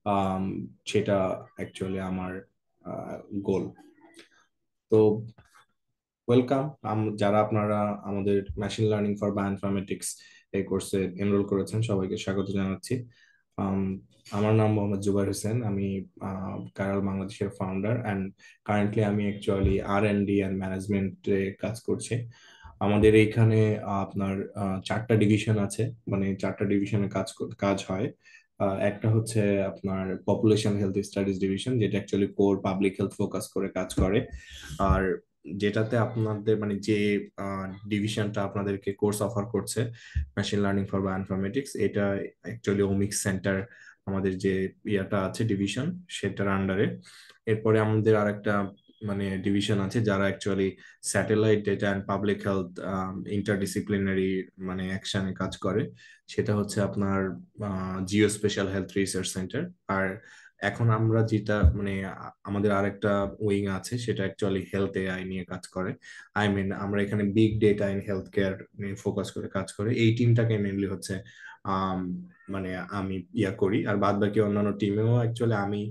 আম, সেটা অ্যাকচুয়ালি আমার গোল। তো ওয়েলকাম যারা আপনারা আমাদের মেশিন লার্নিং ফর বায়োইনফরমেটিক্স এই কোর্সে এনরোল করেছেন, সবাইকে স্বাগত জানাচ্ছি। আম, আমার নাম মোহাম্মদ জুবাইর হোসেন। আমি কারাল বাংলাদেশের ফাউন্ডার অ্যান্ড কারেন্টলি আমি অ্যাকচুয়ালি R&D অ্যান্ড ম্যানেজমেন্টে কাজ করছি। আমাদের এইখানে আপনার চারটা ডিভিশন আছে, মানে চারটা ডিভিশনে কাজ হয়। একটা হচ্ছে আপনার পপুলেশন হেলথ স্টাডিজ ডিভিশন, যেটা actually core public health focus করে কাজ করে। আর যেটাতে আপনাদের মানে যে ডিভিশনটা আপনাদেরকে কোর্স অফার করছে, মেশিন লার্নিং ফর বায়োইনফরমেটিক্স, এটা অ্যাকচুয়ালি ওমিক্স সেন্টার আমাদের যে ইয়াটা আছে ডিভিশন, সেটার আন্ডারে। এরপরে আমাদের আরেকটা মানে ডিভিশন আছে যারা actually satellite data and public health interdisciplinary মানে অ্যাকশনে কাজ করে, সেটা হচ্ছে আপনার geo spatial health research centre. আর এখন আমরা যেটা মানে আমাদের আরেকটা উইং আছে, সেটা অ্যাকচুয়ালি হেলথ এআই নিয়ে কাজ করে। আমরা এখানে big data in health care নিয়ে ফোকাস করে কাজ করে। এই টিমটাকে মেনলি হচ্ছে আম, মানে আমি ইয়া করি। আর বাদ বাকি অন্যান্য টিমেও অ্যাকচুয়ালি আমি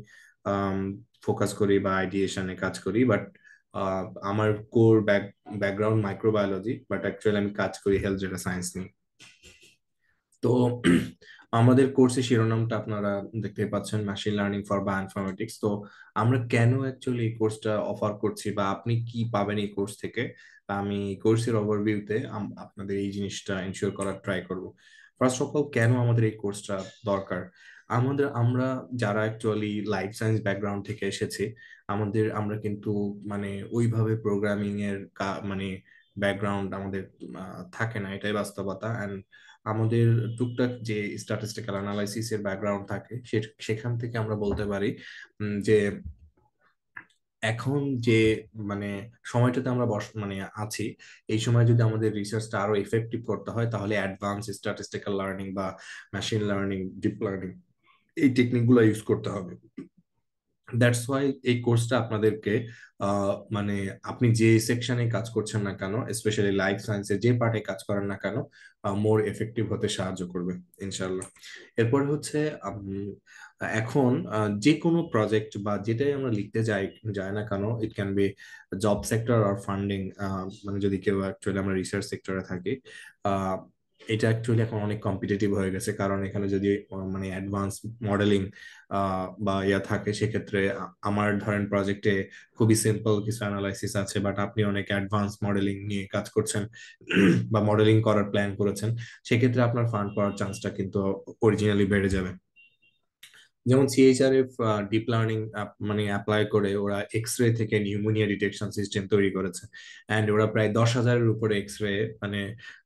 ফোকাস করি বা আইডিয়েশনে কাজ করি। বাট আমার core background microbiology, but actually আমি কাজ করি হেলথ ডেটা সায়েন্স নিয়ে। তো আমাদের কোর্সের শিরোনামটা আপনারা দেখতে পাচ্ছেন, মেশিন লার্নিং ফর বায়োইনফরমেটিক্স। তো আমরা কেন অ্যাকচুয়ালি এই কোর্সটা অফার করছি বা আপনি কি পাবেন এই কোর্স থেকে, আমি কোর্সের ওভারভিউতে আপনাদের এই জিনিসটা এনশিওর করার ট্রাই করব। ফার্স্ট অফ অল, কেন আমাদের এই কোর্সটা দরকার? আমরা যারা অ্যাকচুয়ালি লাইফ সায়েন্স ব্যাকগ্রাউন্ড থেকে এসেছি, আমরা কিন্তু মানে ওইভাবে প্রোগ্রামিং এর মানে ব্যাকগ্রাউন্ড আমাদের থাকে না, এটাই বাস্তবতা। আমাদের টুকটাক যে স্ট্যাটিস্টিক্যাল অ্যানালাইসিস এর ব্যাকগ্রাউন্ড থাকে, সেখান থেকে আমরা বলতে পারি যে এখন যে মানে সময়টাতে আমরা মানে আছি, এই সময় যদি আমাদের রিসার্চটা আরো এফেক্টিভ করতে হয়, তাহলে অ্যাডভান্স স্ট্যাটিস্টিক্যাল লার্নিং বা মেশিন লার্নিং, ডিপ লার্নিং, এই টেকনিক গুলো ইউজ করতে হবে। দ্যাটস ওয়াই এই কোর্সটা আপনাদেরকে মানে আপনি যে সেকশনে কাজ করছেন না কেন, স্পেশালি লাইফ সায়েন্সে যে পার্টে কাজ করেন না কেন, মোর এফেক্টিভ হতে সাহায্য করবে ইনশাল্লাহ। এরপরে হচ্ছে এখন যে কোনো প্রজেক্ট বা যেটাই আমরা লিখতে যাই যায় না কেন, it can be job sector আর ফান্ডিং, মানে যদি কেউ অ্যাকচুয়ালি আমরা রিসার্চ সেক্টরে থাকি, আহ, এটা অ্যাকচুয়ালি এখন অনেক কম্পিটিটিভ হয়ে গেছে। কারণ এখানে যদি মানে অ্যাডভান্স মডেলিং বা ইয়া থাকে, সেক্ষেত্রে আমার ধরেন প্রজেক্টে খুবই সিম্পল কিছু অ্যানালাইসিস আছে, বাট আপনি অনেক অ্যাডভান্স মডেলিং নিয়ে কাজ করছেন বা মডেলিং করার প্ল্যান করেছেন, সেক্ষেত্রে আপনার ফান্ড পাওয়ার চান্সটা কিন্তু অরিজিনালি বেড়ে যাবে। যেমন সিএইচআরএফ ডিপ লার্নিং মানে অ্যাপ্লাই করে ওরা এক্স রে থেকে নিউমোনিয়া ডিটেকশন সিস্টেম তৈরি করেছে। অ্যান্ড ওরা প্রায় 10,000-এর উপরে এক্স রে মানে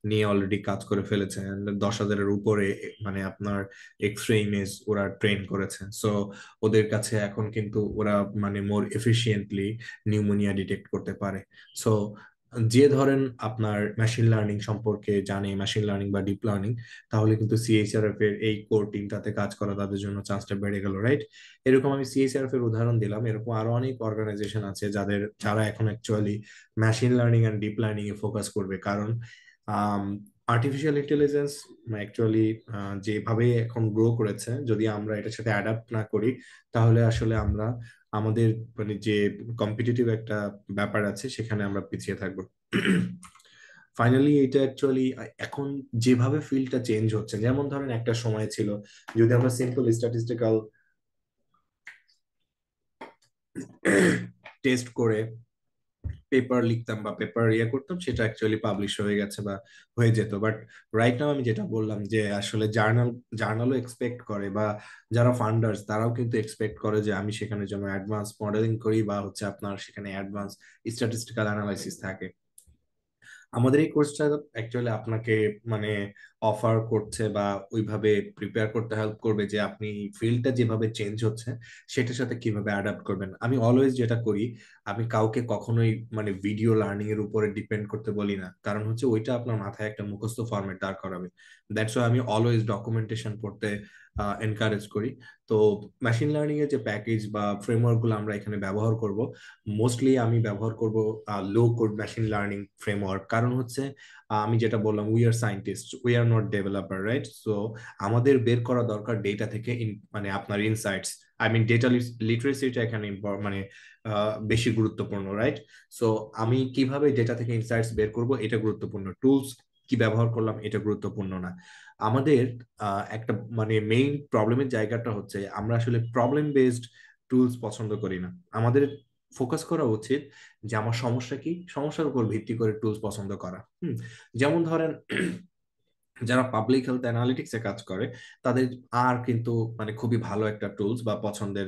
নিয়ে অলরেডি কাজ করে ফেলেছে। And 10,000-এর উপরে মানে আপনার এক্স রে ইমেজ ওরা ট্রেন করেছে। সো ওদের কাছে এখন কিন্তু ওরা মানে মোর এফিসিয়েন্টলি নিউমোনিয়া ডিটেক্ট করতে পারে। সো যে ধরেন আপনার মেশিন লার্নিং সম্পর্কে জানে, মেশিন লার্নিং বা ডিপ লার্নিং, তাহলে কিন্তু সিএইচআরএফ এর এই কোর টিমটাতে কাজ করা তাদের জন্য চান্সটা বেড়ে গেল, রাইট? এরকম আমি সিএইচআরএফ এর উদাহরণ দিলাম, এরকম আরো অনেক অর্গানাইজেশন আছে যারা এখন actually machine learning and deep learning এ ফোকাস করবে। কারণ আর্টিফিশিয়াল ইন্টেলিজেন্স অ্যাকচুয়ালি যেভাবে এখন গ্রো করেছে, যদি আমরা এটার সাথে অ্যাডাপ্ট না করি, তাহলে আসলে আমরা আমাদের মানে যে কম্পিটিটিভ একটা ব্যাপার আছে, সেখানে আমরা পিছিয়ে থাকবো। ফাইনালি এটা অ্যাকচুয়ালি এখন যেভাবে ফিল্ডটা চেঞ্জ হচ্ছে, যেমন ধরেন একটা সময় ছিল যদি আমরা সিম্পল স্ট্যাটিস্টিক্যাল টেস্ট করে পেপার লিখতাম বা পেপার ইয়ে করতাম, সেটা অ্যাকচুয়ালি পাবলিশ হয়ে গেছে বা হয়ে যেত। বাট রাইট নাও আমি যেটা বললাম যে আসলে জার্নালও এক্সপেক্ট করে, বা যারা ফান্ডার্স তারাও কিন্তু এক্সপেক্ট করে যে আমি সেখানে যেন অ্যাডভান্স মডেলিং করি বা হচ্ছে আপনার সেখানে অ্যাডভান্স স্ট্যাটিস্টিক্যাল অ্যানালাইসিস থাকে। আমাদের এই কোর্সটা অ্যাকচুয়ালি আপনাকে মানে অফার করছে বা ওইভাবে প্রিপেয়ার করতে হেল্প করবে যে আপনি ফিল্ডটা যেভাবে চেঞ্জ হচ্ছে, সেটার সাথে কিভাবে অ্যাডাপ্ট করবেন। আমি অলওয়েজ যেটা করি, আমি কাউকে কখনোই মানে ভিডিও লার্নিং এর উপরে ডিপেন্ড করতে বলি না। কারণ হচ্ছে ওইটা আপনার মাথায় একটা মুখস্থ ফরম্যাট দাঁড় করাবে। দ্যাটস ওয়াই আমি অলওয়েজ ডকুমেন্টেশন পড়তে এনকারেজ করি। তো মেশিন লার্নিং এর যে প্যাকেজ বা ফ্রেমওয়ার্ক গুলো আমরা এখানে ব্যবহার করব, মোস্টলি আমি ব্যবহার করব লো কোড মেশিন লার্নিং ফ্রেমওয়ার্ক। কারণ হচ্ছে আমি যেটা বললাম, we are scientist, we are not developer, right? So আমাদের বের করা দরকার ডেটা থেকে মানে আপনার ইনসাইটস, আই মিন ডেটা লিটারেসিটা এখানে মানে বেশি গুরুত্বপূর্ণ, রাইট? সো আমি কিভাবে ডেটা থেকে ইনসাইটস বের করব এটা গুরুত্বপূর্ণ, টুলস কি ব্যবহার করলাম এটা গুরুত্বপূর্ণ না। আমাদের একটা মানে মেইন প্রবলেমের জায়গাটা হচ্ছে আমরা আসলে প্রবলেম বেসড টুলস পছন্দ করি না। আমাদের ফোকাস করা উচিত যে আমার সমস্যা কি, সমস্যার উপর ভিত্তি করে টুলস পছন্দ করা। যেমন ধরেন যারা পাবলিক হেলথ অ্যানালিটিক্স এ কাজ করে তাদের আর কিন্তু মানে খুবই ভালো একটা টুলস বা পছন্দের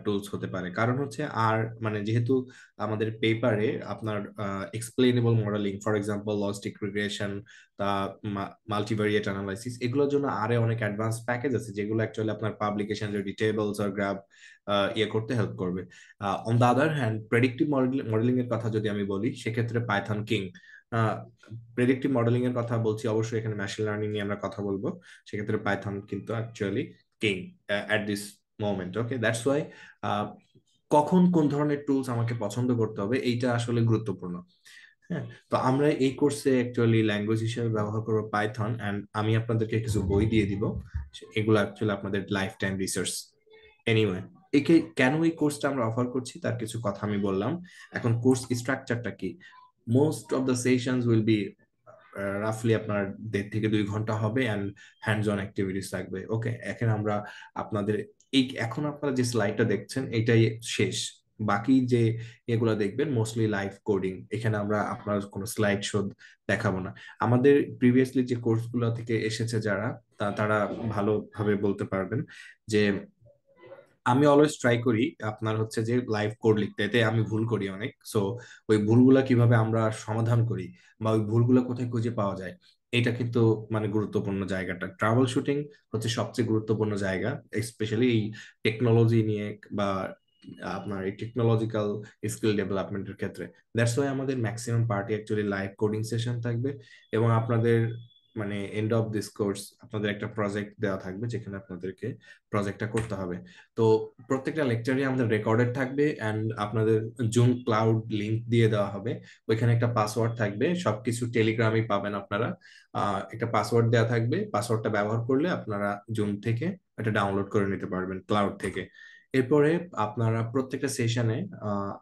টুলস হতে পারে, কারণ হচ্ছে আর মানে যেহেতু আমাদের পেপারে আপনার explainable modelling, for example logistic regression, তা মাল্টিভারিয়েট অ্যানালাইসিস, এগুলোর জন্য আরে অনেক অ্যাডভান্স প্যাকেজ আছে যেগুলো অ্যাকচুয়ালি আপনার পাবলিকেশন যদি টেবলস আর গ্রাফ ইয়ে করতে হেল্প করবে। On the other hand predictive modelling এর কথা যদি আমি বলি সেক্ষেত্রে পাইথন কিং। প্রেডিক্টিভ মডেলিং এর কথা বলছি, অবশ্যই এখানে মেশিন লার্নিং নিয়ে আমরা কথা বলবো, সেক্ষেত্রে পাইথন কিন্তু actually king at this moment. Okay, that's why কখন কোন ধরনের টুলস আমাকে পছন্দ করতে হবে এইটা আসলে গুরুত্বপূর্ণ। হ্যাঁ, তো আমরা এই কোর্সে অ্যাকচুয়ালি ল্যাঙ্গুয়েজ হিসেবে ব্যবহার করবো পাইথন, অ্যান্ড আমি আপনাদেরকে কিছু বই দিয়ে দিব, এগুলো অ্যাকচুয়ালি আপনাদের লাইফ টাইম রিসার্চ। এনিওয়ে, একে কেন এই কোর্সটা আমরা অফার করছি তার কিছু কথা আমি বললাম। এখন কোর্স স্ট্রাকচারটা কি? Most of the sessions will be রাফলি আপনার 1.5 থেকে 2 ঘন্টা হবে, অ্যান্ড হ্যান্ডস অন অ্যাক্টিভিটিস থাকবে। ওকে, এখন আমরা আপনাদের এই এখন আপনারা যে স্লাইডটা দেখছেন এটাই শেষ, বাকি যে এগুলো দেখবেন মোস্টলি লাইভ কোডিং। এখানে আমরা আপনার কোনো স্লাইড শো দেখাবো না। আমাদের প্রিভিয়াসলি যে কোর্সগুলো থেকে এসেছে যারা, তারা ভালোভাবে বলতে পারবেন যে আমি অলওয়েজ ট্রাই করি আপনার হচ্ছে যে লাইভ কোড লিখতে, এতে আমি ভুল করি অনেক। সো ওই ভুলগুলা কিভাবে আমরা সমাধান করি বা ওই ভুলগুলা কোথায় খুঁজে পাওয়া যায়, এটা কিন্তু মানে গুরুত্বপূর্ণ জায়গাটা। ট্রাভেল শুটিং হচ্ছে সবচেয়ে গুরুত্বপূর্ণ জায়গা, স্পেশালি এই টেকনোলজি নিয়ে বা আপনার এই টেকনোলজিক্যাল স্কিল ডেভেলপমেন্টের ক্ষেত্রে। দ্যাটস ওয়াই আমাদের maximum party actually live coding session থাকবে, এবং আপনাদের মানে এন্ড অফ দিস কোর্স আপনাদের একটা প্রজেক্ট দেওয়া থাকবে যেখানে আপনাদেরকে প্রজেক্টটা করতে হবে। তো প্রত্যেকটা লেকচারই আমাদের রেকর্ডেড থাকবে, অ্যান্ড আপনাদের জুম ক্লাউড লিংক দিয়ে দেওয়া হবে। ওইখানে একটা পাসওয়ার্ড থাকবে, সবকিছু টেলিগ্রামে পাবেন আপনারা। একটা পাসওয়ার্ড দেওয়া থাকবে, পাসওয়ার্ডটা ব্যবহার করলে আপনারা জুম থেকে এটা ডাউনলোড করে নিতে পারবেন ক্লাউড থেকে। এরপরে আপনারা প্রত্যেকটা সেশনে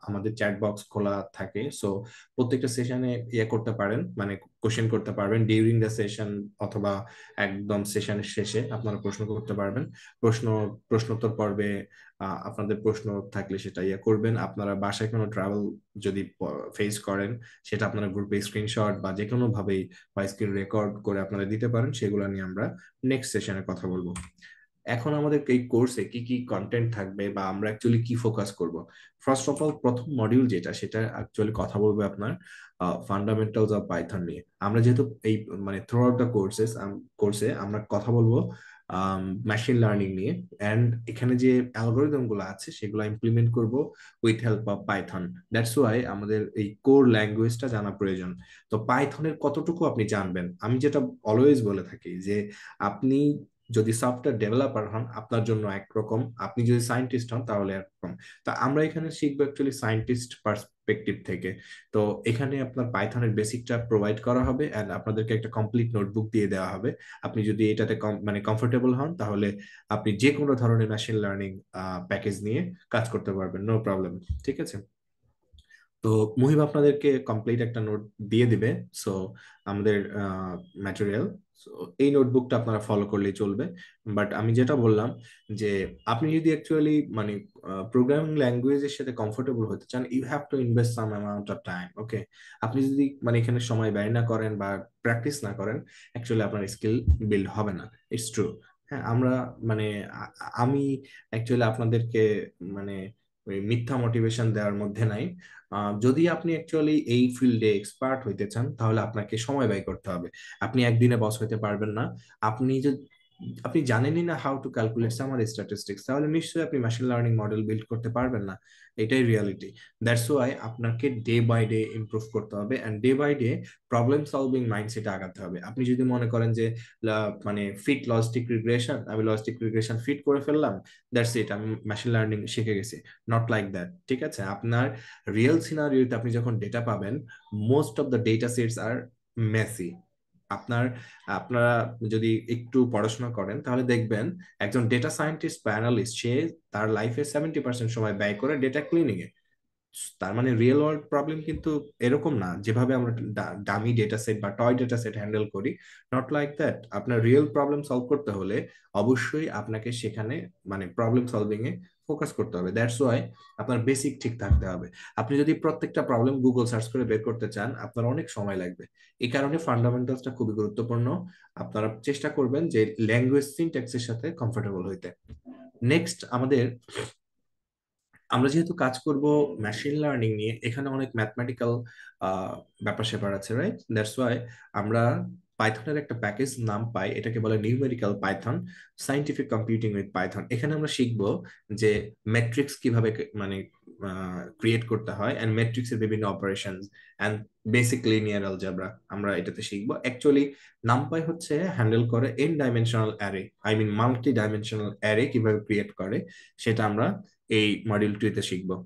আমাদের চ্যাট বক্স খোলা থাকে, সো প্রত্যেকটা সেশনে ইয়ে করতে পারেন, মানে কোশ্চেন করতে পারবেন ডিউরিং দ্য সেশন, অথবা একদম সেশনের শেষে আপনারা প্রশ্ন করতে পারবেন। প্রশ্ন প্রশ্নোত্তর পর্বে আপনাদের প্রশ্ন থাকলে সেটা ইয়ে করবেন। আপনারা বাসায় কোনো ট্রাভেল যদি ফেস করেন সেটা আপনারা গ্রুপে স্ক্রিনশট বা যে কোনো ভাবেই বা স্ক্রিন রেকর্ড করে আপনারা দিতে পারেন, সেগুলো নিয়ে আমরা নেক্সট সেশনে কথা বলবো। এখন আমাদের এই কোর্সে কি কি কন্টেন্ট থাকবে বা আমরা অ্যাকচুয়ালি কি ফোকাস করব? ফার্স্ট অফ অল, প্রথম মডিউল যেটা সেটা অ্যাকচুয়ালি কথা বলবে আপনার ফান্ডামেন্টালস অফ পাইথন নিয়ে। আমরা যেহেতু এই মানে থ্রু আউট দ্য কোর্সে আমরা কথা বলবো মেশিন লার্নিং নিয়ে, অ্যান্ড এখানে যে অ্যালগোরিদম গুলো আছে সেগুলো ইমপ্লিমেন্ট করব with help of Python. That's why আমাদের এই কোর ল্যাঙ্গুয়েজটা জানা প্রয়োজন। তো পাইথনের কতটুকু আপনি জানবেন, আমি যেটা অলওয়েজ বলে থাকি যে আপনি যদি সফটওয়্যার ডেভেলপার হন আপনার জন্য একরকম, আপনি যদি সায়েন্টিস্ট হন তাহলে একরকম। তা আমরা এখানে শিখবো অ্যাকচুয়ালি সায়েন্টিস্ট পার্সপেক্টিভ থেকে। তো এখানে আপনার পাইথনের বেসিকটা প্রোভাইড করা হবে, অ্যান্ড আপনাদেরকে একটা কমপ্লিট নোটবুক দিয়ে দেওয়া হবে। আপনি যদি এটাতে মানে কমফোর্টেবল হন তাহলে আপনি যে কোনো ধরনের মেশিন লার্নিং প্যাকেজ নিয়ে কাজ করতে পারবেন, নো প্রবলেম। ঠিক আছে, তো মুহিব আপনাদেরকে কমপ্লিট একটা নোট দিয়ে দিবে। সো আমাদের ম্যাটেরিয়াল, এই নোটবুকটা আপনারা ফলো করলেই চলবে। বাট আমি যেটা বললাম যে আপনি যদি অ্যাকচুয়ালি মানে প্রোগ্রামিং ল্যাঙ্গুয়েজের সাথে কমফোর্টেবল হতে চান, you have to invest some amount of time. Okay, আপনি যদি মানে এখানে সময় ব্যয় না করেন বা প্র্যাকটিস না করেন, অ্যাকচুয়ালি আপনার স্কিল বিল্ড হবে না। It's true. হ্যাঁ, আমরা মানে আমি অ্যাকচুয়ালি আপনাদেরকে মানে ওই মিথ্যা মোটিভেশন দেওয়ার মধ্যে নাই। যদি আপনি অ্যাকচুয়ালি এই ফিল্ডে এক্সপার্ট হইতে চান তাহলে আপনাকে সময় ব্যয় করতে হবে। আপনি একদিনে বস হইতে পারবেন না। আপনি যদি আপনি জানেনই না how to calculate summer statistics, তাহলে নিশ্চয়ই আপনি মেশিন লার্নিং মডেল বিল্ড করতে পারবেন না। এটাই রিয়ালিটি। দ্যাটস ওয়াই আপনাকে ডে বাই ডে ইমপ্রুভ করতে হবে, and day by day problem solving মাইন্ডসেটে আগাতে হবে। আপনি যদি মনে করেন যে মানে ফিট লজিস্টিক রিগ্রেশন, আমি লজিস্টিক রিগ্রেশন ফিট করে ফেললাম, দ্যাটস ইট, আমি মেশিন লার্নিং শিখে গেছি, নট লাইক দ্যাট। ঠিক আছে, আপনার রিয়েল সিনারিওতে আপনি যখন ডেটা পাবেন, most of the data sets আর মেসি। আপনার আপনারা যদি একটু পড়াশোনা করেন তাহলে দেখবেন একজন ডেটা সায়েন্টিস্ট বা অ্যানালিস্ট সে তার লাইফে 70% সময় ব্যয় করে ডেটা ক্লিনিং এ। তার মানে রিয়েল ওয়ার্ল্ড প্রবলেম কিন্তু এরকম না যেভাবে আমরা ডামি ডেটা সেট বা টয় ডেটা সেট হ্যান্ডেল করি, নট লাইক দ্যাট। আপনার রিয়েল প্রবলেম সলভ করতে হলে অবশ্যই আপনাকে সেখানে মানে প্রবলেম সলভিং এ ফোকাস করতে হবে। দ্যাটস ওয়াই আপনার বেসিক ঠিক থাকতে হবে। আপনি যদি প্রত্যেকটা প্রবলেম গুগল সার্চ করে বের করতে চান আপনার অনেক সময় লাগবে। এই কারণে ফান্ডামেন্টালসটা খুবই গুরুত্বপূর্ণ। আপনারা চেষ্টা করবেন যে ল্যাঙ্গুয়েজ সিনট্যাক্সের সাথে কমফোর্টেবল হইতে। নেক্সট আমাদের, আমরা যেহেতু কাজ করব মেশিন লার্নিং নিয়ে, এখানে অনেক ম্যাথমেটিক্যাল ব্যাপার স্যাপার আছে, রাইট? দ্যাটস ওয়াই আমরা পাইথনের একটা প্যাকেজ নাম পাই, এটাকে বলে numerical Python, scientific computing with Python. এখানে আমরা শিখব যে ম্যাট্রিক্স কিভাবে মানে ক্রিয়েট করতে হয়, এন্ড ম্যাট্রিক্স এর বিভিন্ন operation and basic linear algebra আমরা এটাতে শিখবো। অ্যাকচুয়ালি নামপাই হচ্ছে হ্যান্ডেল করে N dimensional array, I mean multi dimensional array কিভাবে ক্রিয়েট করে সেটা আমরা এই মডিউল 2-তে শিখবো।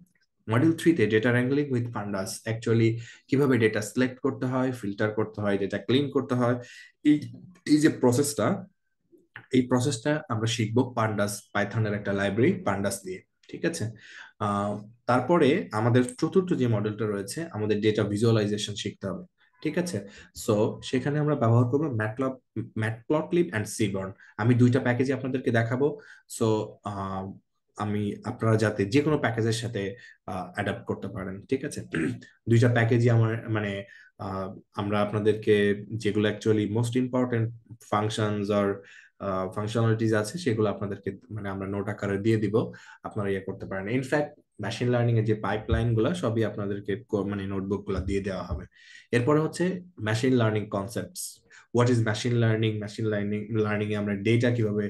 মডিউল 3-তে data wrangling with pandas, actually কিভাবে ডেটা সিলেক্ট করতে হয়, ফিল্টার করতে হয়, ডেটা ক্লিন করতে হয়, এই এই যে প্রসেসটা, এই প্রসেসটা আমরা শিখবো পান্ডাস, পাইথনের একটা লাইব্রেরি পান্ডাস দিয়ে। ঠিক আছে। আহ তারপরে আমাদের চতুর্থ যে মডেলটা রয়েছে, আমাদের ডেটা ভিজুয়ালাইজেশন শিখতে হবে। ঠিক আছে। সো সেখানে আমরা ব্যবহার করবো ম্যাটলব, ম্যাটপ্লটলিব অ্যান্ড সিবর্ন। আমি দুইটা প্যাকেজই আপনাদেরকে দেখাবো। সো আমি, আপনারা যাতে যে কোনো প্যাকেজের সাথে অ্যাডাপ্ট করতে পারেন। ঠিক আছে। দুইটা প্যাকেজই আমার মানে আহ, আমরা আপনাদেরকে যেগুলো অ্যাকচুয়ালি মোস্ট ইম্পর্টেন্ট ফাংশনস আর ফাংশনালিটিস আছে সেগুলো আপনাদেরকে মানে আমরা নোট আকারে দিয়ে দিব, আপনারা ইয়ে করতে পারেন। ইনফ্যাক্ট মেশিন লার্নিং এর যে পাইপলাইন গুলা সবই আপনাদেরকে মানে নোটবুক গুলা দিয়ে দেওয়া হবে। এরপরে হচ্ছে machine learning concepts. What is machine learning? Machine learning learning এ আমরা ডেটা কিভাবে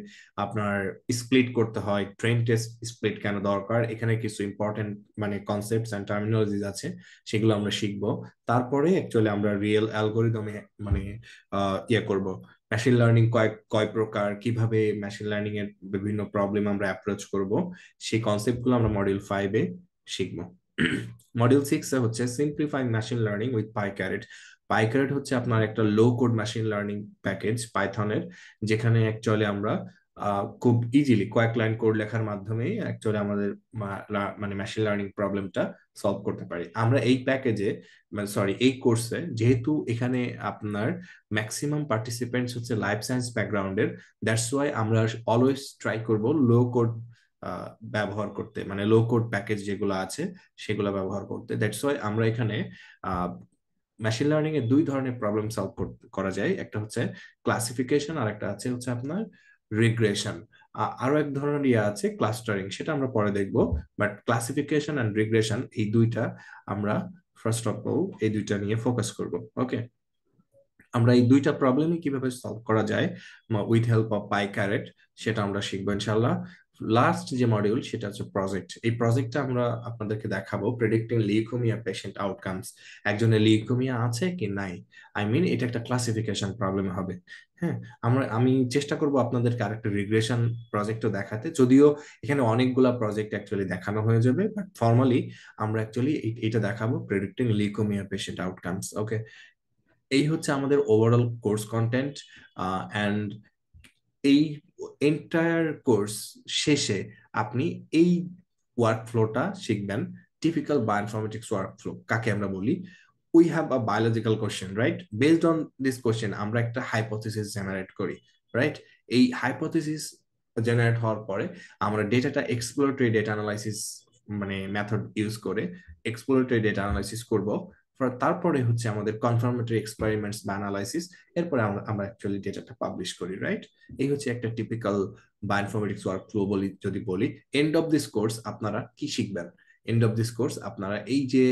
আপনার স্প্লিট করতে হয়, ট্রেন টেস্ট স্প্লিট কেন দরকার, এখানে কিছু ইম্পর্টেন্ট মানে কনসেপ্টস এন্ড টার্মিনোলজিস আছে, সেগুলো আমরা শিখবো। তারপরে অ্যাকচুয়ালি আমরা রিয়েল অ্যালগোরিদমে মানে ইয়ে করব, মেশিন লার্নিং কয় কয় প্রকার, কিভাবে মেশিন লার্নিং এর বিভিন্ন প্রবলেম আমরা অ্যাপ্রোচ করব, সেই কনসেপ্টগুলো আমরা মডিউল 5-এ শিখবো। মডিউল 6-এ হচ্ছে সিম্পলিফাইং মেশিন লার্নিং উইথ পাইক্যারেট। পাইক্যারেট হচ্ছে আপনার একটা লো কোড মেশিন লার্নিং প্যাকেজ পাইথনের, যেখানে অ্যাকচুয়ালি আমরা খুব ইজিলি কয়েক লাইন কোড লেখার মাধ্যমে অ্যাকচুয়ালি আমাদের মানে মেশিন লার্নিং প্রবলেমটা সলভ করতে পারি। আমরা এই প্যাকেজে, সরি এই কোর্সে, যেহেতু এখানে আপনার ম্যাক্সিমাম পার্টিসিপেন্টস হচ্ছে লাইফ সায়েন্স ব্যাকগ্রাউন্ডের, দ্যাটস ওয়াই আমরা অলওয়েজ ট্রাই করব লো কোড ব্যবহার করতে, মানে লো কোড প্যাকেজ যেগুলো আছে সেগুলো ব্যবহার করতে। দ্যাটস ওয়াই আমরা এখানে মেশিন লার্নিং এ দুই ধরনের প্রবলেম সলভ করা যায়, একটা হচ্ছে ক্লাসিফিকেশন আর একটা আছে হচ্ছে আপনার রিগ্রেশন। আরো এক ধরনের ইয়ে আছে ক্লাস্টারিং, সেটা আমরা পরে দেখবো। বাট ক্লাসিফিকেশন এন্ড রিগ্রেশন এই দুইটা আমরা ফার্স্ট অফ অল এই দুইটা নিয়ে ফোকাস করব। ওকে। আমরা এই দুইটা প্রবলেমই কিভাবে সলভ করা যায় উইথ হেল্প অফ পাইক্যারেট সেটা আমরা শিখবো ইনশাল্লাহ। লাস্ট যে মডিউল সেটা হচ্ছে প্রজেক্ট। এই প্রজেক্টটা আমরা আপনাদেরকে দেখাবো প্রেডিক্টিং লিউকেমিয়া পেশেন্ট আউটকামস। একজনের লিউকেমিয়া আছে কি নাই, আই মিন এটা একটা ক্লাসিফিকেশন প্রবলেম হবে। হ্যাঁ, আমি চেষ্টা করব আপনাদেরকে আরেকটা রিগ্রেশন প্রজেক্টও দেখাতে, যদিও এখানে অনেকগুলা প্রজেক্ট অ্যাকচুয়ালি দেখানো হয়ে যাবে, বাট ফর্মালি আমরা অ্যাকচুয়ালি এটা দেখাবো প্রেডিক্টিং লিউকেমিয়া পেশেন্ট আউটকামস। ওকে। এই হচ্ছে আমাদের ওভারঅল কোর্স কন্টেন্ট। অ্যান্ড এই এন্টায়ার কোর্স শেষে আপনি এই ওয়ার্কফ্লোটা শিখবেন। টিপিক্যাল বায়োইনফরমেটিক্স ওয়ার্কফ্লো কাকে আমরা বলি? We have a biological question, right? Based on this question আমরা একটা হাইপোথিসিস জেনারেট করি, রাইট? এই হাইপোথিসিস জেনারেট হওয়ার পরে আমরা ডেটাটা এক্সপ্লোরেটরি ডেটা অ্যানালাইসিস মানে মেথড ইউজ করে এক্সপ্লোরেটরি ডেটা অ্যানালাইসিস করব। তারপরে হচ্ছে আমাদের কনফার্মেটরি এক্সপেরিমেন্টস বা অ্যানালাইসিস, এরপরে আমরা অ্যাকচুয়ালি ডেটাটা পাবলিশ করি, রাইট? এই হচ্ছে একটা টিপিক্যাল বায়োইনফরমেটিক্স ওয়ার্কফ্লো বলি যদি বলি। এন্ড অফ দিস কোর্স আপনারা কি শিখবেন? এন্ড অফ দিস কোর্স আপনারা এই যে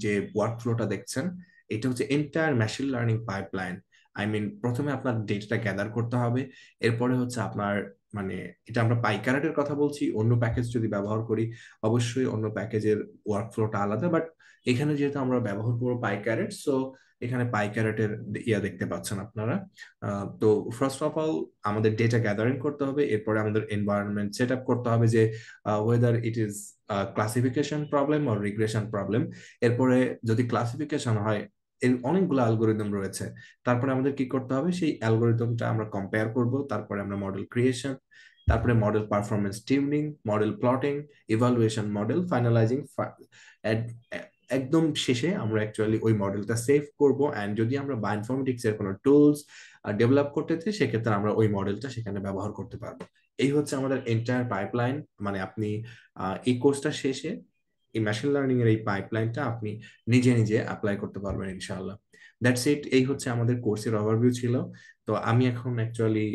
যে ওয়ার্কফ্লোটা দেখছেন, এটা হচ্ছে entire machine learning pipeline. I mean প্রথমে আপনার ডেটাটা গ্যাদার করতে হবে, এরপরে হচ্ছে আপনার মানে, এটা আমরা পাইকারেটের কথা বলছি, অন্য প্যাকেজ যদি ব্যবহার করি অবশ্যই অন্য প্যাকেজের ওয়ার্কফ্লোটা আলাদা, বাট এখানে যেহেতু আমরা ব্যবহার করবো পাইক্যারেট, সো এখানে পাইক্যারেটের ইয়া দেখতে পাচ্ছেন আপনারা। তো ফার্স্ট অফ অল আমাদের ডেটা গ্যাদারিং করতে হবে, এরপরে আমাদের এনভায়রনমেন্ট সেট আপ করতে হবে যে weather it is classification problem or regression problem. এরপরে যদি ক্লাসিফিকেশন হয় এর অনেকগুলো অ্যালগোরিদম রয়েছে। তারপরে আমাদের কি করতে হবে, সেই অ্যালগোরিদমটা আমরা কম্পেয়ার করব, তারপরে আমরা মডেল ক্রিয়েশন, তারপরে model performance tuning, model plotting, evaluation, model finalising, একদম শেষে আমরা অ্যাকচুয়ালি ওই মডেলটা সেভ করব। অ্যান্ড যদি আমরা বায়োইনফরমেটিক্স এর কোনো টুলস ডেভেলপ করতে চাই, সেক্ষেত্রে আমরা ওই মডেলটা সেখানে ব্যবহার করতে পারবো। এই হচ্ছে আমাদের এন্টায়ার পাইপলাইন। মানে আপনি এই কোর্সটা শেষে এই মেশিন লার্নিং এর এই পাইপলাইনটা আপনি নিজে নিজে অ্যাপ্লাই করতে পারবেন ইনশাআল্লাহ। দ্যাটস ইট, এই হচ্ছে আমাদের কোর্সের ওভারভিউ ছিল। তো আমি এখন অ্যাকচুয়ালি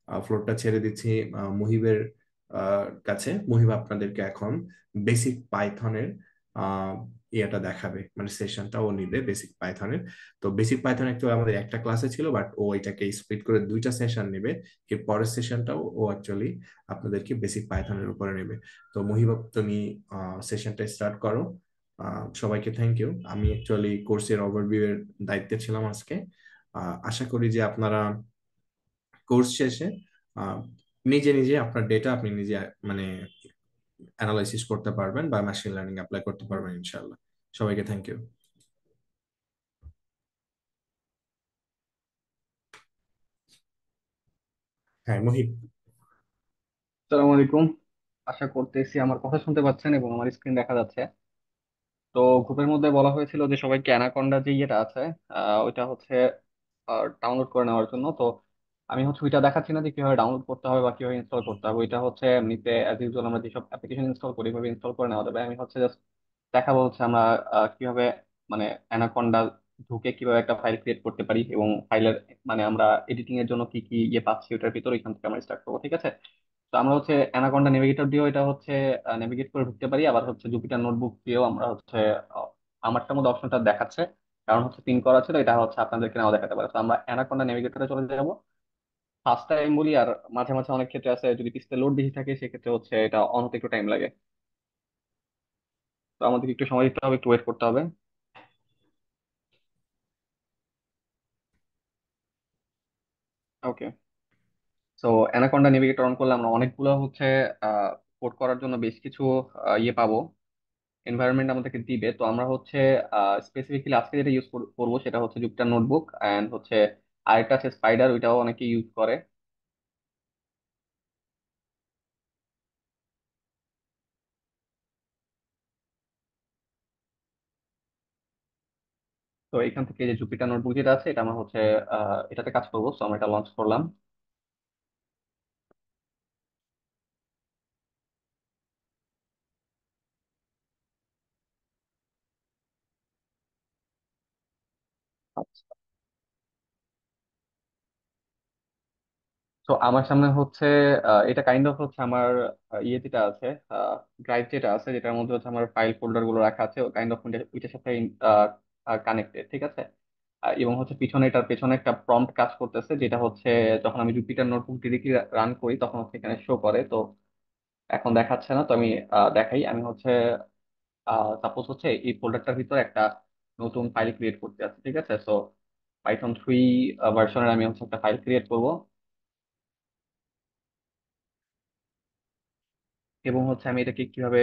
ফ্লোরটা ছেড়ে দিচ্ছি মুহিবের কাছে। মুহিব আপনাদেরকে এখন বেসিক পাইথনের ইয়েটা দেখাবে, মানে সেশনটা ও নিবে বেসিক পাইথনের। তো বেসিক পাইথন অ্যাকচুয়ালি আমাদের একটা ক্লাসে ছিল, বাট ও এটাকে স্প্লিট করে দুইটা সেশন নেবে। এর পরের সেশনটাও ও অ্যাকচুয়ালি আপনাদেরকে বেসিক পাইথনের উপরে নেবে। তো মহিবা, তুমি সেশনটা স্টার্ট করো। সবাইকে থ্যাংক ইউ। আমি অ্যাকচুয়ালি কোর্সের ওভারভিউ এর দায়িত্বে ছিলাম আজকে। আশা করি যে আপনারা কোর্স শেষে আহ, নিজে নিজে আপনার ডেটা আপনি নিজে মানে অ্যানালাইসিস করতে পারবেন বা মেশিন লার্নিং অ্যাপ্লাই করতে পারবেন ইনশাআল্লাহ। সবাইকে থ্যাংক ইউ। হ্যাঁ মহিব। আসসালামু আলাইকুম। আশা করতেছি আমার কথা শুনতে পাচ্ছেন এবং আমার স্ক্রিন দেখা যাচ্ছে। তো গ্রুপের মধ্যে বলা হয়েছিল যে সবাইকে অ্যানাকন্ডা যে ইয়েটা আছে ওইটা হচ্ছে ডাউনলোড করে নেওয়ার জন্য। তো আমি হচ্ছে ওইটা দেখাচ্ছি না যে কিভাবে ডাউনলোড করতে হবে বা কিভাবে ইনস্টল করতে হবে। ওইটা হচ্ছে এমনিতে অ্যাজ ইউজুয়াল আমরা যেসব অ্যাপ্লিকেশন ইনস্টল করি ওইভাবে ইনস্টল করে নেওয়া যাবে। আমি হচ্ছে জাস্ট দেখাবো হচ্ছে আমরা কিভাবে মানে অ্যানাকন্ডা ঢুকে কিভাবে একটা ফাইল ক্রিয়েট করতে পারি এবং ফাইলের মানে আমরা এডিটিং এর জন্য কি কি ইয়ে পাচ্ছি ওটার ভিতরে এখান থেকে আমরা স্টার্ট করবো, ঠিক আছে? তো আমরা হচ্ছে অ্যানাকন্ডা নেভিগেটর দিয়েও এটা হচ্ছে নেভিগেট করে ঢুকতে পারি, আবার হচ্ছে জুপিটার নোটবুক দিয়েও আমরা হচ্ছে আহ, আমারটার মধ্যে অপশনটা দেখাচ্ছে কারণ হচ্ছে পিন করা ছিল, এটা হচ্ছে আপনাদেরকে নাও দেখাতে পারে। তো আমরা অ্যানাকন্ডা নেভিগেটরে চলে যাবো ফার্স্ট টাইম বলি, আর মাঝে মাঝে অনেক ক্ষেত্রে আছে যদি পিসতে লোড বেশি থাকে সেক্ষেত্রে হচ্ছে এটা অন হতে একটু টাইম লাগে। তো আমাদের একটু সময় দিতে হবে, একটু ওয়েট করতে হবে। ওকে। সো অ্যানাকন্ডা নেভিগেটর অন করলে আমরা অনেকগুলো হচ্ছে কোড করার জন্য বেশ কিছু ইয়ে পাবো, এনভায়রনমেন্ট আমাদেরকে দিবে। তো আমরা হচ্ছে স্পেসিফিক্যালি আজকে যেটা ইউজ করবো সেটা হচ্ছে জুপিটার নোটবুক অ্যান্ড হচ্ছে আরেকটা আছে স্পাইডার, ওইটাও অনেকে ইউজ করে। তো এখান থেকে যে জুপিটার নোটবুক যেটা আছে এটা আমরা হচ্ছে এটাতে কাজ করবো, তো আমরা এটা লঞ্চ করলাম। তো আমার সামনে হচ্ছে এটা কাইন্ড অফ হচ্ছে আমার ইয়ে যেটা আছে, ড্রাইভ যেটা আছে যেটার মধ্যে হচ্ছে আমার ফাইল ফোল্ডার গুলো রাখা আছে কাইন্ড অফ ওইটার সাথে কানেক্টেড, ঠিক আছে? এবং হচ্ছে পিছনে এটার পেছনে একটা প্রম্পট কাজ করতেছে যেটা হচ্ছে যখন আমি জুপিটার নোটবুক ডিরেক্টলি রান করি তখন হচ্ছে এখানে শো করে। তো এখন দেখাচ্ছে না, তো আমি দেখাই। আমি হচ্ছে সাপোজ হচ্ছে এই ফোল্ডারটার ভিতরে একটা নতুন ফাইল ক্রিয়েট করতে আছে, ঠিক আছে? সো পাইথন 3 ভার্সনের আমি হচ্ছে একটা ফাইল ক্রিয়েট করব এবং হচ্ছে আমি এটাকে কিভাবে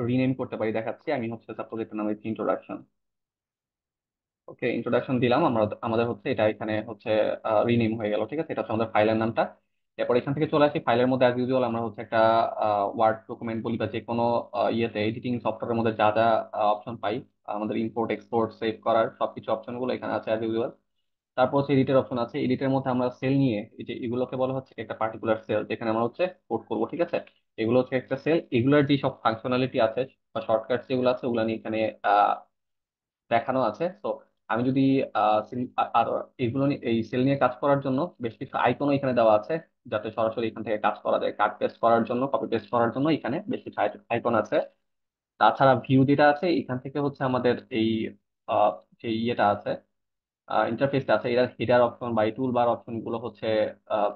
রিনেম করতে পারি দেখাচ্ছি। আমি হচ্ছে সাপোজ এটার নাম হচ্ছে ইন্ট্রোডাকশন। ওকে, ইন্ট্রোডাকশন দিলাম আমরা, আমাদের হচ্ছে এটা এখানে হচ্ছে রিনেম হয়ে গেল, ঠিক আছে? এটা হচ্ছে আমাদের ফাইলের নামটা। এরপর এখান থেকে চলে আসি ফাইলের মধ্যে। অ্যাজ ইউজুয়াল আমরা হচ্ছে একটা ওয়ার্ড ডকুমেন্ট বলি বা যে কোনো ইয়েতে এডিটিং সফটওয়্যারের মধ্যে যা যা অপশন পাই, আমাদের ইম্পোর্ট এক্সপোর্ট সেভ করার সবকিছু অপশন গুলো এখানে আছে অ্যাজ ইউজুয়াল। তারপর হচ্ছে এডিটের অপশন আছে, এডিটের মধ্যে আমরা সেল নিয়ে এই যে এগুলোকে বলা হচ্ছে একটা পার্টিকুলার সেল যেখানে আমরা হচ্ছে কোড করবো, ঠিক আছে? এগুলো হচ্ছে একটা সেল, এগুলোর যে সব ফাংশনালিটি আছে বা শর্টকাট যেগুলো আছে ওগুলো নিয়ে এখানে দেখানো আছে। তো আমি যদি আর এগুলো এই সেল নিয়ে কাজ করার জন্য বেশ কিছু আইকনও এখানে দেওয়া আছে যাতে সরাসরি এখান থেকে কাজ করা যায়। কাট পেস্ট করার জন্য, কপি পেস্ট করার জন্য এখানে বেশ কিছু আইকন আছে। তাছাড়া ভিউ যেটা আছে এখান থেকে হচ্ছে আমাদের এই আহ, যে ইয়েটা আছে, ইন্টারফেসটা আছে, এর হেডার অপশন বা টুল বার অপশন গুলো হচ্ছে আহ,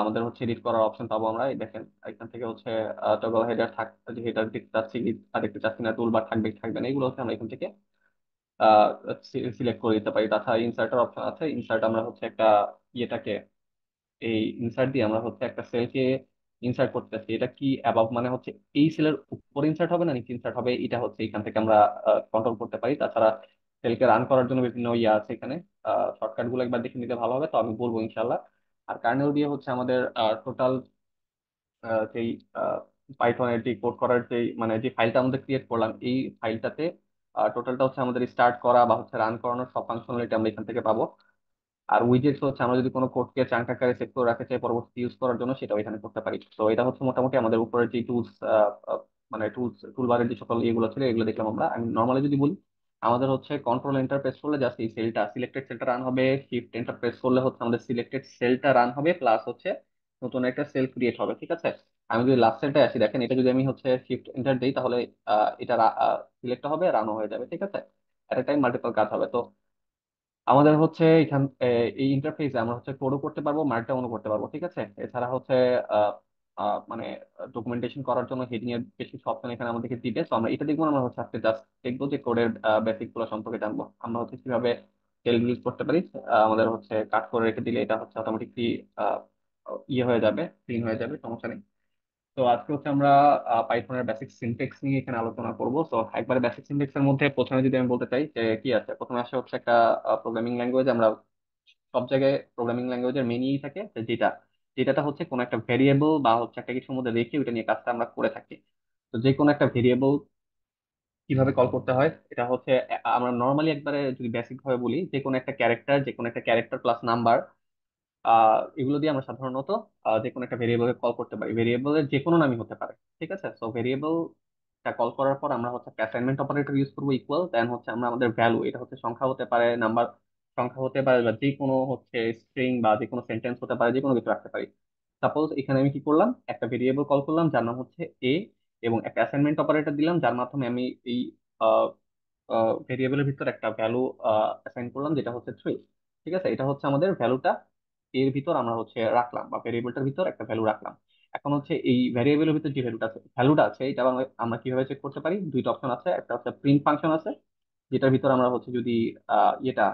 আমাদের হচ্ছে এডিট করার অপশন পাবো আমরা। এই দেখেন এখান থেকে হচ্ছে টগল হেডার যে হেডার দেখতে চাচ্ছি কি আর দেখতে চাচ্ছি না, টুল বার থাকবে কি থাকবে না, এগুলো হচ্ছে আমরা এখান থেকে সিলেক্ট করে দিতে পারি। তাছাড়া ইনসার্টের অপশন আছে, ইনসার্ট আমরা হচ্ছে একটা ইয়েটাকে এই ইনসার্ট দিয়ে আমরা হচ্ছে একটা সেলকে ইনসার্ট করতে চাচ্ছি, এটা কি অ্যাবাভ মানে হচ্ছে এই সেলের উপর ইনসার্ট হবে না নিচে ইনসার্ট হবে, এটা হচ্ছে এখান থেকে আমরা কন্ট্রোল করতে পারি। তাছাড়া সেলকে রান করার জন্য বিভিন্ন ইয়ে আছে এখানে, শর্টকাট গুলো একবার দেখে নিতে ভালো হবে, তো আমি বলবো ইনশাল্লাহ। আর কার্নেল দিয়ে হচ্ছে আমাদের টোটাল যেই পাইথনের যে কোড করার যে মানে যে ফাইলটা আমাদের ক্রিয়েট করলাম, এই ফাইলটাতে টোটালটা হচ্ছে আমাদের স্টার্ট করা বা হচ্ছে রান করানোর সব ফাংশনালিটি আমরা এখান থেকে পাবো। আর উইজেটস হচ্ছে আমরা যদি কোনো কোডকে চাঙ্ক আকারে সেভ করে রাখতে চাই পরবর্তী ইউজ করার জন্য, সেটাও এখানে করতে পারি। তো এটা হচ্ছে মোটামুটি আমাদের উপরে যে টুলস, মানে টুলবারের যে সকল ইয়েগুলো ছিল এগুলো দেখলাম আমরা। আমি নর্মালি যদি বলি, আমাদের হচ্ছে কন্ট্রোল এন্টার প্রেস করলে জাস্ট এই সেলটা সিলেক্টেড সেলটা রান হবে, শিফট এন্টার প্রেস করলে হচ্ছে আমাদের সিলেক্টেড সেলটা রান হবে, প্লাস হচ্ছে নতুন একটা সেল ক্রিয়েট হবে, ঠিক আছে। আমি যদি লাস্ট সেলটা আসি, দেখেন এটা যদি আমি হচ্ছে শিফট এন্টার দিই তাহলে এটা সিলেক্ট হবে, রানও হয়ে যাবে, ঠিক আছে। এট এ টাইম মাল্টিপল কাজ হবে। তো আমাদের হচ্ছে এখান এই ইন্টারফেসে আমরা হচ্ছে কোডও করতে পারবো, মার্কডাউনও করতে পারবো, ঠিক আছে। এছাড়া হচ্ছে আহ, মানে ডকুমেন্টেশন করার জন্য হেডিং এর বেশ কিছু অপশন এখানে আমাদেরকে দিবে। তো আমরা এটা দেখবো না, আমরা হচ্ছে আজকে জাস্ট দেখবো যে কোডের বেসিক গুলো সম্পর্কে জানবো, আমরা হচ্ছে কিভাবে টেল ইউজ করতে পারি। আমাদের হচ্ছে কাট করে রেখে দিলে এটা হচ্ছে অটোমেটিকলি ইয়ে হয়ে যাবে, ক্লিন হয়ে যাবে, সমস্যা নেই। তো আজকে হচ্ছে আমরা পাইথনের বেসিক সিনট্যাক্স নিয়ে এখানে আলোচনা করব। তো একবারে বেসিক সিনট্যাক্স এর মধ্যে প্রথমে যদি আমি বলতে চাই যে কি আছে, প্রথমে আসে হচ্ছে একটা প্রোগ্রামিং ল্যাঙ্গুয়েজ। আমরা সব জায়গায় প্রোগ্রামিং ল্যাঙ্গুয়েজের মেনই থাকে যে যেটাটা হচ্ছে কোনো একটা ভেরিয়েবল বা হচ্ছে একটা কিছুর মধ্যে রেখে ওটা নিয়ে কাজটা আমরা করে থাকি। তো যে কোনো একটা ভেরিয়েবল কিভাবে কল করতে হয়, এটা হচ্ছে আমরা নর্মালি একবারে যদি বেসিক ভাবে বলি, যে কোনো একটা ক্যারেক্টার প্লাস নাম্বার, এগুলো দিয়ে আমরা সাধারণত যে কোনো একটা ভেরিয়েবলকে কল করতে পারি। ভেরিয়েবলের যে কোনো নামই হতে পারে, ঠিক আছে। তো ভেরিয়েবলটা কল করার পর আমরা হচ্ছে অ্যাসাইনমেন্ট অপারেটর ইউজ করবো, ইকুয়াল দেন হচ্ছে আমরা আমাদের ভ্যালু, এটা হচ্ছে সংখ্যা হতে পারে, নাম্বার সংখ্যা হতে পারে, বা যে কোনো হচ্ছে স্ট্রিং বা যে কোনো সেন্টেন্স হতে পারে, যে কোনো কিছু রাখতে পারি। সাপোজ এখানে আমি কি করলাম, একটা ভেরিয়েবল কল করলাম যার নাম হচ্ছে এ, এবং একটা অ্যাসাইনমেন্ট অপারেটর দিলাম যার মাধ্যমে আমি এই ভেরিয়েবলের ভিতর একটা ভ্যালু অ্যাসাইন করলাম যেটা হচ্ছে 3, ঠিক আছে। এটা হচ্ছে আমাদের ভ্যালুটা এর ভিতর আমরা হচ্ছে রাখলাম, বা ভেরিয়েবলটার ভিতর একটা ভ্যালু রাখলাম। এখন হচ্ছে এই ভ্যারিয়েবলের ভিতর যে ভ্যালুটা আছে এটা আমরা কিভাবে চেক করতে পারি, দুইটা অপশন আছে। একটা হচ্ছে প্রিন্ট ফাংশন আছে, যেটার ভিতর আমরা হচ্ছে যদি ইয়েটা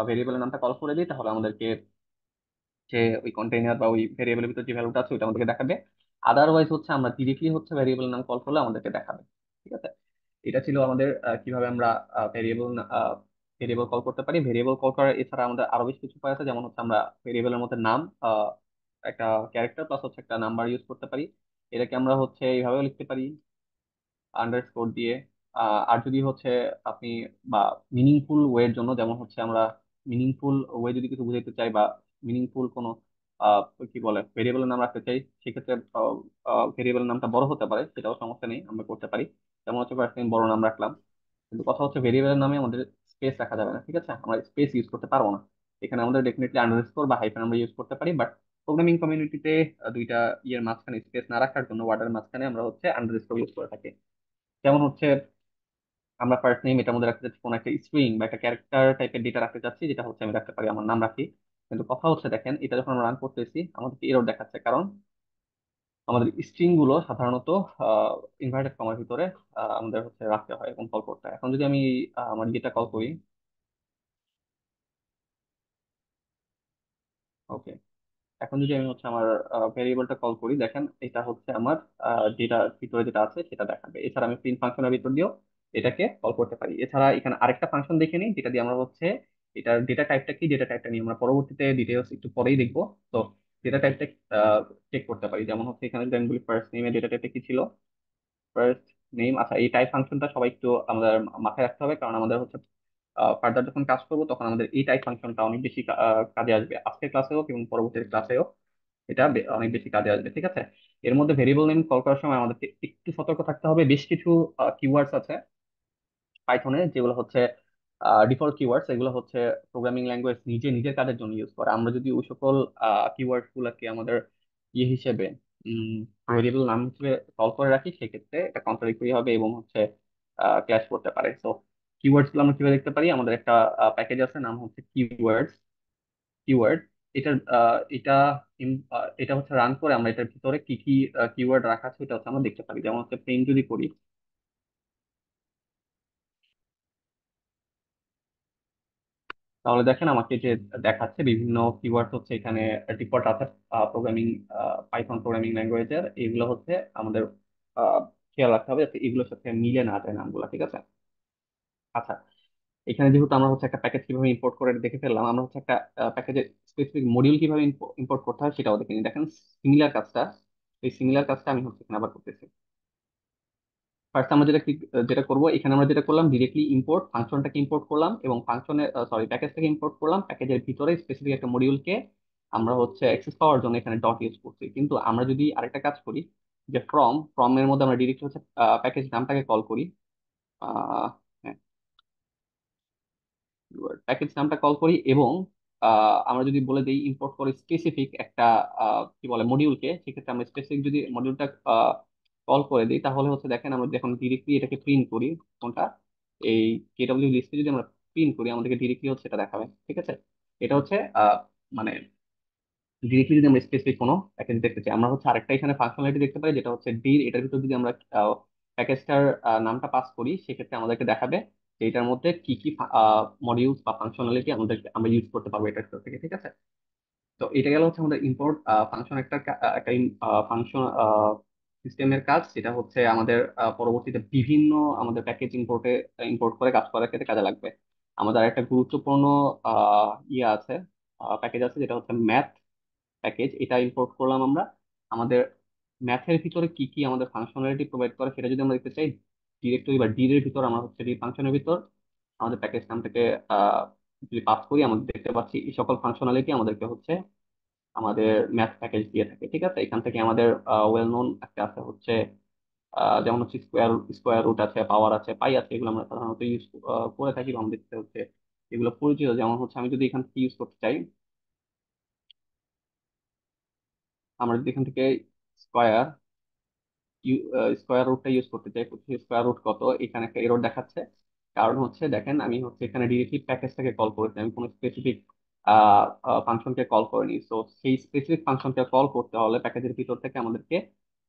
ভেরিয়েবলের নামটা কল করে দিই তাহলে আমাদেরকে যে ওই কন্টেইনার বা ওই ভেরিয়েবলের ভিতর যে ভ্যালুটা আছে ওইটা আমাদেরকে দেখাবে। আদারওয়াইজ হচ্ছে আমরা ডিরেক্টলি হচ্ছে ভেরিয়েবলের নাম কল করলে আমাদেরকে দেখাবে, ঠিক আছে। এটা ছিল আমাদের কিভাবে আমরা ভেরিয়েবল ভেরিয়েবল কল করতে পারি। ভেরিয়েবল কল করার এছাড়া আমাদের আরো বেশ কিছু উপায় আছে, যেমন হচ্ছে আমরা ভেরিয়েবলের মধ্যে নাম, একটা ক্যারেক্টার প্লাস হচ্ছে একটা নাম্বার ইউজ করতে পারি। এটাকে আমরা হচ্ছে এইভাবেও লিখতে পারি, আন্ডারস্কোর দিয়ে। আর যদি হচ্ছে আপনি বা মিনিংফুল ওয়ের জন্য, যেমন হচ্ছে আমরা মিনিংফুল ওয়ে যদি কিছু বুঝাইতে চাই বা মিনিংফুল কোনো আহ, কি বলে ভেরিয়েবলের নাম রাখতে চাই, সেক্ষেত্রে ভেরিয়েবলের নামটা বড় হতে পারে, সেটাও সমস্যা নেই, আমরা করতে পারি। যেমন হচ্ছে ফার্স্ট বড় নাম রাখলাম, কিন্তু কথা হচ্ছে ভেরিয়েবলের নামে আমাদের স্পেস রাখা যাবে না, ঠিক আছে, আমরা স্পেস ইউজ করতে পারবো না। এখানে আমাদের ডেফিনেটলি আন্ডারস্কোর বা হাইফেন আমরা ইউজ করতে পারি, বাট প্রোগ্রামিং কমিউনিটিতে দুইটা ইয়ের মাঝখানে স্পেস না রাখার জন্য ওয়ার্ডের মাঝখানে আমরা হচ্ছে আন্ডারস্কোর ইউজ করে থাকি। যেমন হচ্ছে আমরা ফার্স্ট নেম এটার মধ্যে রাখতে চাচ্ছি কোনো একটা স্ট্রিং বা একটা ক্যারেক্টার টাইপের ডেটা রাখতে চাচ্ছি, যেটা হচ্ছে আমি রাখতে পারি আমার নাম রাখি। কিন্তু কথা হচ্ছে দেখেন এটা যখন আমরা রান করতেছি আমাদেরকে এরর দেখাচ্ছে, কারণ আমাদের স্ট্রিং গুলো সাধারণত ইনভার্টেড কমার ভিতরে আমাদের হচ্ছে রাখতে হয় এবং কল করতে হয়। এখন যদি আমি আমার যেটা কল করি, ওকে, এখন যদি আমি হচ্ছে আমার ভেরিয়েবলটা কল করি, দেখেন এটা হচ্ছে আমার যেটা ভিতরে যেটা আছে সেটা দেখাবে। এছাড়া আমি প্রিন্ট ফাংশনের ভিতর দিয়েও এটাকে কল করতে পারি। এছাড়া এখানে আরেকটা ফাংশন দেখে নিই যেটা দিয়ে আমরা হচ্ছে এটার ডেটা টাইপটা কি, ডেটা টাইপটা নিয়ে আমরা পরবর্তীতে ডিটেলস একটু পরেই দেখবো। তো ডেটা টাইপটা চেক করতে পারি, যেমন হচ্ছে এখানে যদি আমি বলি ফার্স্ট নেমে ডেটা টাইপটা কি ছিল, ফার্স্ট নেম। আচ্ছা, এই টাইপ ফাংশনটা সবাই একটু আমাদের মাথায় রাখতে হবে, কারণ আমাদের হচ্ছে ফার্দার যখন কাজ করবো তখন আমাদের এই টাইপ ফাংশনটা অনেক বেশি কাজে আসবে, আজকের ক্লাসেও এবং পরবর্তী ক্লাসেও এটা অনেক বেশি কাজে আসবে, ঠিক আছে। এর মধ্যে ভেরিয়েবল নেম কল করার সময় আমাদেরকে একটু সতর্ক থাকতে হবে। বেশ কিছু কিওয়ার্ডস আছে পাইথনে যেগুলো হচ্ছে ডিফল্ট কিওয়ার্ডস, এগুলো হচ্ছে প্রোগ্রামিং ল্যাঙ্গুয়েজ নিজের কাজের জন্য ইউজ করে। আমরা যদি ওই সকল কিওয়ার্ড গুলাকে আমাদের ইয়ে হিসেবে ভেরিয়েবল নাম হিসেবে কল করে রাখি, সেক্ষেত্রে এটা কন্ট্রাডিক্টরি হবে এবং হচ্ছে ক্ল্যাশ করতে পারে। তো কিওয়ার্ডস গুলো আমরা কিভাবে দেখতে পারি, আমাদের একটা প্যাকেজ আছে নাম হচ্ছে কিওয়ার্ড। এটার এটা হচ্ছে রান করে আমরা এটার ভিতরে কি কি কিওয়ার্ড রাখা আছে এটা হচ্ছে আমরা দেখতে পারি। যেমন হচ্ছে প্রিন্ট যদি করি, তাহলে দেখেন আমাকে যে দেখাচ্ছে বিভিন্ন কিওয়ার্ড হচ্ছে এখানে ডিফল্ট আছে প্রোগ্রামিং, পাইথন প্রোগ্রামিং ল্যাঙ্গুয়েজের। এগুলো হচ্ছে আমাদের আহ, খেয়াল রাখতে হবে যাতে এগুলোর সাথে মিলে না যায় নামগুলো, ঠিক আছে? আচ্ছা, এখানে যেহেতু আমরা হচ্ছে একটা প্যাকেজ কিভাবে ইম্পোর্ট করে দেখে ফেললাম, আমরা হচ্ছে একটা প্যাকেজের স্পেসিফিক মডিউল কিভাবে ইম্পোর্ট করতে হয় সেটাও দেখে নিই। দেখেন সিমিলার কাজটা, এই সিমিলার কাজটা আমি হচ্ছে এখানে আবার করতেছি। ফার্স্ট আমরা যেটা করব, এখানে আমরা যেটা করলাম ডিরেক্টলি ইম্পোর্ট ফাংশনটাকে ইম্পোর্ট করলাম, এবং ফাংশনের সরি প্যাকেজটাকে ইম্পোর্ট করলাম। প্যাকেজের ভিতরে স্পেসিফিক একটা মডিউলকে আমরা হচ্ছে অ্যাক্সেস পাওয়ার জন্য এখানে ডট ইউজ করছি। কিন্তু আমরা যদি আরেকটা কাজ করি, যে ফ্রম এর মধ্যে আমরা ডিরেক্টলি হচ্ছে প্যাকেজ নামটাকে কল করি, প্যাকেজ নামটা কল করি, এবং আমরা যদি বলে দিই ইম্পোর্ট করে স্পেসিফিক একটা কি বলে মডিউলকে, সেক্ষেত্রে আমরা স্পেসিফিক যদি মডিউলটা কল করে দিই, তাহলে হচ্ছে দেখেন আমরা যখন ডিরেক্টলি এটাকে প্রিন্ট করি, কোনটা, এই কেডব্লিউ লিস্টে যদি আমরা প্রিন্ট করি, আমাদেরকে ডিরেক্টলি হচ্ছে এটা দেখাবে, ঠিক আছে? এটা হচ্ছে মানে ডিরেক্টলি যদি আমরা স্পেসিফিক কোনো প্যাকেজ দেখতে চাই, আমরা হচ্ছে আরেকটা এখানে ফাংশনালিটি দেখতে পারি, যেটা হচ্ছে ডির। এটার ভিতর যদি আমরা প্যাকেজটার নামটা পাস করি, সেক্ষেত্রে আমাদেরকে দেখাবে যে এটার মধ্যে কি কি মডিউলস বা ফাংশনালিটি আমরা ইউজ করতে পারবো এটার ভিতর থেকে, ঠিক আছে? তো এটা গেল হচ্ছে আমাদের ইম্পোর্ট ফাংশন, একটা ফাংশন সিস্টেমের কাজ, যেটা হচ্ছে আমাদের পরবর্তীতে বিভিন্ন আমাদের প্যাকেজ ইম্পোর্ট করে কাজ করার ক্ষেত্রে কাজে লাগবে। আমাদের একটা গুরুত্বপূর্ণ ইয়ে আছে, প্যাকেজ আছে, যেটা হচ্ছে ম্যাথ প্যাকেজ। এটা ইম্পোর্ট করলাম আমরা। আমাদের ম্যাথের ভিতরে কি কি আমাদের ফাংশনালিটি প্রোভাইড করে সেটা যদি আমরা দেখতে চাই, ডিরেক্টরি বা ডি এর ভিতর আমরা হচ্ছে ডি ফাংশনের ভিতর আমাদের প্যাকেজ নামটাকে আহ যদি পাস করি, আমাদের দেখতে পাচ্ছি এই সকল ফাংশনালিটি আমাদেরকে হচ্ছে আমাদের ম্যাথ প্যাকেজ দিয়ে থাকে, ঠিক আছে? এখান থেকে আমাদের ওয়েল নোন একটা আছে হচ্ছে যেমন হচ্ছে স্কোয়ার রুট আছে, পাওয়ার আছে, পাই আছে, এগুলো আমরা সাধারণত ইউজ করে থাকি বা আমাদের কাছে হচ্ছে এগুলো পরিচিত। যেমন হচ্ছে আমি যদি এখান থেকে ইউজ করতে চাই, আমরা যদি এখান থেকে স্কোয়ার স্কোয়ার রুটটা ইউজ করতে চাই, স্কোয়ার রুট কত, এখানে একটা এরর দেখাচ্ছে। কারণ হচ্ছে দেখেন আমি হচ্ছে এখানে ডিরেক্টলি প্যাকেজটাকে কল করেছি, আমি কোনো স্পেসিফিক ফাংশনকে কল করিনি। তো সেই স্পেসিফিক ফাংশনকে কল করতে হলে প্যাকেজের ভিতর থেকে আমাদেরকে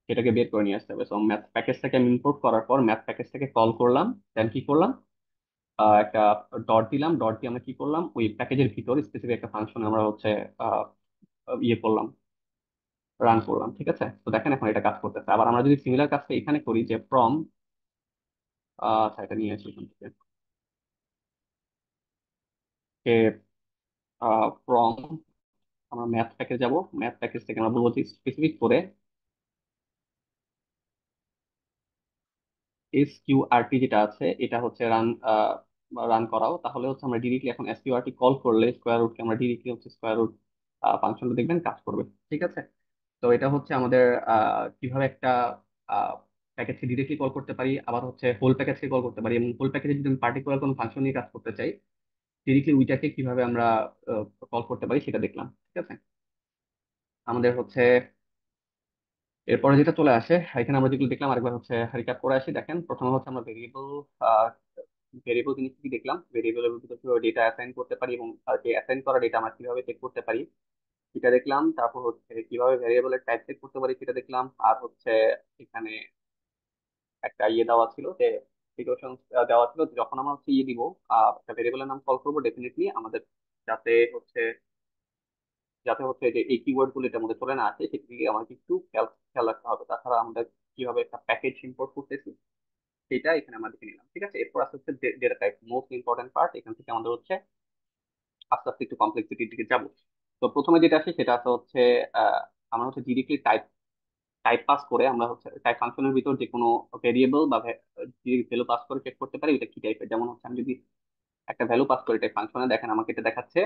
সেটাকে বের করে নিয়ে আসতে হবে। সো ম্যাথ প্যাকেজটাকে আমি ইম্পোর্ট করার পর ম্যাথ প্যাকেজটাকে কল করলাম, দেন কি করলাম, একটা ডট দিলাম, ডট দিয়ে আমরা কি করলাম, ওই প্যাকেজের ভিতর স্পেসিফিক একটা ফাংশন আমরা হচ্ছে আহ, ইয়ে করলাম, রান করলাম, ঠিক আছে? তো দেখেন এখন এটা কাজ করতেছে। আবার আমরা যদি সিমিলার কাজটা এখানে করি, যে ফ্রম, আচ্ছা এটা নিয়ে আসি এখান থেকে, ফ্রম আমরা ম্যাথ প্যাকেজ যাব, ম্যাথ প্যাকেজ থেকে আমরা বলবো যে স্পেসিফিক করে এসকিউআরটি যেটা আছে এটা হচ্ছে রান করাও। তাহলে হচ্ছে আমরা ডিরেক্টলি এখন এসকিউআরটি কল করলে স্কোয়ার রুটকে আমরা ডিরেক্টলি হচ্ছে স্কোয়ার রুট ফাংশনটা দেখবেন কাজ করবে, ঠিক আছে? তো এটা হচ্ছে আমাদের কিভাবে একটা প্যাকেজকে ডিরেক্টলি কল করতে পারি, আবার হচ্ছে হোল প্যাকেজকে কল করতে পারি, এবং হোল প্যাকেজে যদি আমি পার্টিকুলার কোনো ফাংশন নিয়ে কাজ করতে চাই, ডিরেক্টলি ওইটাকে কিভাবে আমরা কল করতে পারি সেটা দেখলাম, ঠিক আছে? আমাদের হচ্ছে এরপরে যেটা চলে আসে, এখানে আমরা যেগুলো দেখলাম আরেকবার হচ্ছে রিক্যাপ করে আসি। দেখেন প্রথমে হচ্ছে আমরা ভেরিয়েবল জিনিস কি দেখলাম, ভেরিয়েবলের ভিতরে কিভাবে ডেটা অ্যাসাইন করতে পারি, এবং যে অ্যাসাইন করা ডেটা আমরা কিভাবে চেক করতে পারি সেটা দেখলাম। তারপর হচ্ছে কিভাবে ভেরিয়েবলের টাইপ চেক করতে পারি সেটা দেখলাম। আর হচ্ছে এখানে একটা ইয়ে দেওয়া ছিল, যে সিচুয়েশন দেওয়া ছিল, যে যখন আমরা হচ্ছে ইয়ে দিব, একটা ভেরিয়েবলের নাম কল করবো, ডেফিনেটলি আমাদের যাতে হচ্ছে যে এই কিওয়ার্ড গুলো এটার মধ্যে চলে না আসে সেদিকে আমাকে একটু খেয়াল খেয়াল রাখতে হবে। তাছাড়া আমরা কিভাবে একটা প্যাকেজ ইম্পোর্ট করতেছি সেটা এখানে আমরা দেখে নিলাম, ঠিক আছে? এরপর আস্তে আস্তে data type, most important part, এখান থেকে আমাদের হচ্ছে আস্তে আস্তে একটু কমপ্লেক্সিটির দিকে যাব। তো প্রথমে যেটা আসে সেটা আছে হচ্ছে আমরা হচ্ছে ডিরেক্টলি টাইপ টাইপ পাস করে আমরা হচ্ছে টাইপ ফাংশনের ভিতর যে কোনো ভেরিয়েবল বা ভ্যালু পাস করে চেক করতে পারি এটা কি টাইপের। যেমন হচ্ছে আমি যদি একটা ভ্যালু পাস করি টাইপ ফাংশনে, দেখেন আমাকে এটা দেখাচ্ছে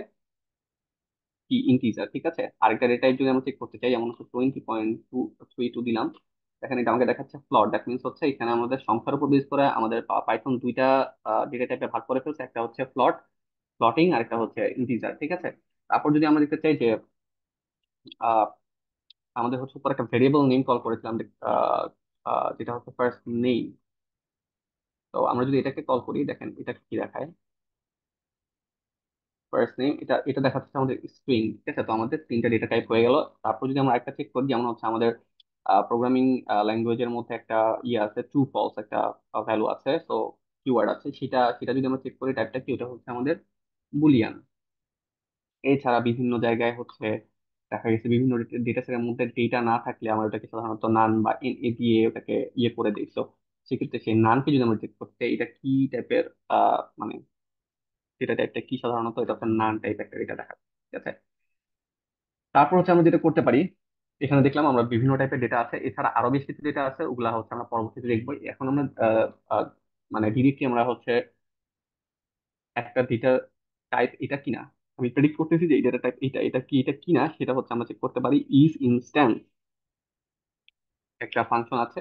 কি ইন্টিজার, ঠিক আছে? আরেকটা ডেটা টাইপ যদি আমরা চেক করতে চাই, যেমন হচ্ছে 20.232 দিলাম, দেখেন এটা আমাকে দেখাচ্ছে ফ্লট। দ্যাট মিনস হচ্ছে এখানে আমাদের সংখ্যার উপর বেস করে আমাদের পাইথন দুইটা ডেটা টাইপে ভাগ করে ফেলছে, একটা হচ্ছে ফ্লটিং, আর একটা হচ্ছে ইন্টিজার, ঠিক আছে? তারপর যদি আমরা দেখতে চাই যে আহ, আমাদের হচ্ছে উপর একটা ভেরিয়েবল নেম কল করেছিলাম, যেটা হচ্ছে ফার্স্ট নেম। তো আমরা যদি এটাকে কল করি, দেখেন এটা কি দেখায়, ফার্স্ট নেম, এটা এটা দেখাচ্ছে আমাদের স্ট্রিং, ঠিক আছে? তো আমাদের তিনটা ডেটা টাইপ হয়ে গেল। তারপর যদি আমরা একটা চেক করি, যেমন হচ্ছে আমাদের প্রোগ্রামিং ল্যাঙ্গুয়েজের মধ্যে একটা ইয়ে আছে, ট্রু ফলস একটা ভ্যালু আছে, তো কিওয়ার্ড আছে, সেটা সেটা যদি আমরা চেক করি টাইপটা কি, ওটা হচ্ছে আমাদের বুলিয়ান, এছাড়া বিভিন্ন জায়গায় হচ্ছে দেখা গেছে বিভিন্ন ডেটা সেটের মধ্যে ডেটা না থাকলে আমরা ওটাকে সাধারণত নান বা এন এ দিয়ে ওটাকে ইয়ে করে দিই। তো সেক্ষেত্রে সেই নানকে যদি আমরা চেক করতে চাই, এটা কি টাইপের মানে ডেটা টাইপটা কি, সাধারণত এটা হচ্ছে নান টাইপ একটা ডেটা দেখা যায়। ঠিক আছে, তারপর হচ্ছে আমরা যেটা করতে পারি, এখানে দেখলাম আমরা বিভিন্ন টাইপের ডেটা আছে, এছাড়া আরো বেশ কিছু ডেটা আছে, ওগুলা হচ্ছে আমরা পরবর্তীতে দেখবো। এখন আমরা মানে ডিরেক্টলি আমরা হচ্ছে একটা ডেটা টাইপ এটা কিনা, আমি প্রেডিক্ট করতেছি যে এই ডেটা টাইপ এটা, এটা কি, এটা কিনা, সেটা হচ্ছে আমরা চেক করতে পারি ইজ ইনস্ট্যান্স একটা ফাংশন আছে।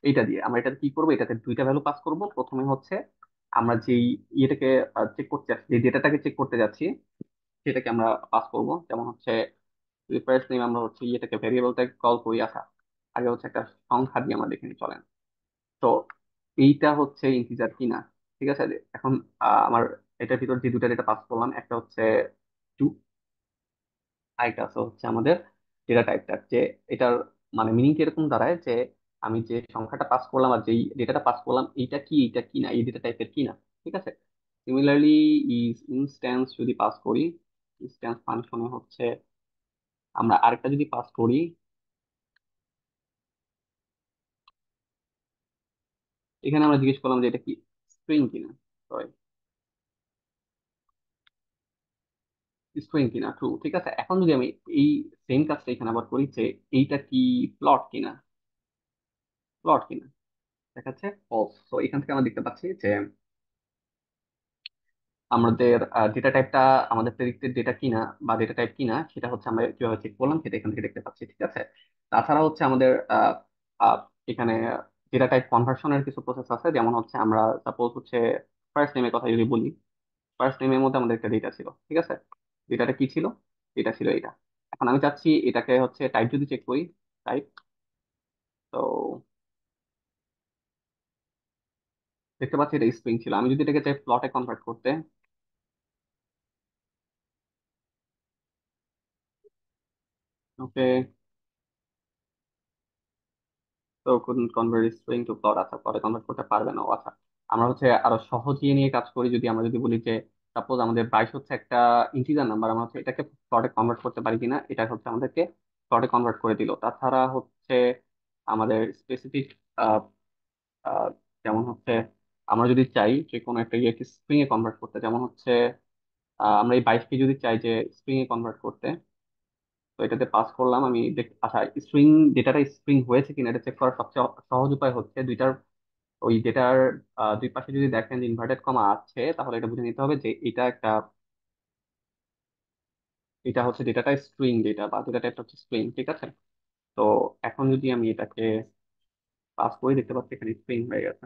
এইটা দিয়ে আমরা এটা কি করবো, এটাতে দুইটা ভ্যালু পাস করব। প্রথমে হচ্ছে আমরা যেই ইয়েটাকে চেক করতে যাচ্ছি, যে ডেটাটাকে চেক করতে যাচ্ছি, সেটাকে আমরা পাস করব। যেমন হচ্ছে ফার্স্ট নেম আমরা হচ্ছে ইয়েটাকে ভেরিয়েবলটাকে কল করি। আসা আগে হচ্ছে একটা সংখ্যা দিয়ে আমরা দেখে নিই, চলেন। তো এইটা হচ্ছে ইন্টিজার কিনা। ঠিক আছে, এখন আমার এটার ভিতর যে দুটা ডেটা পাস করলাম, একটা হচ্ছে টু, আরেকটা আছে হচ্ছে আমাদের ডেটা টাইপটা, যে এটার মানে মিনিং এরকম দাঁড়ায় যে আমি যে সংখ্যাটা পাস করলাম আর যেই ডেটাটা পাস করলাম, এইটা কি, এইটা কি না, এই ডেটা টাইপের কি না। ঠিক আছে, সিমিলারলি ইজ ইনস্ট্যান্স যদি পাস করি, ইনস্ট্যান্স ফাংশনে হচ্ছে আমরা আরেকটা যদি পাস করি, এখানে আমরা জিজ্ঞেস করলাম যে এটা কি স্ট্রিং কিনা, সরি স্ট্রিং কিনা, ট্রু। ঠিক আছে, এখন যদি আমি এই সেম কাজটা এখানে আবার করি যে এইটা কি প্লট কিনা, প্লট কিনা, দেখাচ্ছে false। তো এখান থেকে আমরা দেখতে পাচ্ছি যে আমাদের ডেটা টাইপটা আমাদের প্রেডিক্টেড ডেটা কিনা বা ডেটা টাইপ কিনা, সেটা হচ্ছে আমরা কিভাবে চেক করলাম সেটা এখান থেকে দেখতে পাচ্ছি। ঠিক আছে, তাছাড়া হচ্ছে আমাদের আহ, এখানে ডেটা টাইপ কনভার্সনের কিছু প্রসেস আছে। যেমন হচ্ছে আমরা সাপোজ হচ্ছে ফার্স্ট নেমের কথা যদি বলি, ফার্স্ট নেমের মধ্যে আমাদের একটা ডেটা ছিল। ঠিক আছে, ডেটাটা কি ছিল, এটা ছিল এটা। এখন আমি চাচ্ছি এটাকে হচ্ছে টাইপ যদি চেক করি, টাইপ, তো দেখতে পাচ্ছি এটা স্ট্রিং ছিল। আমি যদি এটাকে চাই প্লটে কনভার্ট করতে, ওকে, তো কনভার্ট স্ট্রিং টু প্লট, আচ্ছা পরে কনভার্ট করতে পারবে না। ও আচ্ছা, আমরা হচ্ছে আরো সহজ ইয়ে নিয়ে কাজ করি। যদি আমরা যদি বলি যে সাপোজ আমাদের 22 হচ্ছে একটা ইন্টিজার নাম্বার, আমরা হচ্ছে এটাকে প্লটে কনভার্ট করতে পারি কিনা, এটা হচ্ছে আমাদেরকে প্লটে কনভার্ট করে দিল। তাছাড়া হচ্ছে আমাদের স্পেসিফিক যেমন হচ্ছে আমরা যদি চাই যে কোনো একটা ইয়েকে স্ট্রিং এ কনভার্ট করতে, যেমন হচ্ছে আমরা এই 22 কে যদি চাই যে স্ট্রিং এ কনভার্ট করতে, তো এটাতে পাস করলাম আমি আচ্ছা স্ট্রিং, ডেটাটা স্ট্রিং হয়েছে কিনা এটা চেক করার সবচেয়ে সহজ উপায় হচ্ছে দুইটার ওই ডেটার দুই পাশে যদি দেখেন ইনভার্টেড কমা আছে, তাহলে এটা বুঝে নিতে হবে যে এটা একটা, এটা হচ্ছে ডেটাটা স্ট্রিং ডেটা বা ডেটা টাইপটা হচ্ছে স্ট্রিং। ঠিক আছে, তো এখন যদি আমি এটাকে পাস করে দেখতে পাচ্ছি এখানে স্ট্রিং হয়ে গেছে।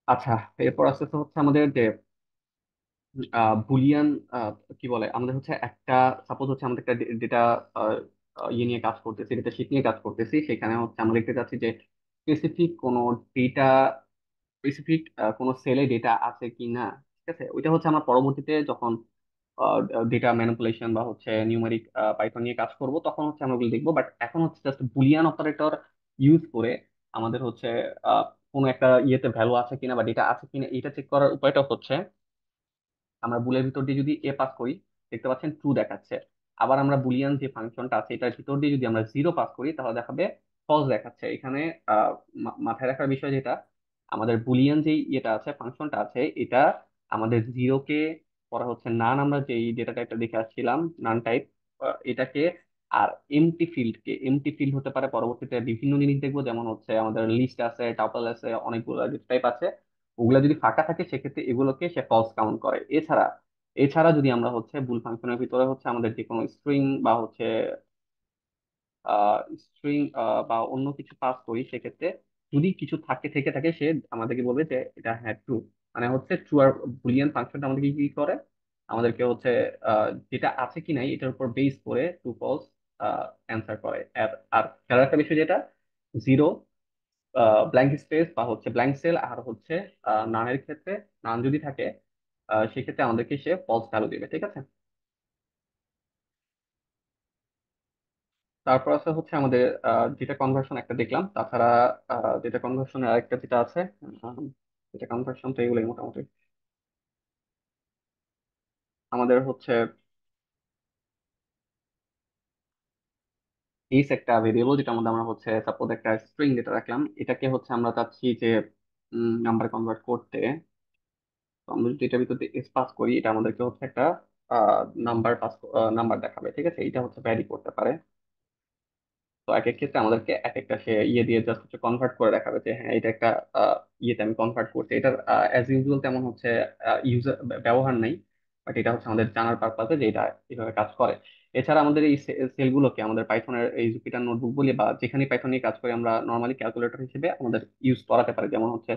আচ্ছা, এরপর আস্তে আস্তে হচ্ছে আমাদের যে বুলিয়ান, কি বলে, আমাদের হচ্ছে একটা সাপোজ হচ্ছে আমাদের একটা ডেটা ইয়ে নিয়ে কাজ করতেছি, ডেটা শিট নিয়ে কাজ করতেছি, সেখানে হচ্ছে আমরা দেখতে চাচ্ছি যে স্পেসিফিক কোনো ডেটা, স্পেসিফিক কোনো সেলে ডেটা আছে কি না। ঠিক আছে, ওইটা হচ্ছে আমরা পরবর্তীতে যখন ডেটা ম্যানিপুলেশন বা হচ্ছে নিউমেরিক পাইথন নিয়ে কাজ করব, তখন হচ্ছে আমরা ওগুলো দেখবো। বাট এখন হচ্ছে জাস্ট বুলিয়ান অপারেটর ইউজ করে আমাদের হচ্ছে আহ, কোনো একটা ইয়েতে ভ্যালু আছে কিনা বা ডেটা আছে কিনা, এটা চেক করার উপায়টা হচ্ছে আমরা বুলের ভিতর দিয়ে যদি এ পাস করি, দেখতে পাচ্ছেন ট্রু দেখাচ্ছে। আবার আমরা বুলিয়ান যে ফাংশনটা আছে এটার ভিতর দিয়ে যদি আমরা জিরো পাস করি, তাহলে দেখাবে ফলস দেখাচ্ছে। এখানে মাথায় রাখার বিষয় যেটা, আমাদের বুলিয়ান যে ইয়েটা আছে, ফাংশনটা আছে, এটা আমাদের জিরোকে করা হচ্ছে নান, আমরা যে ডেটা টাইপটা দেখে আসছিলাম নান টাইপ, এটাকে, আর এমটি ফিল্ডকে, এমটি ফিল্ড হতে পারে পরবর্তীতে বিভিন্ন জিনিস দেখবো, যেমন হচ্ছে আমাদের লিস্ট আছে, টাপল আছে, অনেকগুলো টাইপ আছে, ওগুলা যদি ফাঁকা থাকে সেক্ষেত্রে এগুলোকে সে ফলস কাউন্ট করে। এছাড়া এছাড়া যদি আমরা হচ্ছে বুল ফাংশনের ভিতরে হচ্ছে আমাদের যে কোনো স্ট্রিং বা হচ্ছে স্ট্রিং বা অন্য কিছু পাস করি, সেক্ষেত্রে যদি কিছু থেকে থাকে সে আমাদেরকে বলবে যে এটা হ্যাঁ ট্রু, মানে হচ্ছে ট্রু। আর বুলিয়ান ফাংশনটা আমাদেরকে কি করে, আমাদেরকে হচ্ছে যেটা আছে কি নাই এটার উপর বেস করে ট্রু ফলস অ্যান্সার করে। আর আর খেলার একটা বিষয় যেটা, জিরো, ব্ল্যাঙ্ক স্পেস বা হচ্ছে ব্ল্যাঙ্ক সেল, আর হচ্ছে নানের ক্ষেত্রে নান যদি থাকে, সেক্ষেত্রে আমাদেরকে সে ফলস ভ্যালু দিবে। ঠিক আছে, তারপর আছে হচ্ছে আমাদের ডেটা কনভার্সন একটা দেখলাম। তাছাড়া ডেটা কনভার্সনের আরেকটা যেটা আছে, ডেটা কনভার্সন, তো এগুলোই মোটামুটি। আমাদের হচ্ছে ইস একটা ভেরিয়েবল যেটা মধ্যে আমরা হচ্ছে সাপোজ একটা স্ট্রিং যেটা রাখলাম, এটাকে হচ্ছে আমরা চাচ্ছি যে নাম্বার কনভার্ট করতে। তো আমরা যদি এটার ভিতরে এস পাস করি, এটা আমাদেরকে হচ্ছে একটা নাম্বার দেখাবে, ঠিক আছে? এটা হচ্ছে ভ্যারি করতে পারে। তো এক এক ক্ষেত্রে আমাদেরকে এক একটা সে ইয়ে দিয়ে জাস্ট হচ্ছে কনভার্ট করে দেখাবে যে হ্যাঁ এটা একটা ইয়েতে আমি কনভার্ট করছি। এটার অ্যাজ ইউজুয়াল তেমন হচ্ছে ইউজার ব্যবহার নাই, বাট এটা হচ্ছে আমাদের জানার পারপাসে যে এটা এইভাবে কাজ করে। এছাড়া আমাদের এই সেলগুলোকে আমাদের পাইথনের এই জুপিটার নোটবুক বলি বা যেখানে পাইথন নিয়ে কাজ করি আমরা নর্মালি ক্যালকুলেটর হিসেবে আমাদের ইউজ করাতে পারি। যেমন হচ্ছে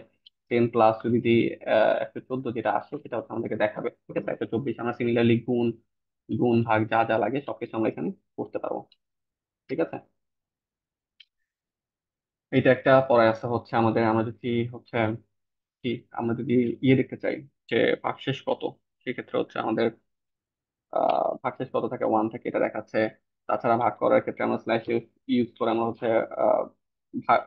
10 প্লাস যদি 114 যেটা আসে সেটা হচ্ছে আমাদেরকে দেখাবে, ঠিক আছে? 124 আমরা সিমিলারলি গুণ গুণ ভাগ যা যা লাগে সবকিছু আমরা এখানে করতে পারবো, ঠিক আছে? এটা একটা পড়ায় আছে হচ্ছে আমাদের, আমরা যদি হচ্ছে কি আমরা যদি ইয়ে দেখতে চাই যে ভাগশেষ কত, সেক্ষেত্রে হচ্ছে আমাদের ভাগশেষ কত থাকে, 1 থেকে এটা দেখাচ্ছে। তাছাড়া ভাগ করার ক্ষেত্রে আমরা স্ল্যাশ ইউজ করে আমরা হচ্ছে আহ, ভাগ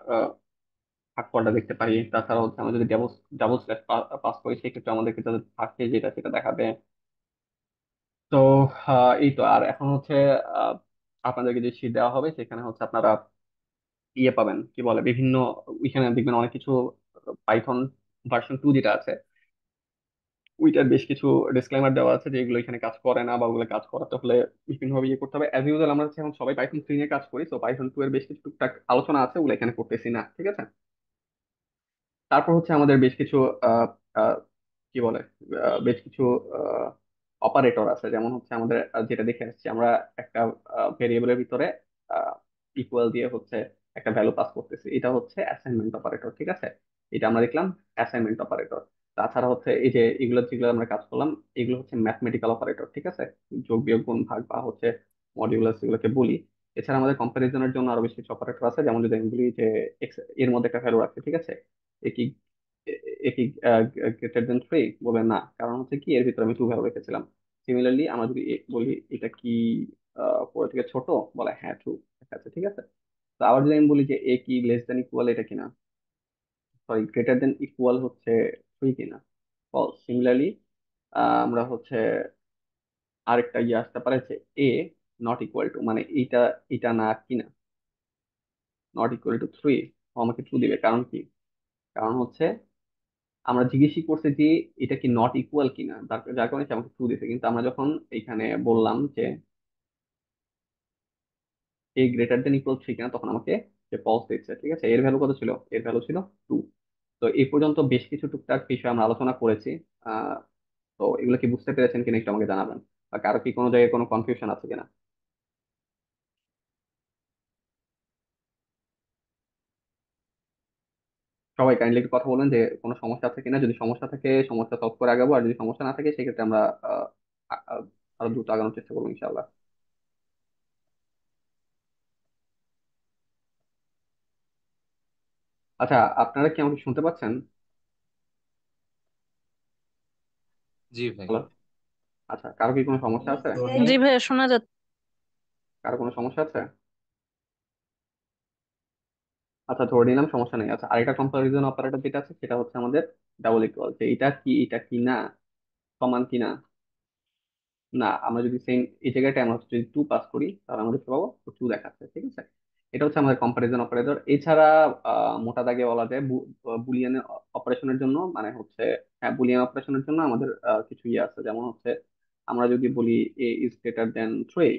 ভাগ করাটা দেখতে পারি। তাছাড়া হচ্ছে আমরা যদি ডাবল ডাবল স্ল্যাশ পাস করি সেক্ষেত্রে আমাদেরকে যাদের ভাগশেষ যেটা সেটা দেখাবে। তো এই তো। আর এখন হচ্ছে আহ, আপনাদেরকে যে শীট দেওয়া হবে সেখানে হচ্ছে আপনারা ইয়ে পাবেন, কি বলে, বিভিন্ন এখানে দেখবেন অনেক কিছু পাইথন ভার্সন 2 যেটা আছে ওইটার বেশ কিছু ডিসক্লেমার দেওয়া আছে যে এগুলো এখানে কাজ করে না বা ওগুলো কাজ করাতে হলে বিভিন্ন ভাবে ইয়ে করতে হবে। অ্যাজ ইউজুয়াল আমরা হচ্ছে এখন সবাই পাইথন 3 নিয়ে কাজ করি, তো পাইথন 2 এর বেশ কিছু টুকটাক আলোচনা আছে, ওগুলো এখানে করতেছি না, ঠিক আছে? তারপর হচ্ছে আমাদের বেশ কিছু আহ, আহ, কি বলে বেশ কিছু অপারেটর আছে। যেমন হচ্ছে আমাদের যেটা দেখে আসছি আমরা একটা ভেরিয়েবলের ভিতরে ইকুয়াল দিয়ে হচ্ছে একটা ভ্যালু পাস করতেছি, এটা হচ্ছে অ্যাসাইনমেন্ট অপারেটর, ঠিক আছে? এটা আমরা দেখলাম অ্যাসাইনমেন্ট অপারেটর। তাছাড়া হচ্ছে এই যে এগুলো যেগুলো আমরা কাজ করলাম এগুলো হচ্ছে ম্যাথমেটিক্যাল অপারেটর, ঠিক আছে? যোগ বিয়োগ গুণ ভাগ বা হচ্ছে মডিউলাস এগুলোকে বলি। এছাড়া আমাদের কম্পারিজনের জন্য আরো বেশ কিছু অপারেটর আছে, যেমন যদি আমি বলি যে x এর মধ্যে একটা ভ্যালু রাখছে, ঠিক আছে? একই একই গ্রেটার দেন 3 বলে না, কারণ হচ্ছে কি এর ভিতরে আমি 2 ভ্যালু রেখেছিলাম। সিমিলারলি আমরা যদি বলি এটা কি 4 থেকে ছোট, বলে হ্যাঁ 2 আছে, ঠিক আছে? তো আবার যদি আমি বলি যে এ কি লেস দেন ইকুয়াল এটা কিনা, সরি গ্রেটার দেন ইকুয়াল হচ্ছে 3 কিনা, ফলস। সিমিলারলি আমরা হচ্ছে আরেকটা ইয়ে আসতে পারে যে এ নট ইকুয়াল টু, মানে এইটা এটা না কিনা, নট ইকুয়াল টু 3, আমাকে ট্রু দিবে। কারণ কি? কারণ হচ্ছে আমরা জিজ্ঞেসই করছি যে এটা কি নট ইকুয়াল কিনা, যার কারণে সে আমাকে ট্রু দিছে। কিন্তু আমরা যখন এখানে বললাম যে এ গ্রেটার দেন ইকুয়াল 3 কিনা, তখন আমাকে সে ফলস দিচ্ছে, ঠিক আছে? এর ভ্যালু কত ছিল? এর ভ্যালু ছিল 2। তো এই পর্যন্ত বেশ কিছু টুকটাক বিষয় আমরা আলোচনা করেছি। আহ তো এগুলো কি বুঝতে পেরেছেন কিনা একটু আমাকে জানাবেন, বা কারো কি কোনো জায়গায় কোনো কনফিউশন আছে কিনা? সবাই কাইন্ডলি একটু কথা বলেন যে কোনো সমস্যা আছে কিনা। যদি সমস্যা থাকে সমস্যা সলভ করে আগাবো, আর যদি সমস্যা না থাকে সেক্ষেত্রে আমরা আহ, আ- আ- আরো দ্রুত আগানোর চেষ্টা করবো ইনশাল্লাহ। আচ্ছা, আপনারা কি আমাকে শুনতে পাচ্ছেন? জি ভাই। হ্যালো। আচ্ছা, কারো কি কোনো সমস্যা আছে? জি ভাইয়া শোনা যাচ্ছে। কারো কোনো সমস্যা আছে? আচ্ছা, ধরে নিলাম সমস্যা নেই। আচ্ছা, আরেকটা কম্পারিজন অপারেটর যেটা আছে সেটা হচ্ছে আমাদের ডাবল ইকুয়াল, যে এটা কি না, সমান কি না। না, আমরা যদি সেম এই জায়গাটা আমরা যদি 2 পাস করি তাহলে আমরা দেখতে পাবো 2 দেখাচ্ছে, ঠিক আছে? এটা হচ্ছে আমাদের কম্পারিজন অপারেটর। এছাড়া মোটা দাগে বলা যায় বুলিয়ান অপারেশনের জন্য, মানে হচ্ছে হ্যাঁ বুলিয়ান অপারেশনের জন্য আমাদের কিছু ইয়ে আছে। যেমন হচ্ছে আমরা যদি বলি A is greater than 3,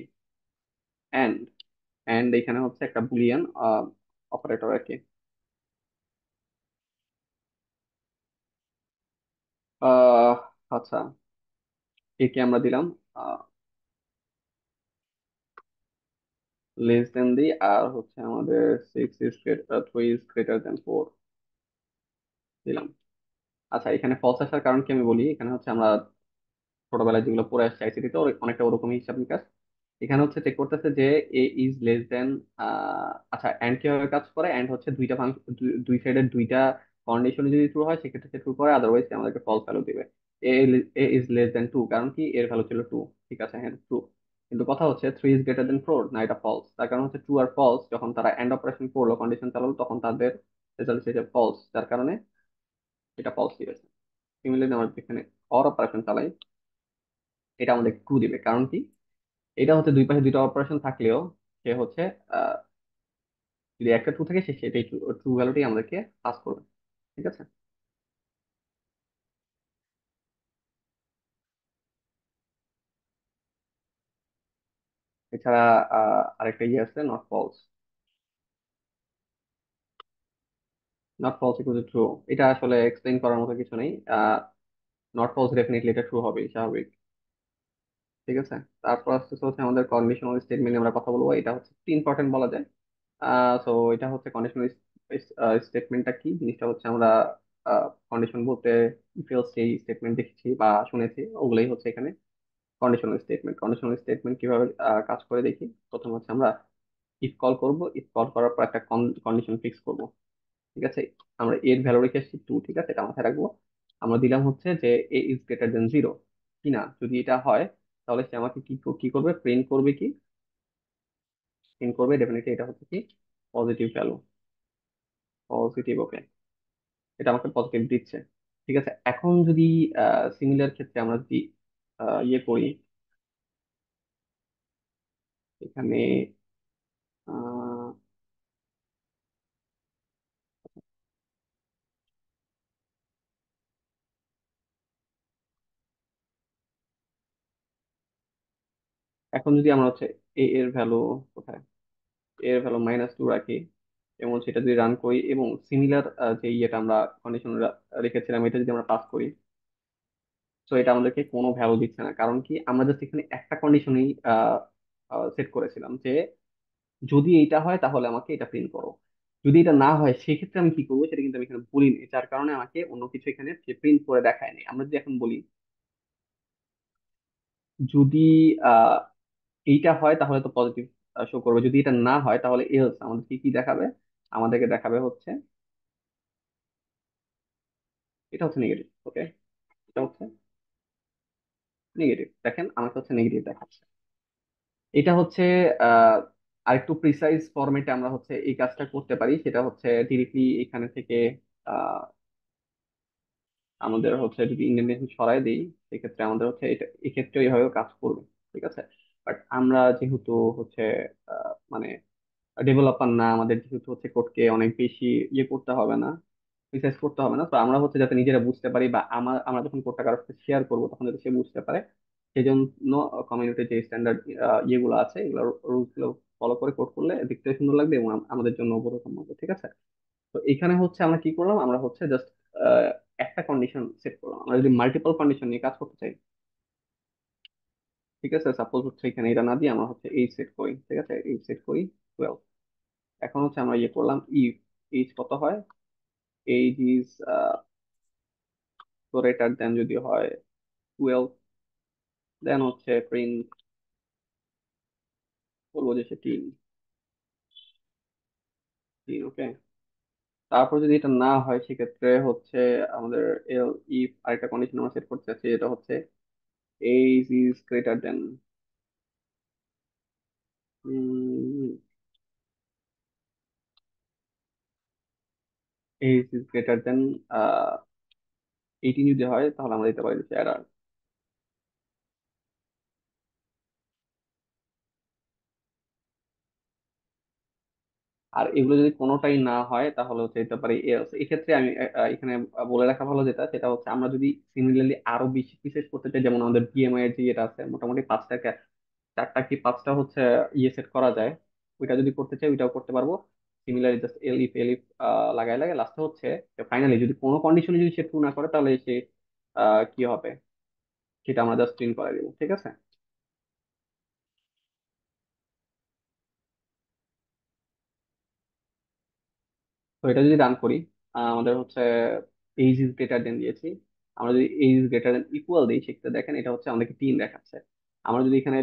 and and এখানে হচ্ছে একটা বুলিয়ান অপারেটর আর কি। আহ আচ্ছা, একে আমরা দিলাম লেস দেন দিই, আর হচ্ছে আমাদের 3 ইজ গ্রেটার দেন 4 দিলাম। আচ্ছা, এখানে ফলস আসার কারণ কি আমি বলি। এখানে হচ্ছে আমরা ছোটবেলায় যেগুলো পড়ে আসছি আইসিটি তে অনেকটা ওরকমই হিসাব নিকাশ। এখানে হচ্ছে চেক করতেছে যে এ ইজ লেস দেন, আচ্ছা এন্ড কিভাবে কাজ করে, এন্ড হচ্ছে দুইটা দুই সাইডের দুইটা কন্ডিশনে যদি ট্রু হয় সেক্ষেত্রে সে ট্রু করে, আদারওয়াইজ আমাদেরকে ফলস ভ্যালু দিবে। এ এ ইজ লেস দেন 2, কারণ কি এর ভ্যালু ছিল 2, ঠিক আছে? হ্যাঁ ট্রু। কিন্তু কথা হচ্ছে 3 ইজ গ্রেটার দেন 4, না এটা ফলস। তার কারণ হচ্ছে ট্রু আর ফলস যখন তারা এন্ড অপারেশন করলো, কন্ডিশন চালালো, তখন তাদের রেজাল্ট হিসেবে ফলস, যার কারণে এটা ফলস দিয়েছে। সিমিলারলি আমরা এখানে অর অপারেশন চালাই, এটা আমাদেরকে ট্রু দিবে। কারণ কি, এটা হচ্ছে দুই পাশে দুইটা অপারেশন থাকলেও সে হচ্ছে আহ, যদি একটা ট্রু থাকে সে সেটাই ট্রু ভ্যালুটাই আমাদেরকে পাস করবে। ঠিক আছে। এছাড়া আরেকটা ইয়ে আছে, not false. Not false equal true, এটা আসলে এক্সপ্লেইন করার মতো কিছু নেই। নট ফলস ডেফিনেটলি এটা ট্রু হবে, স্বাভাবিক। ঠিক আছে। তারপর আস্তে আস্তে হচ্ছে আমাদের কন্ডিশনাল স্টেটমেন্ট আমরা কথা বলবো, এটা হচ্ছে ইম্পর্টেন্ট বলা যায়। তো এটা হচ্ছে কন্ডিশনাল স্টেটমেন্টটা কি জিনিসটা হচ্ছে আমরা কন্ডিশন বলতে ইফ এলস এই স্টেটমেন্ট দেখেছি বা শুনেছি, ওগুলাই হচ্ছে এখানে কন্ডিশনাল স্টেটমেন্ট। কন্ডিশনাল স্টেটমেন্ট কিভাবে কাজ করে দেখি। প্রথম হচ্ছে আমরা ইফ কল করব, ইফ কল করার পর একটা কন্ডিশন ফিক্স করব। ঠিক আছে। আমরা এর ভ্যালু রেখে আসছি 2, ঠিক আছে, এটা মাথায় রাখবো। আমরা দিলাম হচ্ছে যে এ ইজ গ্রেটার দেন 0 কিনা। যদি এটা হয় তাহলে সে আমাকে কি করবে, প্রিন্ট করবে কি, প্রিন্ট করবে ডেফিনেটলি এটা হচ্ছে কি পজিটিভ ভ্যালু, পজিটিভ। ওকে, এটা আমাকে পজিটিভ দিচ্ছে। ঠিক আছে। এখন যদি সিমিলার ক্ষেত্রে আমরা যদি ইয়ে করি এখানে, আহ, এখন যদি আমরা হচ্ছে এ এর ভ্যালু কোথায়, এ এর ভ্যালু -2 রাখি এবং সেটা যদি রান করি এবং সিমিলার যে ইয়েটা আমরা কন্ডিশন রেখেছিলাম এটা যদি আমরা পাস করি, তো এটা আমাদেরকে কোনো ভ্যালু দিচ্ছে না। কারণ কি, আমরা জাস্ট এখানে একটা কন্ডিশনেই সেট করেছিলাম যে যদি এইটা হয় তাহলে আমাকে এটা প্রিন্ট করো। যদি এটা না হয় সেক্ষেত্রে আমি কি করবো সেটা কিন্তু আমি এখানে বলিনি, যার কারণে আমাকে অন্য কিছু এখানে প্রিন্ট করে দেখায় নাই। আমরা যদি এখন বলি যদি আহ এইটা হয় তাহলে তো পজিটিভ শো করবে, যদি এটা না হয় তাহলে এলস আমাদেরকে কি দেখাবে, আমাদেরকে দেখাবে হচ্ছে এটা হচ্ছে নেগেটিভ। ওকে, এটা হচ্ছে নেগেটিভ। দেখেন আমাকে হচ্ছে নেগেটিভ দেখাচ্ছে। এটা হচ্ছে আহ আরেকটু প্রিসাইজ ফরম্যাটে আমরা হচ্ছে এই কাজটা করতে পারি, সেটা হচ্ছে ডিরেক্টলি এখানে থেকে আহ আমাদের হচ্ছে যদি ইন্ডেন্টেশন সরাই দিই সেক্ষেত্রে আমাদের হচ্ছে এটা এক্ষেত্রে এইভাবে কাজ করবে। ঠিক আছে। বাট আমরা যেহেতু হচ্ছে মানে ডেভেলপার না, আমাদের যেহেতু হচ্ছে কোডকে অনেক বেশি ইয়ে করতে হবে না, রিসার্চ করতে হবে না, তো আমরা হচ্ছে যাতে নিজেরা বুঝতে পারি বা আমরা যখন কোডটা কারোর সাথে শেয়ার করবো তখন যাতে সে বুঝতে পারে, সেই জন্য কমিউনিটির যে স্ট্যান্ডার্ড ইয়েগুলো আছে এগুলো রুলস গুলো ফলো করে কোড করলে দেখতে সুন্দর লাগবে এবং আমাদের জন্য বোধগম্য হবে। ঠিক আছে। তো এখানে হচ্ছে আমরা কি করলাম, আমরা হচ্ছে জাস্ট একটা কন্ডিশন সেট করলাম। আমরা যদি মাল্টিপল কন্ডিশন নিয়ে কাজ করতে চাই, ঠিক আছে, সাপোজ হচ্ছে এখানে এটা না দিয়ে আমরা হচ্ছে এই সেট করি। ঠিক আছে, এই সেট করি 12। এখন হচ্ছে আমরা ইয়ে করলাম ইফ এইজ কত হয়, এইজ ইজ গ্রেটার দেন যদি হয় 12, দেন হচ্ছে প্রিন্ট বলবো যে সে 3। ওকে। তারপর যদি এটা না হয় সেক্ষেত্রে হচ্ছে আমাদের ইফ আরেকটা কন্ডিশন আমরা সেট করতে চাচ্ছি, এটা হচ্ছে age is greater then age is greater দেন 18 যদি হয় তাহলে আমরা দিতে পারি এরর। আর এগুলো যদি কোনোটাই না হয় তাহলে হচ্ছে দিতে পারি এলস। এক্ষেত্রে আমি এখানে বলে রাখা ভালো যেটা, সেটা হচ্ছে আমরা যদি সিমিলারলি আরো বেশি বিশেষ করতে চাই, যেমন আমাদের বিএমআই এর যে এটা আছে মোটামুটি 4টা কি 5টা হচ্ছে ইয়ে সেট করা যায়, ওইটা যদি করতে চাই ওইটাও করতে পারবো। সিমিলারলি জাস্ট এলিফ লাগাই লাগে লাস্টে হচ্ছে ফাইনালি যদি কোনো কন্ডিশনে যদি সে ট্রু না করে তাহলে সে কি হবে সেটা আমরা জাস্ট প্রিন্ট করে দেবো। ঠিক আছে। তো এটা যদি রান করি, আমাদের হচ্ছে এইজ ইজ গ্রেটার দেন দিয়েছি। আমরা যদি age is greater than equal দিই সেক্ষেত্রে দেখেন এটা হচ্ছে আমাদেরকে 3 দেখাচ্ছে। আমরা যদি এখানে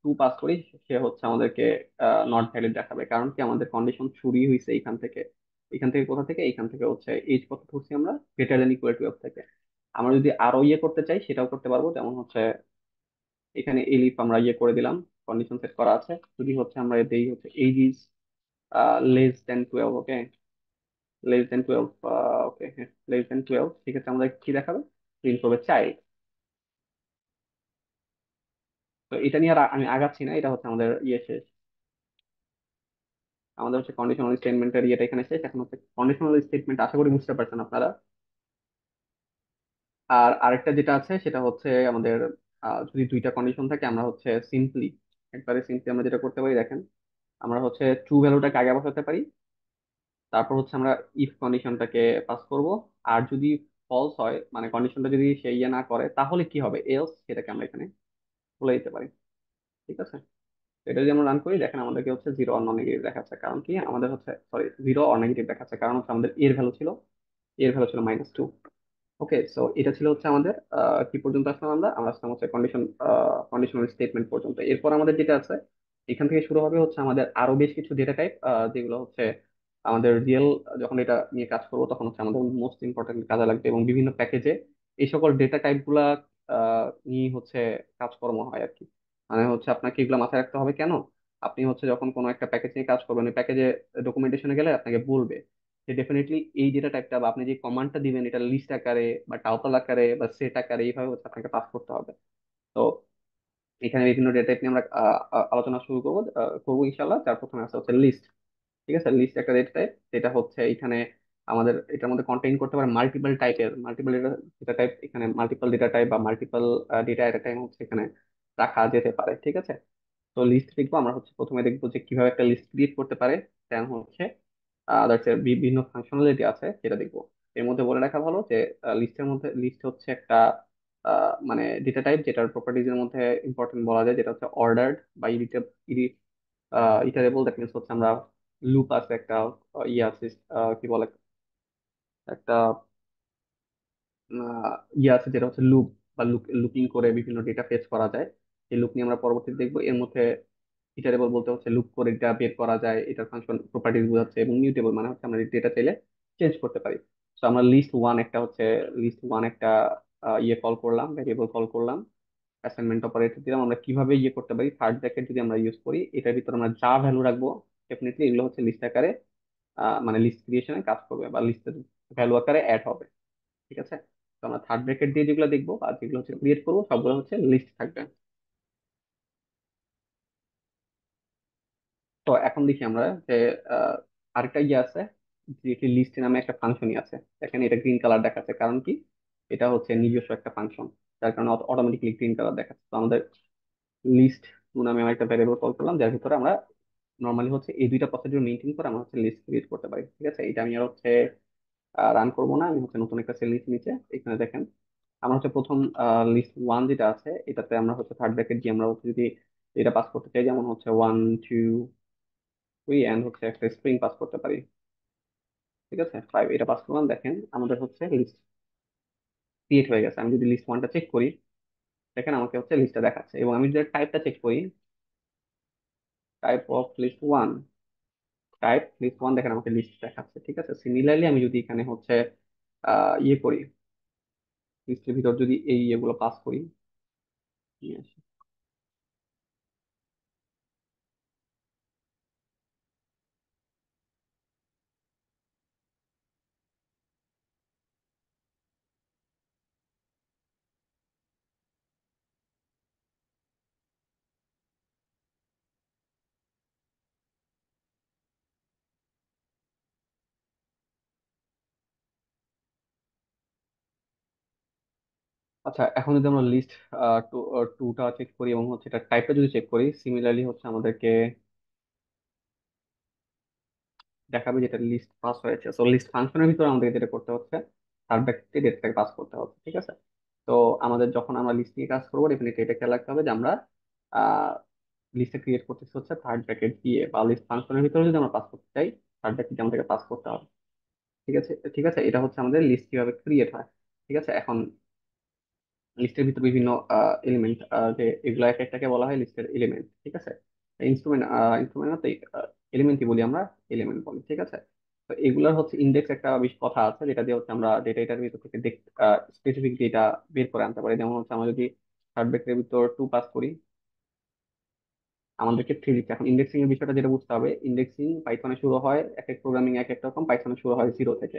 2 পাস করি সে হচ্ছে আমাদেরকে নট ভ্যালিড দেখাবে। কারণ কি, আমাদের কন্ডিশন শুরু হয়েছে এখান থেকে। এখান থেকে কোথা থেকে, এখান থেকে হচ্ছে এইজ কত ধরছি আমরা, গ্রেটার দেন ইকুয়াল 12 থেকে। আমরা যদি আরো ইয়ে করতে চাই সেটাও করতে পারবো, যেমন হচ্ছে এখানে এলিফ আমরা ইয়ে করে দিলাম, কন্ডিশন সেট করা আছে। যদি হচ্ছে আমরা এতেই হচ্ছে age is less than 12। Okay, less than 12। ওকে, হ্যাঁ লেস দেন 12, সেক্ষেত্রে আমাদের কি দেখাবে, প্রিন্ট করবে চাইল্ড। তো এটা নিয়ে আর আমি আগাচ্ছি না, এটা হচ্ছে আমাদের ইয়ে শেষ। আমাদের হচ্ছে কন্ডিশনাল স্টেটমেন্টের ইয়েটা এখানে শেষ। এখন হচ্ছে কন্ডিশনাল স্টেটমেন্ট, আশা করি বুঝতে পারছেন আপনারা। আর আরেকটা যেটা আছে সেটা হচ্ছে আমাদের যদি দুইটা কন্ডিশন থাকে, আমরা হচ্ছে সিম্পলি, একবারে সিম্পলি আমরা যেটা করতে পারি দেখেন, আমরা হচ্ছে ট্রু ভ্যালুটাকে আগে বসাতে পারি, তারপর হচ্ছে আমরা ইফ কন্ডিশনটাকে পাস করব। আর যদি ফলস হয়, মানে কন্ডিশনটা যদি সে ইয়ে না করে, তাহলে কি হবে, এলস, সেটাকে আমরা এখানে বলে দিতে পারি। ঠিক আছে, তো এটা যদি আমরা রান করি, দেখেন আমাদেরকে হচ্ছে জিরো অর নন নেগেটিভ দেখাচ্ছে। কারণ কি, আমাদের হচ্ছে সরি, জিরো অর নেগেটিভ দেখাচ্ছে কারণ হচ্ছে আমাদের এর ভ্যালু ছিল -2। ওকে, সো এটা ছিল হচ্ছে আমাদের কি পর্যন্ত আসলাম, আমরা আসলাম হচ্ছে কন্ডিশনাল স্টেটমেন্ট পর্যন্ত। এরপর আমাদের যেটা আছে, এখান থেকে শুরু হবে হচ্ছে আমাদের আরো বেশ কিছু ডেটা টাইপ, যেগুলো হচ্ছে আমাদের রিয়েল, যখন এটা নিয়ে কাজ করবো তখন হচ্ছে আমাদের মোস্ট ইম্পর্টেন্ট কাজে লাগবে, এবং বিভিন্ন প্যাকেজে এই সকল ডেটা টাইপ গুলা নিয়ে হচ্ছে কাজকর্ম হয় আর কি। মানে হচ্ছে আপনাকে এগুলো মাথায় রাখতে হবে কেন, আপনি হচ্ছে যখন কোনো একটা প্যাকেজ নিয়ে কাজ করবেন, ওই প্যাকেজে ডকুমেন্টেশনে গেলে আপনাকে বলবে যে ডেফিনেটলি এই ডেটা টাইপটা বা আপনি যে কমান্ডটা দিবেন, এটা লিস্ট আকারে বা টাউপল আকারে বা সেট আকারে এইভাবে হচ্ছে আপনাকে পাস করতে হবে। তো এখানে বিভিন্ন ডেটা টাইপ নিয়ে আমরা আলোচনা শুরু করবো ইনশাল্লাহ। যার প্রথমে আছে হচ্ছে লিস্ট। ঠিক আছে, লিস্ট একটা ডেটা টাইপ, যেটা হচ্ছে এখানে আমাদের এটার মধ্যে কন্টেইন করতে পারে মাল্টিপল ডেটা টাইপ। এখানে মাল্টিপল ডেটা টাইপ বা মাল্টিপল ডেটা এট টাইম হচ্ছে এখানে রাখা যেতে পারে। ঠিক আছে, তো লিস্ট লিখবো আমরা, হচ্ছে প্রথমে দেখবো যে কিভাবে একটা লিস্ট ক্রিয়েট করতে পারে, দেন হচ্ছে আদার্স এর বিভিন্ন ফাংশনালিটি আছে সেটা দেখবো। এর মধ্যে বলে রাখা ভালো যে লিস্ট হচ্ছে একটা মানে ডেটা টাইপ যেটার প্রপার্টিজ এর মধ্যে ইম্পর্টেন্ট বলা যায়, যেটা হচ্ছে অর্ডার্ড বা ইটারেবল। দ্যাট মিনস হচ্ছে আমরা লুপ আছে একটা, ইয়ে আছে, কি বলে, একটা ইয়ে আছে যেটা হচ্ছে লুপ, বা লুপিং করে বিভিন্ন ডেটা ফেচ করা যায়। এই লুপ নিয়ে আমরা পরবর্তীতে দেখবো। এর মধ্যে ইটারেবল বলতে হচ্ছে লুপ করে ডেটা বের করা যায়, এটার ফাংশন প্রপার্টিজ বোঝাচ্ছে। এবং মিউটেবল মানে হচ্ছে আমরা ডেটা চাইলে চেঞ্জ করতে পারি। তো আমরা লিস্ট ওয়ান একটা ইয়ে কল করলাম, ভেরিয়েবল কল করলাম, অ্যাসাইনমেন্ট অপারেটর দিলাম। আমরা কিভাবে ইয়ে করতে পারি, থার্ড ব্র্যাকেট যদি আমরা ইউজ করি, এটার ভিতরে আমরা যা ভ্যালু রাখবো ডেফিনেটলি এগুলো হচ্ছে লিস্ট আকারে, মানে লিস্ট ক্রিয়েশনে কাজ করবে বা লিস্টের ভ্যালু আকারে অ্যাড হবে। ঠিক আছে, তো আমরা থার্ড ব্র্যাকেট দিয়ে যেগুলো দেখবো বা যেগুলো হচ্ছে ক্রিয়েট করবো, সবগুলো হচ্ছে লিস্ট থাকবে। তো এখন দেখি আমরা যে আহ, আরেকটা ইয়ে আছে, যে লিস্ট নামে একটা ফাংশনই আছে। এখানে এটা গ্রিন কালার দেখাচ্ছে, কারণ কি, এটা হচ্ছে নিজস্ব একটা ফাংশন, যার কারণে অটোমেটিকলি গ্রিন কালার দেখাচ্ছে। তো আমাদের লিস্ট নামে আমরা একটা ভ্যারিয়েবল কল করলাম, যার ভিতরে আমরা নর্মালি হচ্ছে এই দুইটা প্রসিডিউর মেনটেন করে আমরা হচ্ছে লিস্ট ক্রিয়েট করতে পারি। ঠিক আছে, এটা আমি আর হচ্ছে রান করবো না, আমি হচ্ছে নতুন একটা সেল নিচে নিচে এখানে দেখেন, আমরা হচ্ছে প্রথম লিস্ট ওয়ান যেটা আছে, এটাতে আমরা হচ্ছে থার্ড ব্র্যাকেট দিয়ে আমরা হচ্ছে যদি এটা পাস করতে চাই, যেমন হচ্ছে 1 2 3 এন্ড হচ্ছে একটা স্ট্রিং পাস করতে পারি। ঠিক আছে, 5 এটা পাস করলাম, দেখেন আমাদের হচ্ছে লিস্ট ক্রিয়েট হয়ে গেছে। আমি যদি লিস্ট ওয়ানটা চেক করি, দেখেন আমাকে হচ্ছে লিস্টটা দেখাচ্ছে। এবং আমি যদি টাইপটা চেক করি, টাইপ অফ লিস্ট ওয়ান, দেখেন আমাকে লিস্ট দেখাচ্ছে। ঠিক আছে, সিমিলারলি আমি যদি এখানে হচ্ছে ইয়ে করি, লিস্টের ভিতর যদি এই ইয়েগুলো পাস করি, নিয়ে আসি। আচ্ছা, এখন যদি আমরা লিস্ট টুটা চেক করি এবং হচ্ছে এটা টাইপটা যদি চেক করি, সিমিলারলি হচ্ছে আমাদেরকে দেখাবে যেটা লিস্ট পাস হয়েছে। সো লিস্ট ফাংশনের ভিতরে আমাদের যেটা করতে হচ্ছে, তার ব্যাকটি ডেটাটাকে পাস করতে হচ্ছে। ঠিক আছে, তো আমাদের যখন আমরা লিস্ট নিয়ে কাজ করবো, ডেফিনেটলি এটা খেয়াল রাখতে হবে যে আমরা লিস্টে ক্রিয়েট করতেছি হচ্ছে থার্ড ব্র্যাকেট দিয়ে, বা লিস্ট ফাংশনের ভিতরে যদি আমরা পাস করতে চাই, থার্ড ব্র্যাকেট আমাদেরকে পাস করতে হবে। ঠিক আছে, এটা হচ্ছে আমাদের লিস্ট কিভাবে ক্রিয়েট হয়। ঠিক আছে, এখন লিস্টের ভিতরে বিভিন্ন এলিমেন্ট, যে এগুলো এক একটাকে বলা হয় লিস্টের এলিমেন্ট। ঠিক আছে, ইনস্ট্রুমেন্ট না তো, এলিমেন্টই বলি আমরা, এলিমেন্ট বলি। ঠিক আছে, তো এগুলোর হচ্ছে ইন্ডেক্স একটা বেশ কথা আছে, যেটা দিয়ে হচ্ছে আমরা ডেটার ভিতর থেকে স্পেসিফিক ডেটা বের করে আনতে পারি। যেমন হচ্ছে আমরা যদি থার্ড ব্র্যাকেটের ভিতর 2 পাস করি, আমাদেরকে 3 দিচ্ছে। এখন ইন্ডেক্সিং এর বিষয়টা যেটা বুঝতে হবে, ইন্ডেক্সিং পাইথনে শুরু হয়, এক এক প্রোগ্রামিং এক এক রকম, পাইথনে শুরু হয় 0 থেকে।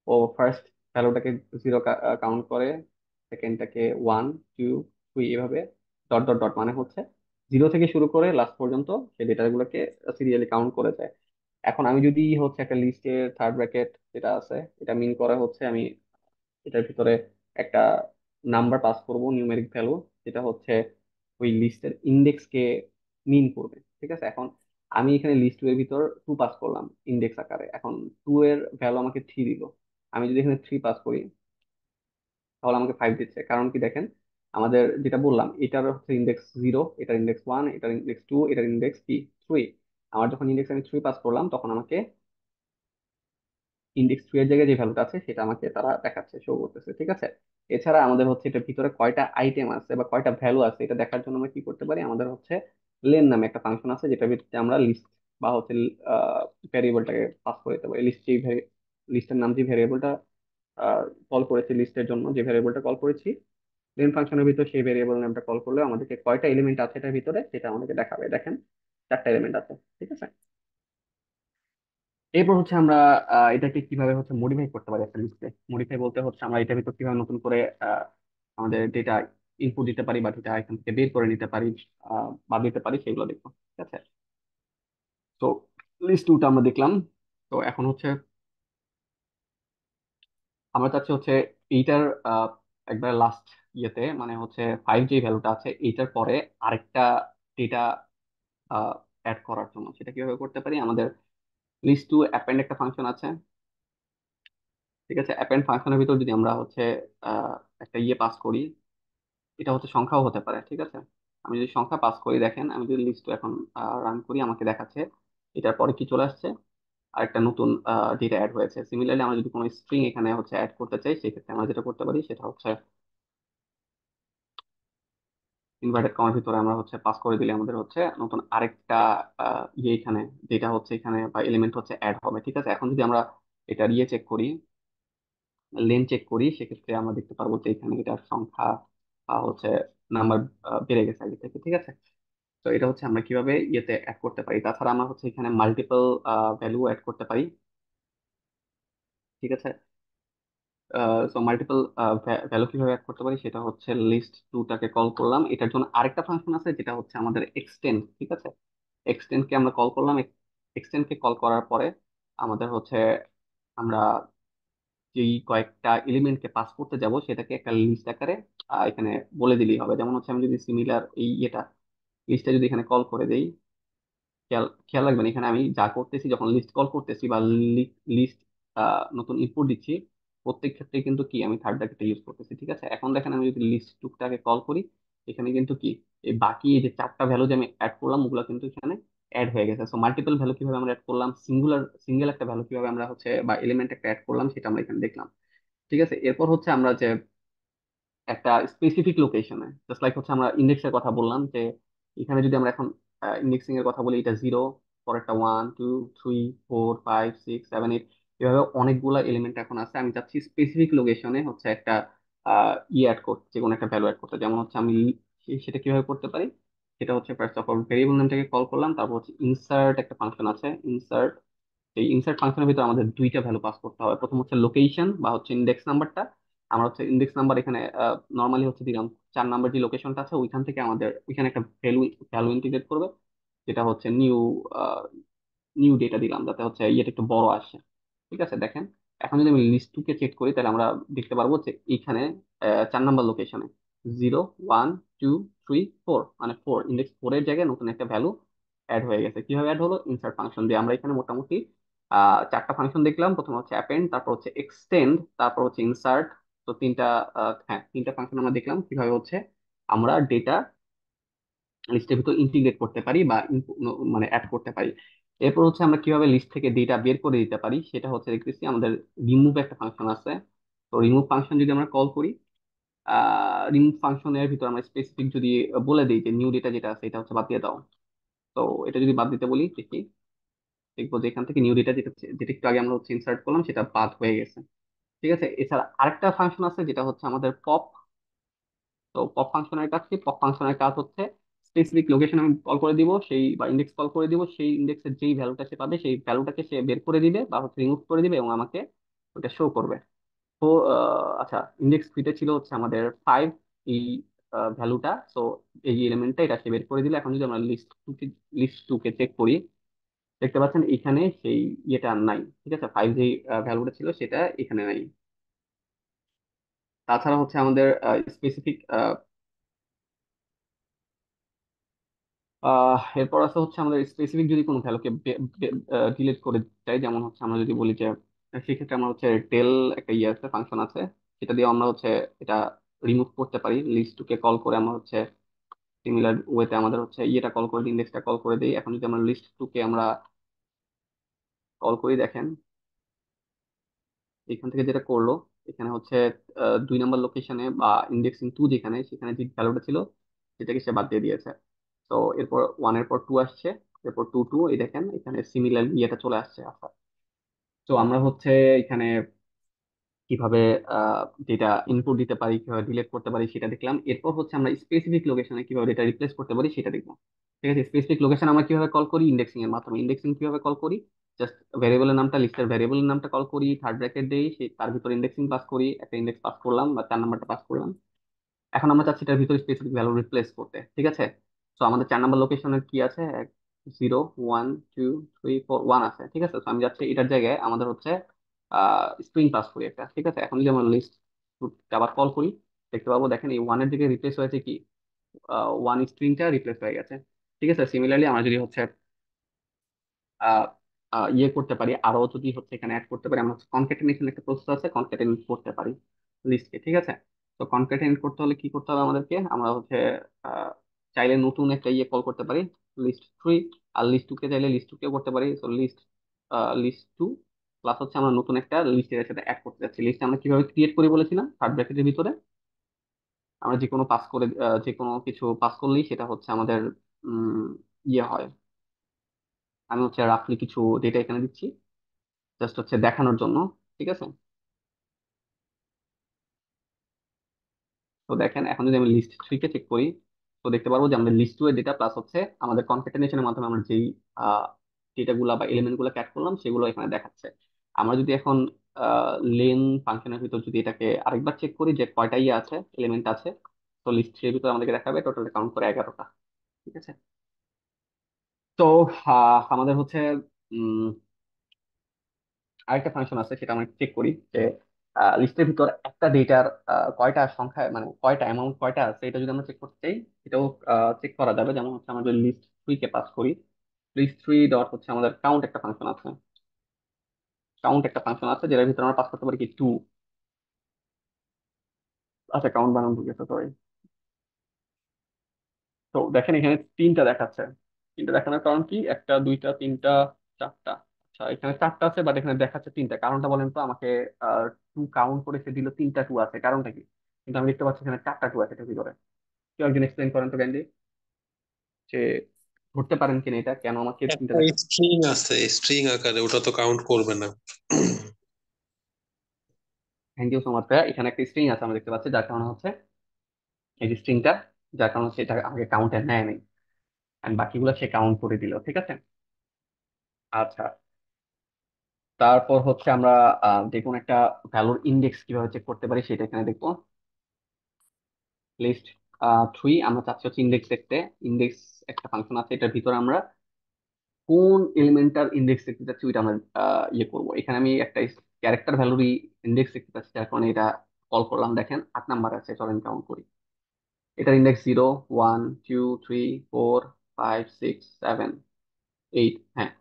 ও ফার্স্ট ভ্যালুটাকে 0 কাউন্ট করে, সেকেন্ডটাকে 1 2 3 এভাবে ডট ডট ডট মানে হচ্ছে 0 থেকে শুরু করে লাস্ট পর্যন্ত সেই ডেটাগুলোকে সিরিয়ালি কাউন্ট করে যায়। এখন আমি যদি হচ্ছে একটা লিস্টের থার্ড ব্র্যাকেট যেটা আছে, এটা মিন করা হচ্ছে আমি এটার ভিতরে একটা নাম্বার পাস করব, নিউমেরিক ভ্যালু, যেটা হচ্ছে ওই লিস্টের ইন্ডেক্স কে মিন করবে। ঠিক আছে, এখন আমি এখানে লিস্ট 2 এর ভিতর 2 পাস করলাম ইন্ডেক্স আকারে। এখন 2 এর ভ্যালু আমাকে 3 দিল। আমি যদি এখানে 3 পাস করি তাহলে আমাকে 5 দিচ্ছে। কারণ কি দেখেন, আমাদের যেটা বললাম এটার হচ্ছে ইন্ডেক্স 0, এটার ইন্ডেক্স 1, এটার ইন্ডেক্স 2, এটার ইন্ডেক্স কি 3। আমার যখন ইন্ডেক্স আমি 3 পাস করলাম তখন আমাকে ইন্ডেক্স 2 এর জায়গায় যে ভ্যালুটা আছে সেটা আমাকে তারা দেখাচ্ছে, শো করতেছে। ঠিক আছে, এছাড়া আমাদের হচ্ছে এটার ভিতরে কয়টা আইটেম আছে বা কয়টা ভ্যালু আছে এটা দেখার জন্য আমরা কি করতে পারি, আমাদের হচ্ছে লেন নামে একটা ফাংশন আছে যেটার ভিতরে আমরা লিস্ট বা হচ্ছে ভ্যারিয়েবলটাকে পাস করে দিতে পারি। লিস্টের নাম যে ভ্যারিয়েবলটা কল করেছি, লিস্টের জন্য যে ভ্যারিয়েবলটা কল করেছি লেন ফাংশনের ভিতরে, সেই ভ্যারিয়েবল নামটা কল করলে আমাদেরকে কয়টা এলিমেন্ট আছে এটার ভিতরে সেটা আমাদেরকে দেখাবে। দেখেন 4টা এলিমেন্ট আছে। ঠিক আছে, এরপর হচ্ছে আমরা এটাকে কিভাবে হচ্ছে মডিফাই করতে পারি একটা লিস্টে। মডিফাই বলতে হচ্ছে আমরা এটার ভিতর কিভাবে নতুন করে আমাদের ডেটা ইনপুট দিতে পারি বা ডেটা এখান থেকে বের করে নিতে পারি, বা দিতে পারি, সেগুলো দেখবো। ঠিক আছে, তো লিস্ট 2টা আমরা দেখলাম। তো এখন হচ্ছে আমরা চাচ্ছি হচ্ছে এইটার একবার লাস্ট ইয়েতে মানে হচ্ছে 5 যে ভ্যালুটা আছে এইটার পরে আরেকটা ডেটা অ্যাড করার জন্য। সেটা কিভাবে করতে পারি, আমাদের লিস্ট টু অ্যাপেন্ড একটা ফাংশন আছে। ঠিক আছে, অ্যাপেন্ড ফাংশনের ভিতর যদি আমরা হচ্ছে আহ, একটা ইয়ে পাস করি, এটা হচ্ছে সংখ্যাও হতে পারে। ঠিক আছে, আমি যদি সংখ্যা পাস করি, দেখেন আমি যদি লিস্ট এখন রান করি আমাকে দেখাচ্ছে এটার পরে কি চলে আসছে, আর একটা নতুন ডেটা অ্যাড হয়েছে। সিমিলারলি আমরা যদি কোনো স্ট্রিং এখানে হচ্ছে অ্যাড করতে চাই সেক্ষেত্রে আমরা যেটা করতে পারি সেটা হচ্ছে ইনভার্টেড কমার ভিতরে আমরা হচ্ছে পাস করে দিলে আমাদের হচ্ছে নতুন আরেকটা ইয়ে এখানে যেটা হচ্ছে এখানে বা এলিমেন্ট হচ্ছে অ্যাড হবে। ঠিক আছে, এখন যদি আমরা এটা ইয়ে চেক করি, লেন চেক করি, সেক্ষেত্রে আমরা দেখতে পারবো যে এখানে এটার সংখ্যা হচ্ছে নাম্বার বেড়ে গেছে আগে থেকে। ঠিক আছে, তো এটা হচ্ছে আমরা কিভাবে ইয়েতে অ্যাড করতে পারি। তাছাড়া আমরা হচ্ছে এখানে মাল্টিপল ভ্যালু অ্যাড করতে পারি। ঠিক আছে, সো মাল্টিপল ভ্যালু কিভাবে অ্যাড করতে পারি সেটা হচ্ছে লিস্ট 2টাকে কল করলাম, এটার জন্য আরেকটা ফাংশন আছে যেটা হচ্ছে আমাদের এক্সটেন্ড। ঠিক আছে, এক্সটেন্ড কে আমরা কল করলাম। এক্সটেন্ড কে কল করার পরে আমাদের হচ্ছে আমরা যেই কয়েকটা এলিমেন্টকে পাস করতে যাব সেটাকে একটা লিস্ট আকারে এখানে বলে দিলেই হবে। যেমন হচ্ছে আমি যদি সিমিলার এই ইয়েটা লিস্টটা যদি এখানে কল করে দেই, খেয়াল খেয়াল রাখবেন এখানে আমি যা করতেছি যখন লিস্ট কল করতেছি বা লিস্ট নতুন ইনপুট দিচ্ছি প্রত্যেক ক্ষেত্রে কিন্তু কি আমি থার্ড ব্র্যাকেটটা ইউজ করতেছি। ঠিক আছে, এখন দেখেন আমি যদি লিস্ট টুকটাকে কল করি এখানে কিন্তু কি এই বাকি এই যে 4টা ভ্যালু যে আমি অ্যাড করলাম ওগুলো কিন্তু এখানে অ্যাড হয়ে গেছে। সো মাল্টিপল ভ্যালু কিভাবে আমরা অ্যাড করলাম, সিঙ্গেল একটা ভ্যালু কিভাবে আমরা হচ্ছে বা এলিমেন্ট একটা অ্যাড করলাম সেটা আমরা এখানে দেখলাম। ঠিক আছে, এরপর হচ্ছে আমরা যে একটা স্পেসিফিক লোকেশনে, জাস্ট লাইক হচ্ছে আমরা ইন্ডেক্সের কথা বললাম যে এখানে যদি আমরা এখন ইন্ডেক্সিং এর কথা বলি, এটা 0, পরেরটা 1 2 3 4 5 6 7 8, এভাবে অনেকগুলা এলিমেন্ট এখন আছে। আমি চাচ্ছি স্পেসিফিক লোকেশনে হচ্ছে একটা ইয়ে অ্যাড করতে, যে কোনো একটা ভ্যালু অ্যাড করতে। যেমন হচ্ছে আমি সেটা কিভাবে করতে পারি, সেটা হচ্ছে ফার্স্ট অফ অল ভেরিয়েবল নেমটাকে কল করলাম, তারপর হচ্ছে ইনসার্ট একটা ফাংশন আছে ইনসার্ট। এই ইনসার্ট ফাংশনের ভিতরে আমাদের দুইটা ভ্যালু পাস করতে হবে। প্রথম হচ্ছে লোকেশন বা হচ্ছে ইন্ডেক্স নাম্বারটা। আমরা হচ্ছে ইন্ডেক্স নাম্বার এখানে নর্মালি হচ্ছে দিলাম 4 নাম্বার যে লোকেশনটা আছে ওইখান থেকে আমাদের ওইখানে একটা ভ্যালু ভ্যালু ইন্টিগ্রেট করবে, যেটা হচ্ছে নিউ ডেটা দিলাম যাতে হচ্ছে ইয়েটা একটু বড় আসে। ঠিক আছে, দেখেন এখন যদি আমি লিস্ট 2 কে চেক করি তাহলে আমরা দেখতে পারবো যে এখানে 4 নাম্বার লোকেশনে 0 1 2 3 4 মানে 4 এর জায়গায় নতুন একটা ভ্যালু অ্যাড হয়ে গেছে। কিভাবে অ্যাড হলো, ইনসার্ট ফাংশন দিয়ে। আমরা এখানে মোটামুটি 4টা ফাংশন দেখলাম। প্রথম হচ্ছে অ্যাপেন্ড, তারপর হচ্ছে এক্সটেন্ড, তারপর হচ্ছে ইনসার্ট। তো হ্যাঁ 3টা ফাংশন আমরা দেখলাম কিভাবে হচ্ছে আমরা ডেটা লিস্টের ভিতর ইন্টিগ্রেট করতে পারি বা মানে অ্যাড করতে পারি। এরপর হচ্ছে আমরা কিভাবে লিস্ট থেকে ডেটা বের করে দিতে পারি সেটা হচ্ছে দেখতেছি। আমাদের রিমুভ একটা ফাংশন আছে। তো রিমুভ ফাংশন যদি আমরা কল করি, রিমুভ ফাংশনের ভিতর আমরা স্পেসিফিক যদি বলে দিই যে নিউ ডেটা যেটা আছে এটা হচ্ছে বাদ দিয়ে দাও, তো এটা যদি বাদ দিতে বলি দেখি, দেখবো যে এখান থেকে নিউ ডেটা যেটা যেটা একটু আগে আমরা হচ্ছে ইনসার্ট করলাম সেটা বাদ হয়ে গেছে। ঠিক আছে, এছাড়া আরেকটা ফাংশন আছে যেটা হচ্ছে আমাদের পপ। তো পপ ফাংশনের কাজ কি, পপ ফাংশনের কাজ হচ্ছে স্পেসিফিক লোকেশন আমি কল করে দিব সেই বা ইন্ডেক্স কল করে দিব, সেই ইন্ডেক্সের যেই ভ্যালুটা সে পাবে সেই ভ্যালুটাকে সে বের করে দিবে বা হচ্ছে রিমুভ করে দিবে এবং আমাকে ওটা শো করবে। তো আচ্ছা, ইন্ডেক্স 3 তে ছিল হচ্ছে আমাদের 5, এই ভ্যালুটা, তো এই এলিমেন্টটা এটা সে বের করে দিলে। এখন যদি আমরা লিস্ট টু কে চেক করি, দেখতে পাচ্ছেন এখানে সেই ইয়েটা আর নাই। ঠিক আছে, 5 যে ভ্যালুটা ছিল সেটা এখানে নাই। তাছাড়া হচ্ছে আমাদের স্পেসিফিক এরপর আছে হচ্ছে আমাদের স্পেসিফিক যদি কোনো ভ্যালুকে ডিলিট করে চাই, যেমন হচ্ছে আমরা যদি বলি যে সেক্ষেত্রে আমরা হচ্ছে টেল একটা ইয়ে আছে, ফাংশন আছে, সেটা দিয়ে আমরা হচ্ছে এটা রিমুভ করতে পারি। লিস্ট টু কে কল করে আমরা হচ্ছে সিমিলার ওয়েতে আমাদের হচ্ছে ইয়েটা কল করে দিই, ইন্ডেক্সটা কল করে দিই। এখন যদি আমরা লিস্ট টু কে আমরা কল করি, দেখেন এখান থেকে যেটা করলো, এখানে হচ্ছে 2 নম্বর লোকেশনে বা ইন্ডেক্সিং টু যেখানে, সেখানে যে ভ্যালুটা ছিল সেটাকে সে বাদ দিয়ে দিয়েছে। তো এরপর ওয়ানের পর টু আসছে, এরপর টু টু, এই দেখেন এখানে সিমিলার ইয়েটা চলে আসছে। আচ্ছা, তো আমরা হচ্ছে এখানে কিভাবে ডেটা ইনপুট দিতে পারি, কিভাবে ডিলিট করতে পারি সেটা দেখলাম। এরপর হচ্ছে আমরা স্পেসিফিক লোকেশনে কিভাবে ডেটা রিপ্লেস করতে পারি সেটা দেখবো। ঠিক আছে, স্পেসিফিক লোকেশন আমরা কিভাবে কল করি, ইন্ডেক্সিং এর মাধ্যমে। ইন্ডেক্সিং কিভাবে কল করি, জাস্ট ভ্যারিয়েবলের নামটা, লিস্টের ভ্যারিয়েবলের নামটা কল করি, থার্ড ব্র্যাকেট দেই, সেই তার ভিতর ইন্ডেক্সিং পাস করি, একটা ইন্ডেক্স পাস করলাম বা 4 নাম্বারটা পাস করলাম। এখন আমরা চাচ্ছি এটার ভিতরে স্পেসিফিক ভ্যালু রিপ্লেস করতে। ঠিক আছে, তো আমাদের 4 নাম্বার লোকেশনের কি আছে, 0 1 2 3 4 1 আছে। ঠিক আছে, তো আমি যাচ্ছি এটার জায়গায় আমাদের হচ্ছে স্ট্রিং পাস করি একটা। ঠিক আছে, এখন যদি আমরা লিস্ট আবার কল করি, দেখতে পাবো দেখেন এই ওয়ানের দিকে রিপ্লেস হয়েছে কি, ওয়ান স্ট্রিংটা রিপ্লেস হয়ে গেছে। ঠিক আছে, সিমিলারলি আমরা যদি হচ্ছে আহ, ইয়ে করতে পারি, আরো যদি হচ্ছে এখানে অ্যাড করতে পারি, আমরা হচ্ছে কনক্যাটেনেশন একটা প্রসেস আছে, কনক্যাটেনেট করতে পারি লিস্টকে। ঠিক আছে, তো কনক্যাটেনেট করতে হলে কি করতে হবে আমাদেরকে, আমরা হচ্ছে আহ, চাইলে নতুন একটা ইয়ে কল করতে পারি, লিস্ট থ্রি। আর লিস্ট টু কে চাইলে লিস্ট টু কেও করতে পারি। তো লিস্ট টু প্লাস হচ্ছে আমরা নতুন একটা লিস্টের সাথে অ্যাড করতে যাচ্ছি। লিস্ট আমরা কিভাবে ক্রিয়েট করি বলেছিলাম, থার্ড ব্র্যাকেটের ভিতরে আমরা যে কোনো পাস করে, যে কোনো কিছু পাস করলেই সেটা হচ্ছে আমাদের উম, ইয়ে হয়। আমি হচ্ছে রাফলি কিছু ডেটা এখানে দিচ্ছি জাস্ট হচ্ছে দেখানোর জন্য। ঠিক আছে, তো দেখেন এখন যদি আমি লিস্ট থ্রি কে চেক করি, তো দেখতে পারবো যে আমাদের লিস্ট টু এর ডেটা প্লাস হচ্ছে আমাদের কনক্যাটেনেশনের মাধ্যমে আমরা যেই ডেটা গুলা বা এলিমেন্ট গুলা ক্যাট করলাম সেগুলো এখানে দেখাচ্ছে। আমরা যদি এখন লেন ফাংশনের ভিতর যদি এটাকে আরেকবার চেক করি যে কয়টা ইয়ে আছে, এলিমেন্ট আছে, তো লিস্ট থ্রি এর ভিতরে আমাদেরকে দেখাবে টোটাল কাউন্ট করে 11টা। ঠিক আছে, তো আমাদের হচ্ছে আরেকটা ফাংশন আছে, সেটা আমরা চেক করি যে লিস্টের ভিতর একটা ডেটার কয়টা সংখ্যা, মানে কয়টা অ্যামাউন্ট কয়টা আছে, এটা যদি আমরা চেক করতে চাই এটাও চেক করা যাবে। যেমন হচ্ছে আমরা যদি লিস্ট থ্রি কে পাস করি, লিস্ট থ্রি ডট হচ্ছে আমাদের কাউন্ট একটা ফাংশন আছে, যেটার ভিতরে আমরা পাস করতে পারি কি টু। আচ্ছা, কাউন্ট বানান ভুল গেছে, সরি। তো দেখেন এখানে তিনটা দেখাচ্ছে। তিনটা দেখানোর কারণ কি, একটা দুইটা তিনটা চারটা। আচ্ছা, এখানে চারটা আছে বাট এখানে দেখাচ্ছে তিনটা, কারণটা বলেন তো আমাকে। টু কাউন্ট করে সে দিল তিনটা টু আছে, কারণটা কি? কিন্তু আমি দেখতে পাচ্ছি এখানে চারটা টু আছে এটার ভিতরে। কেউ একজন এক্সপ্লেন করেন তো কাইন্ডলি, যে ধরতে পারেন কিনা এটা কেন আমাকে তিনটা একটা দেখাচ্ছে। স্ট্রিং আছে, স্ট্রিং আকারে, ওটা তো কাউন্ট করবে না। Thank you so much. এখানে একটা স্ট্রিং আছে আমরা দেখতে পাচ্ছি, যার কারণে হচ্ছে এই যে স্ট্রিংটা, যার কারণে হচ্ছে এটা আমাকে কাউন্টে নেয় নাই, and বাকিগুলো সে কাউন্ট করে দিল। ঠিক আছে, আচ্ছা। তারপর হচ্ছে আমরা যে কোনো একটা ভ্যালুর ইন্ডেক্স কিভাবে চেক করতে পারি সেটা এখানে দেখবো। লিস্ট থ্রি আমরা চাচ্ছি হচ্ছে ইন্ডেক্স দেখতে। ইন্ডেক্স একটা ফাংশন আছে, এটার ভিতরে আমরা কোন এলিমেন্টার ইন্ডেক্স দেখতে চাচ্ছি ওইটা আমরা ইয়ে করবো। এখানে আমি একটা ক্যারেক্টার ভ্যালুরই ইন্ডেক্স দেখতে চাচ্ছি, যার কারণে এটা কল করলাম। দেখেন 8 নাম্বার আছে, চলেন কাউন্ট করি। এটার ইন্ডেক্স 0 1 2 3 4 5 6 7 8, হ্যাঁ,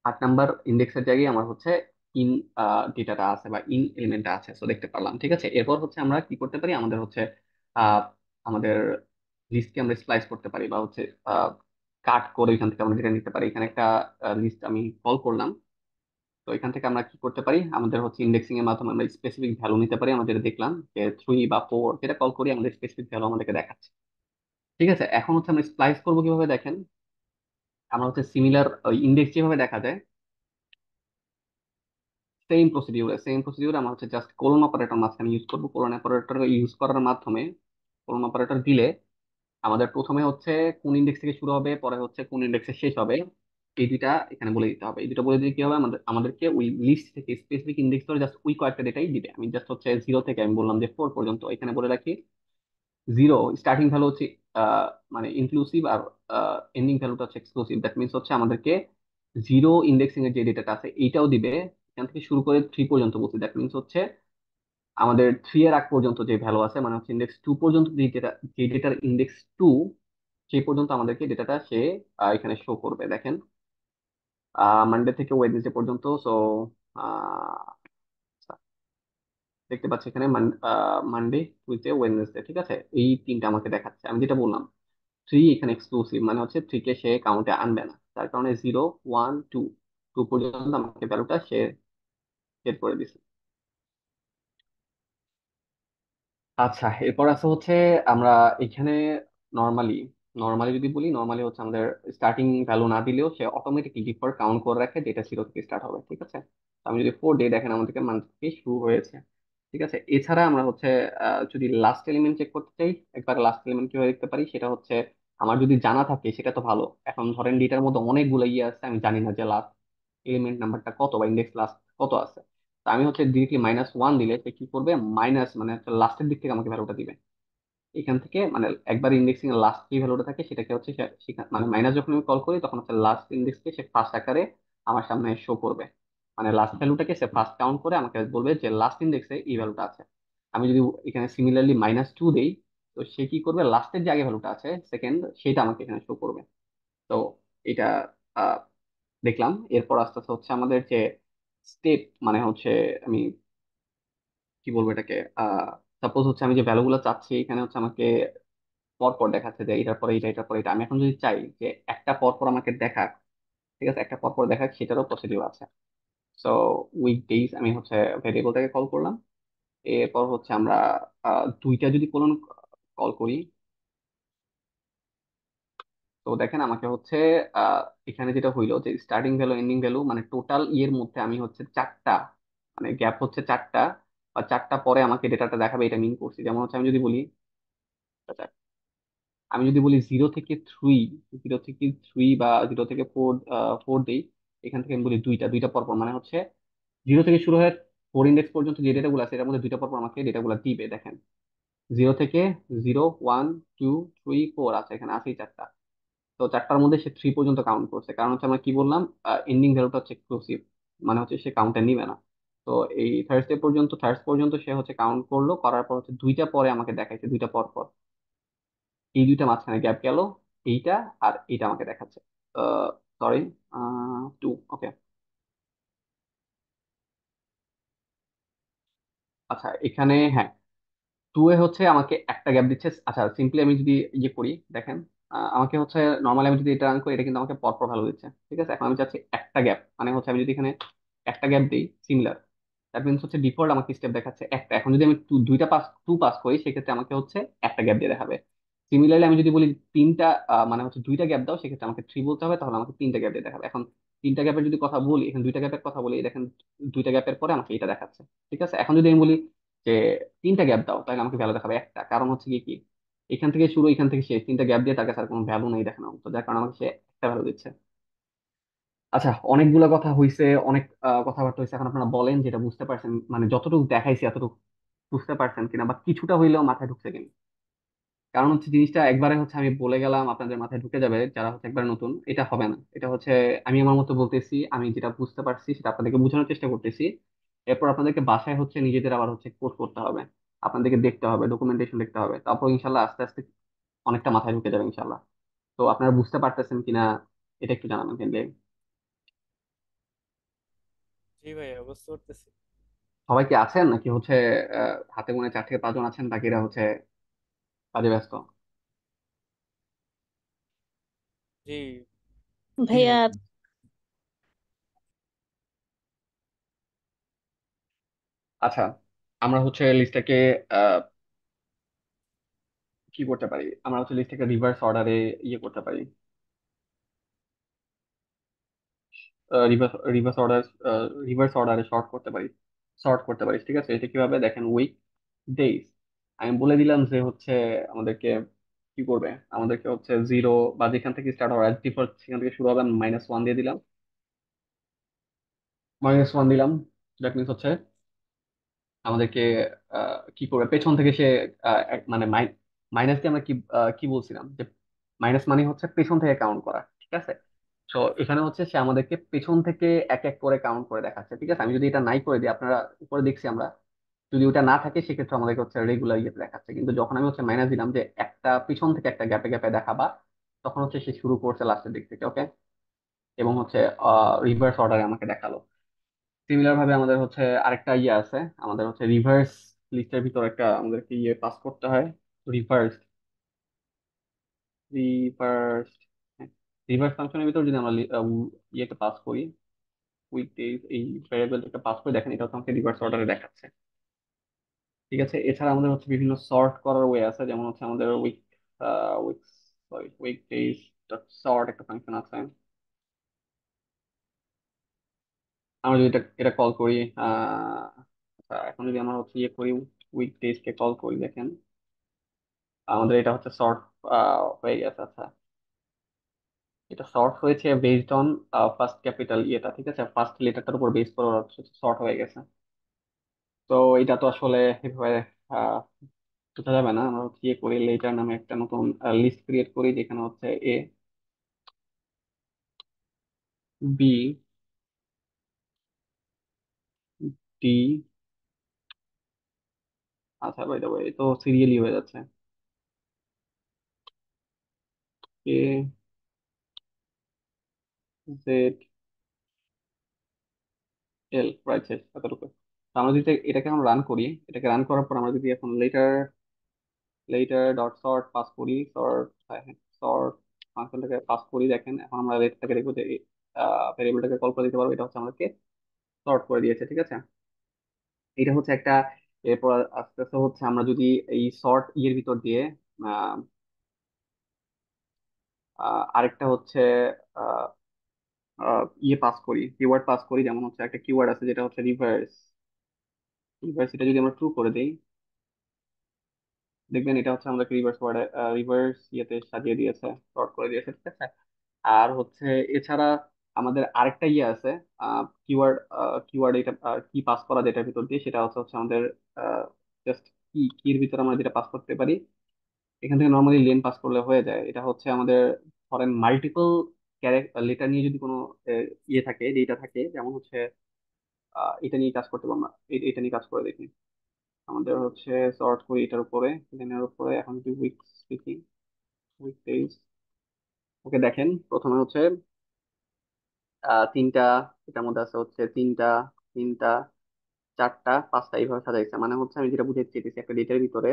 8 নাম্বার ইন্ডেক্সের জায়গায় আমার হচ্ছে ইন ডেটাটা আছে বা ইন এলিমেন্টটা আছে, তো দেখতে পারলাম। ঠিক আছে, এরপর হচ্ছে আমরা কি করতে পারি, আমাদের হচ্ছে আহ, আমাদের লিস্টকে আমরা স্প্লাইস করতে পারি বা হচ্ছে কাট করে এখান থেকে আমরা ডেটা নিতে পারি। এখানে একটা লিস্ট আমি কল করলাম, তো এখান থেকে আমরা কি করতে পারি, আমাদের হচ্ছে ইন্ডেক্সিং এর মাধ্যমে আমরা স্পেসিফিক ভ্যালু নিতে পারি। আমরা যেটা দেখলাম যে থ্রি বা ফোর, যেটা কল করি আমাদের স্পেসিফিক ভ্যালু আমাদেরকে দেখাচ্ছে। ঠিক আছে, এখন হচ্ছে আমরা স্প্লাইস করবো কিভাবে, দেখেন আমরা হচ্ছে সিমিলার ইন্ডেক্স যেভাবে দেখা যায়, সেম প্রসিডিউরে আমরা হচ্ছে জাস্ট কোলন অপারেটর মাঝখানে ইউজ করবো। কোলন অপারেটর ইউজ করার মাধ্যমে, কোলন অপারেটর দিলে আমাদের প্রথমে হচ্ছে কোন ইন্ডেক্স থেকে শুরু হবে, পরে হচ্ছে কোন ইন্ডেক্সে শেষ হবে, এই দুইটা এখানে বলে দিতে হবে। এই দুটো বলে দিলে কি হবে, আমাদেরকে ওই লিস্ট থেকে স্পেসিফিক ইন্ডেক্স ধরে জাস্ট ওই কয়েকটা ডেটাই দিবে। আমি জাস্ট হচ্ছে জিরো থেকে আমি বললাম যে ফোর পর্যন্ত এখানে বলে রাখি, জিরো স্টার্টিং ভ্যালু হচ্ছে আহ, মানে ইনক্লুসিভ, আর এন্ডিং ভ্যালুটা হচ্ছে এক্সক্লুসিভ। দ্যাট মিনস হচ্ছে আমাদেরকে জিরো ইন্ডেক্সিং এর যে ডেটাটা আছে এইটাও দিবে, এখান থেকে শুরু করে থ্রি পর্যন্ত বলছি। দ্যাট মিনস হচ্ছে আমাদের থ্রি এর আগ পর্যন্ত যে ভ্যালু আছে, মানে হচ্ছে ইন্ডেক্স টু পর্যন্ত যে ডেটা, যে ডেটার ইন্ডেক্স টু সেই পর্যন্ত আমাদেরকে ডেটাটা সে এখানে শো করবে। দেখেন মানডে থেকে ওয়েডনেসডে পর্যন্ত। সো দেখতে পাচ্ছি এখানে মানডে, টুইসডে, ওয়েডনেসডে, ঠিক আছে, এই তিনটা আমাকে দেখাচ্ছে। আমি যেটা বললাম থ্রি এখানে এক্সক্লুসিভ, মানে হচ্ছে থ্রি কে সে কাউন্টে আনবে না, তার কারণে জিরো, ওয়ান, টু, টু পর্যন্ত আমাকে ভ্যালুটা সে সেট করে দিছে। আচ্ছা, এরপর আছে হচ্ছে আমরা এখানে নর্মালি নর্মালি যদি বলি, নর্মালি হচ্ছে আমাদের স্টার্টিং ভ্যালু না দিলেও সে অটোমেটিকলি ডিফল্ট কাউন্ট করে রাখে, ডেটা জিরো থেকে স্টার্ট হবে, ঠিক আছে। তো আমি যদি ফোর ডে দেখেন আমাদেরকে মান্থ থেকে শুরু হয়েছে, ঠিক আছে। এছাড়া আমরা হচ্ছে যদি লাস্ট এলিমেন্ট চেক করতে চাই, একবার লাস্ট এলিমেন্ট কিভাবে দেখতে পারি সেটা হচ্ছে আমার যদি জানা থাকে সেটা তো ভালো। এখন ধরেন ডেটার মধ্যে অনেকগুলো ইয়ে আছে, আমি জানি না যে লাস্ট এলিমেন্ট নাম্বারটা কত বা ইন্ডেক্স লাস্ট কত আছে। তো আমি হচ্ছে ডিরেক্টলি মাইনাস ওয়ান দিলে সে কি করবে, মাইনাস মানে হচ্ছে লাস্টের দিক থেকে আমাকে ভ্যালুটা দিবে। এখান থেকে মানে একবার ইন্ডেক্সিং এর লাস্ট যে ভ্যালুটা থাকে সেটাকে হচ্ছে মানে মাইনাস যখন আমি কল করি তখন হচ্ছে লাস্ট ইন্ডেক্সকে সে ফার্স্ট আকারে আমার সামনে শো করবে। মানে লাস্ট ভ্যালুটাকে সে ফার্স্ট কাউন্ট করে আমাকে বলবে যে লাস্ট ইন্ডেক্সে এই ভ্যালুটা আছে। আমি যদি এখানে সিমিলারলি মাইনাস টু দেই, তো সে কি করবে, লাস্টের যে আগে ভ্যালুটা আছে সেকেন্ড, সেটা আমাকে এখানে শো করবে। তো এটা আহ, দেখলাম। এরপর আস্তে আস্তে হচ্ছে আমাদের যে স্টেপ, মানে হচ্ছে আমি কি বলবো এটাকে, সাপোজ হচ্ছে আমি যে ভ্যালুগুলো চাচ্ছি এখানে হচ্ছে আমাকে পর পর দেখাচ্ছে যে এটার পরে এটা, এটার পরে এটা। আমি এখন যদি চাই যে একটা পর পর আমাকে দেখাক, ঠিক আছে, একটা পর পর দেখাক, সেটারও প্রসিডিউর আছে। সো উইক ডেইজ আমি হচ্ছে ভেরিয়েবলটাকে কল করলাম। এরপর হচ্ছে আমরা দুইটা যদি কোলন কল করি, তো দেখেন আমাকে হচ্ছে আহ, এখানে যেটা হইলো যে স্টার্টিং ভ্যালু, এন্ডিং ভ্যালু, মানে টোটাল ইয়ের মধ্যে আমি হচ্ছে চারটা, মানে গ্যাপ হচ্ছে চারটা, বা চারটা পরে আমাকে ডেটাটা দেখাবে, এটা মিন করছি। যেমন হচ্ছে আমি যদি বলি, আচ্ছা, আমি যদি বলি জিরো থেকে থ্রি বা জিরো থেকে ফোর, ফোর দেই, এখান থেকে আমি বলি দুইটা দুইটা পরপর, মানে হচ্ছে জিরো থেকে শুরু হয়ে ফোর ইন্ডেক্স পর্যন্ত যে ডেটাগুলো আছে এটার মধ্যে দুইটা পরপর আমাকে ডেটাগুলো দিবে। দেখেন জিরো থেকে zero, one, two, three, four আছে, এখানে আছেই চারটা। তো চারটার মধ্যে সে থ্রি পর্যন্ত কাউন্ট করছে, কারণ হচ্ছে আমরা কি বললাম, এন্ডিং ভ্যালুটা হচ্ছে এক্সক্লুসিভ, মানে হচ্ছে সে কাউন্টে নিবে না। তো এই থার্ড পর্যন্ত সে হচ্ছে কাউন্ট করলো, করার পর হচ্ছে দুইটা পরে আমাকে দেখাইছে, দুইটা পর পর, এই দুইটা মাঝখানে গ্যাপ গেল, এইটা আর এইটা আমাকে দেখাচ্ছে। সরি, টু, ওকে। আচ্ছা এখানে হ্যাঁ, টু এ হচ্ছে আমাকে একটা গ্যাপ দিচ্ছে। আচ্ছা সিম্পলি আমি যদি ইয়ে করি, দেখেন আমাকে হচ্ছে নর্মালি আমি যদি এটা রান করি, এটা কিন্তু আমাকে পরপর ভালো দিচ্ছে, ঠিক আছে। এখন আমি চাচ্ছি একটা গ্যাপ, মানে হচ্ছে আমি যদি এখানে একটা গ্যাপ দিই সিমিলার, দ্যাট মিনস হচ্ছে ডিফল্ট আমাকে স্টেপ দেখাচ্ছে একটা। এখন যদি আমি টু পাস করি সেক্ষেত্রে আমাকে হচ্ছে একটা গ্যাপ দিয়ে দেখাবে। সিমিলারলি আমি যদি বলি তিনটা, মানে হচ্ছে দুইটা গ্যাপ দাও, সেক্ষেত্রে আমাকে থ্রি বলতে হবে, তাহলে আমাকে তিনটা গ্যাপ দিয়ে দেখাবে। এখন তিনটা গ্যাপের যদি কথা বলি, এখন দুইটা গ্যাপের কথা বলি, এই দেখেন দুইটা গ্যাপের পরে আমাকে এটা দেখাচ্ছে, ঠিক আছে। এখন যদি আমি বলি যে তিনটা গ্যাপ দাও, তাহলে আমাকে ভ্যালু দেখাবে একটা, কারণ হচ্ছে কি কি এখান থেকে শুরু, এখান থেকে শেষ, তিনটা গ্যাপ দিয়ে তার কাছে আর কোনো ভ্যালু নেই দেখানো, তো যার কারণে আমাকে সে একটা ভ্যালু দিচ্ছে। আচ্ছা, অনেকগুলো কথা হয়েছে, অনেক কথাবার্তা হয়েছে। এখন আপনারা বলেন যেটা বুঝতে পারছেন, মানে যতটুকু দেখাইছি এতটুকু বুঝতে পারছেন কিনা, বা কিছুটা হইলেও মাথায় ঢুকছে কিনা। কারণ হচ্ছে জিনিসটা একবারে হচ্ছে আমি বলে গেলাম আপনাদের মাথায় ঢুকে যাবে যারা হচ্ছে একবার নতুন, এটা হবে না। এটা হচ্ছে আমি আমার মতো বলতেছি, আমি যেটা বুঝতে পারছি সেটা আপনাদেরকে বোঝানোর চেষ্টা করতেছি। এরপর আপনাদেরকে বাসায় হচ্ছে নিজেদের আবার হচ্ছে কোড করতে হবে, আপনাদেরকে দেখতে হবে, ডকুমেন্টেশন দেখতে হবে, তারপর ইনশাল্লাহ আস্তে আস্তে অনেকটা মাথায় ঢুকে যাবে ইনশাল্লাহ। তো আপনারা বুঝতে পারতেছেন কিনা এটা একটু জানাবেন কিন্তু। জি ভাইয়া, বুঝতে পারতেছি। সবাই কি আছেন নাকি হচ্ছে হাতে গোনা 4 থেকে 5 জন আছেন, বাকিরা হচ্ছে কাজে ব্যস্ত? জি। ভাইয়া। আচ্ছা, আমরা হচ্ছে লিস্টটাকে আহ কি করতে পারি, আমরা হচ্ছে লিস্টটাকে রিভার্স অর্ডারে ইয়ে করতে পারি, রিভার্স রিভার্স অর্ডার রিভার্স অর্ডারে শর্ট করতে পারি, ঠিক আছে। এটা কিভাবে দেখেন, উইক ডেইজ আমি বলে দিলাম যে হচ্ছে আমাদেরকে কি করবে, আমাদেরকে হচ্ছে জিরো বা যেখান থেকে স্টার্ট হবে ডিফল্ট সেখান থেকে শুরু হবে, মাইনাস ওয়ান দিয়ে দিলাম, মাইনাস ওয়ান দিলাম। দ্যাট মিনস হচ্ছে আমাদেরকে কি করবে, পেছন থেকে সে মানে মাইনাস দিয়ে আমরা কি বলছিলাম যে মাইনাস মানে হচ্ছে পেছন থেকে কাউন্ট করা, ঠিক আছে। তো এখানে হচ্ছে সে আমাদেরকে পেছন থেকে এক এক করে কাউন্ট করে দেখাচ্ছে, ঠিক আছে। আমি যদি এটা নাই করে দিই, আপনারা উপরে দেখছি আমরা, যদি ওটা না থাকে সেক্ষেত্রে আমাদেরকে হচ্ছে রেগুলার ইয়েতে দেখাচ্ছে। কিন্তু যখন আমি হচ্ছে মাইনাস দিলাম যে একটা পিছন থেকে একটা গ্যাপে গ্যাপে দেখাবা, তখন হচ্ছে সে শুরু করছে লাস্টের দিক থেকে, ওকে। এবং হচ্ছে রিভার্স অর্ডারে আমাকে দেখালো। সিমিলার ভাবে আমাদের হচ্ছে আরেকটা ইয়ে আছে, আমাদের হচ্ছে রিভার্স লিস্টের ভিতর একটা আমাদেরকে ইয়ে পাস করতে হয়। রিভার্স রিভার্স রিভার্স ফাংশনের ভিতর যদি আমরা ইয়েটা পাস করি, উইকডেজ এই ভ্যারিয়েবলটাকে পাস করে দেখেন, এটা হচ্ছে আমাকে রিভার্স অর্ডারে দেখাচ্ছে, ঠিক আছে। এছাড়া আমাদের হচ্ছে বিভিন্ন সর্ট করার ওয়ে আছে, যেমন হচ্ছে আমাদের week sorry weekdays dot sort একটা ফাংশন আছে। আমরা যদি এটা কল করি, আচ্ছা, এখন যদি আমরা হচ্ছে ইয়ে করি, উইকডেজ কে কল করি, দেখেন আমাদের এটা হচ্ছে সর্ট হয়ে গেছে। আচ্ছা, এটা সর্ট হয়েছে বেসড অন ফার্স্ট ক্যাপিটাল ইয়েটা, ঠিক আছে, ফার্স্ট লেটারটার উপর বেস করে ওরা সর্ট হয়ে গেছে। তো এটা তো আসলে এভাবে আহ, বোঝা যাবে না। আমরা হচ্ছে ইয়ে করি, লেটার নামে একটা নতুন লিস্ট ক্রিয়েট করি, যেখানে হচ্ছে এ বি ডি, আচ্ছা বাই দ্য ওয়ে তো সিরিয়ালি হয়ে যাচ্ছে, এ জেড এল, রাইট, শেষ এতটুকু। তো আমরা যদি এটাকে আমরা রান করি, এটাকে রান করার পর আমরা যদি এখন letter letter dot sort pass করি, সর্ট সর্ট ফাংশনটাকে পাস করি, দেখেন এখন আমরা লেটারটাকে দেখবো যে ভেরিয়েবলটাকে কল করে দিতে পারবো, এটা হচ্ছে আমাদেরকে সর্ট করে দিয়েছে, ঠিক আছে। এটা হচ্ছে একটা। এরপর আস্তে আস্তে হচ্ছে আমরা যদি এই সর্ট ইয়ের ভিতর দিয়ে আহ, আরেকটা হচ্ছে আহ, ইয়ে পাস করি, কিওয়ার্ড পাস করি, যেমন হচ্ছে একটা কিওয়ার্ড আছে যেটা হচ্ছে রিভার্স। রিভার্স এটা যদি আমরা ট্রু করে দেই, দেখবেন এটা হচ্ছে আমাদেরকে রিভার্স ওয়ার্ডে রিভার্স ইয়েতে সাজিয়ে দিয়েছে, সর্ট করে দিয়েছে, ঠিক আছে। আর হচ্ছে এছাড়া আমাদের আরেকটা ইয়ে আছে, কিওয়ার্ড কিওয়ার্ড এটা কি পাস করা যেটার ভিতর দিয়ে, সেটা হচ্ছে হচ্ছে আমাদের জাস্ট কির ভিতর আমরা যেটা পাস করতে পারি, এখান থেকে নর্মালি লেন পাস করলে হয়ে যায়। এটা হচ্ছে আমাদের ধরেন মাল্টিপল লেটার নিয়ে যদি কোনো ইয়ে থাকে, ডেটা থাকে, যেমন হচ্ছে এটা নিয়ে কাজ করতে পারবো আমরা, এটা নিয়ে কাজ করে দেখি। আমাদের হচ্ছে সর্ট করি এটার উপরে, লেনের উপরে, এখন যদি উইকস দেখি, উইক ডেজ, ওকে দেখেন প্রথমে হচ্ছে তিনটা, এটার মধ্যে আছে হচ্ছে তিনটা, তিনটা, চারটা, পাঁচটা, এইভাবে সাজাইছে। মানে হচ্ছে আমি যেটা বুঝাতে চেয়েছি, একটা ডেটার ভিতরে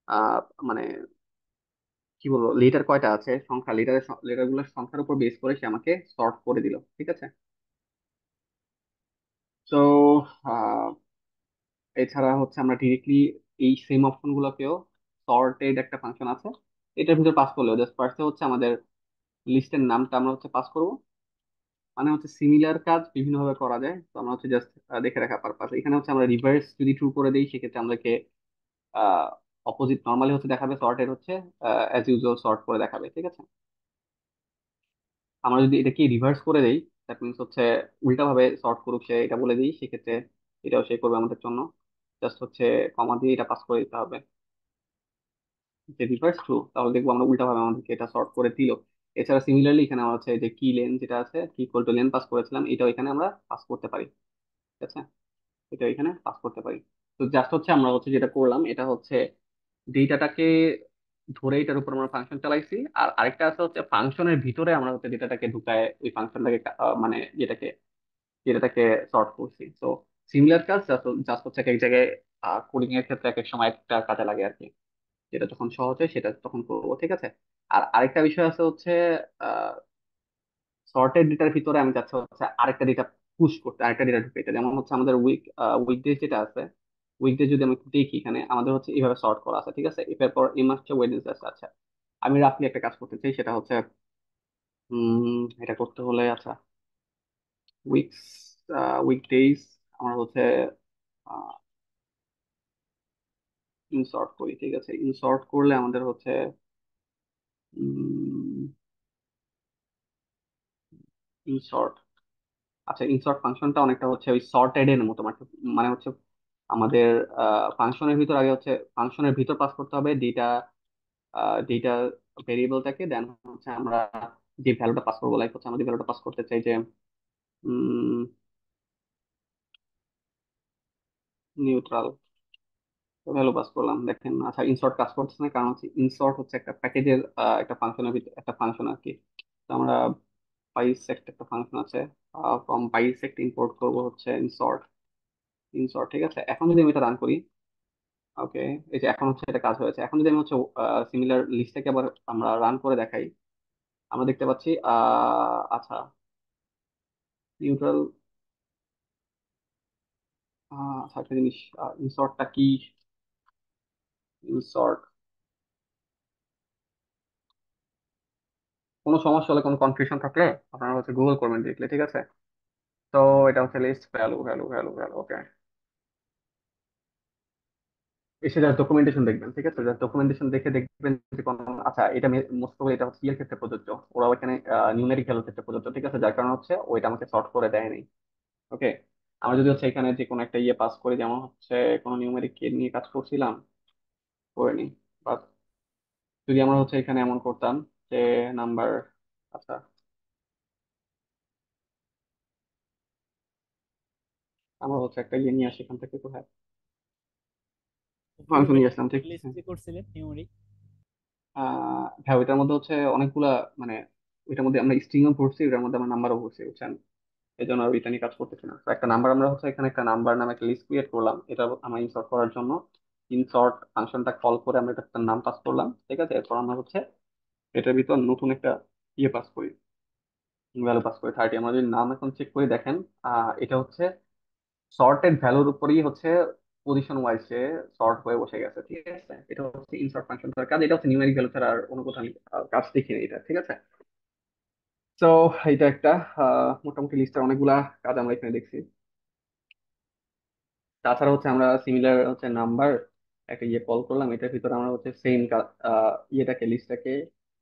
আহ মানে কি বলবো, লেটার কয়টা আছে, সংখ্যা, লেটার গুলোর সংখ্যার উপর বেস করে সে আমাকে সর্ট করে দিল, ঠিক আছে। তো এছাড়া হচ্ছে আমরা ডিরেক্টলি এই সেম অপশন গুলোকেও, সর্টেড একটা ফাংশন আছে, এটার ভিতর পাস করলেও জাস্ট ফার্স্টে হচ্ছে আমাদের লিস্টের নামটা আমরা হচ্ছে পাস করব। মানে হচ্ছে সিমিলার কাজ বিভিন্ন ভাবে করা যায়, তো আমরা হচ্ছে জাস্ট দেখে রাখা পারপাস। এখানে হচ্ছে আমরা রিভার্স যদি ট্রু করে দিই, সেক্ষেত্রে আমাদেরকে অপোজিট নর্মালি হচ্ছে দেখাবে, সর্টেড হচ্ছে অ্যাজ ইউজুয়াল সর্ট করে দেখাবে, ঠিক আছে। আমরা যদি এটাকে রিভার্স করে দেই, দ্যাট মিনস হচ্ছে উল্টা ভাবে সর্ট করুক সে, এটা বলে দিই, সেক্ষেত্রে এটাও সে করবে আমাদের জন্য। জাস্ট হচ্ছে কমা দিয়ে এটা পাস করে দিতে হবে, যে রিভার্স ট্রু, তাহলে দেখবো আমরা উল্টা ভাবে আমাদেরকে এটা সর্ট করে দিল। এছাড়া সিমিলারলি এখানে আমার হচ্ছে যে কি লেন যেটা আছে, কি ইকুয়াল টু লেন পাস করেছিলাম, এটাও এখানে আমরা পাস করতে পারি, ঠিক আছে, এটা এখানে পাস করতে পারি। তো জাস্ট হচ্ছে আমরা হচ্ছে যেটা করলাম, এটা হচ্ছে ডেটাটাকে ধরে এটার উপর আমরা ফাংশন চালাইছি। আর আরেকটা আছে হচ্ছে ফাংশনের ভিতরে আমরা হচ্ছে ডেটাটাকে ঢুকায় ওই ফাংশনটাকে মানে যেটাকে যেটাকে সর্ট করছি। তো সিমিলার কাজ, জাস্ট হচ্ছে এক এক জায়গায় কোডিং এর ক্ষেত্রে এক এক সময় একটা কাজে লাগে আর কি। যেটা যখন সহজ হয় সেটা তখন করবো, ঠিক আছে। আর আরেকটা বিষয় আছে হচ্ছে সর্টেড ডেটার ভিতরে আমি চাচ্ছি হচ্ছে আরেকটা ডেটা পুশ করতে, আরেকটা ডেটা ঢুকে। এটা যেমন হচ্ছে আমাদের উইকডেজ যেটা আছে, উইকডেজ যদি আমি একটু দেখি, এখানে আমাদের হচ্ছে এইভাবে সর্ট করা আছে, ঠিক আছে। এরপর এই মাসটা ওয়েডনেসডে আছে। আচ্ছা, আমি রাফলি একটা কাজ করতে চাই, সেটা হচ্ছে এটা করতে হলে, আচ্ছা, উইকস উইকডেজ আমরা হচ্ছে ইনসর্ট করি, ঠিক আছে। ইনসর্ট করলে আমাদের হচ্ছে ইনসর্ট, আচ্ছা, ইনসর্ট ফাংশনটা অনেকটা হচ্ছে ওই সর্টেড এর মতো, মানে হচ্ছে আমাদের ফাংশনের ভিতর আগে হচ্ছে ফাংশনের ভিতর পাস করতে হবে ডেটা ডেটা ভেরিয়েবলটাকে, দেন হচ্ছে আমরা যে ভ্যালুটা পাস করবো, লাইক হচ্ছে আমরা যে ভ্যালুটা পাস করতে চাই যে নিউট্রাল ভ্যালু পাস করলাম। দেখেন আচ্ছা ইনসর্ট কাজ করতেছে না, কারণ হচ্ছে ইনসর্ট হচ্ছে একটা প্যাকেজের একটা ফাংশনের ভিতর একটা ফাংশন আর কি। তো আমরা বাইসেক্ট একটা ফাংশন আছে, ফ্রম বাইসেক্ট ইম্পোর্ট করব হচ্ছে ইনসর্ট। ইনসর্ট ঠিক আছে, এখন যদি আমি এটা রান করি, ওকে, এই যে এখন হচ্ছে এটা কাজ হয়েছে। এখন যদি আমি হচ্ছে সিমিলার লিস্টটাকে আবার আমরা রান করে দেখাই, আমরা দেখতে পাচ্ছি আচ্ছা নিউট্রাল, আচ্ছা একটা জিনিস, ইনসর্টটা কি, ইনসর্ট কোনো সমস্যা হলে কোনো কনফিউশন থাকলে আপনারা হচ্ছে গুগল করবেন দেখলে, ঠিক আছে। তো এটা হচ্ছে list value value value value, okay. এসে যার ডকুমেন্টেশন দেখবেন, ঠিক আছে, যার ডকুমেন্টেশন দেখে দেখবেন যে কোনো, আচ্ছা এটা মোস্ট প্রবাবলি এটা হচ্ছে ইয়ের ক্ষেত্রে প্রযোজ্য, ওরা ওখানে নিউমেরিক ভ্যালুর ক্ষেত্রে প্রযোজ্য, ঠিক আছে, যার কারণে হচ্ছে ওইটা আমাকে সর্ট করে দেয়নি। ওকে, আমরা যদি হচ্ছে এখানে যে কোনো একটা ইয়ে পাস করি, যেমন হচ্ছে কোনো নিউমেরিক নিয়ে কাজ করছিলাম, করিনি, বাট যদি আমরা হচ্ছে এখানে এমন করতাম যে নাম্বার, আচ্ছা আমরা হচ্ছে একটা ইয়ে নিয়ে আসি এখান থেকে, কোথায় ফাংশন নিয়ে আসলাম, ঠিক লিস্ট আছে। যে করছিলেন নিউমেরিক। হ্যাঁ ওইটার মধ্যে হচ্ছে অনেকগুলা, মানে ওইটার মধ্যে আমরা স্ট্রিংও ভরছি, ওইটার মধ্যে আমরা নাম্বারও ভরছি, বুঝছেন, এই জন্য আর ওইটা নিয়ে কাজ করতেছি না। তো একটা নাম্বার আমরা হচ্ছে এখানে একটা নাম্বার নামে একটা লিস্ট ক্রিয়েট করলাম, এটা আমরা ইনসর্ট করার জন্য ইনসর্ট ফাংশনটা কল করে আমরা এটা একটা নাম পাস করলাম, ঠিক আছে। এরপর আমরা হচ্ছে এটার ভিতর নতুন একটা ইয়ে পাস করি, ভ্যালু পাস করি 30। আমরা যদি নাম এখন চেক করে দেখেন, এটা হচ্ছে সর্টেড ভ্যালুর উপরেই হচ্ছে পজিশন ওয়াইজ সে সর্ট হয়ে বসে গেছে, ঠিক আছে। এটা হচ্ছে ইনসর্ট ফাংশন কাজ, এটা হচ্ছে নিউমেরিক ভ্যালু ছাড়া আর অন্য কোথাও আমি কাজ দেখিনি এটা, ঠিক আছে। তো এটা একটা মোটামুটি লিস্টের অনেকগুলা কাজ আমরা এখানে দেখছি। তাছাড়া হচ্ছে আমরা সিমিলার হচ্ছে নাম্বার একটা ইয়ে কল করলাম, এটার ভিতরে আমরা হচ্ছে সেম ইয়েটাকে লিস্টটাকে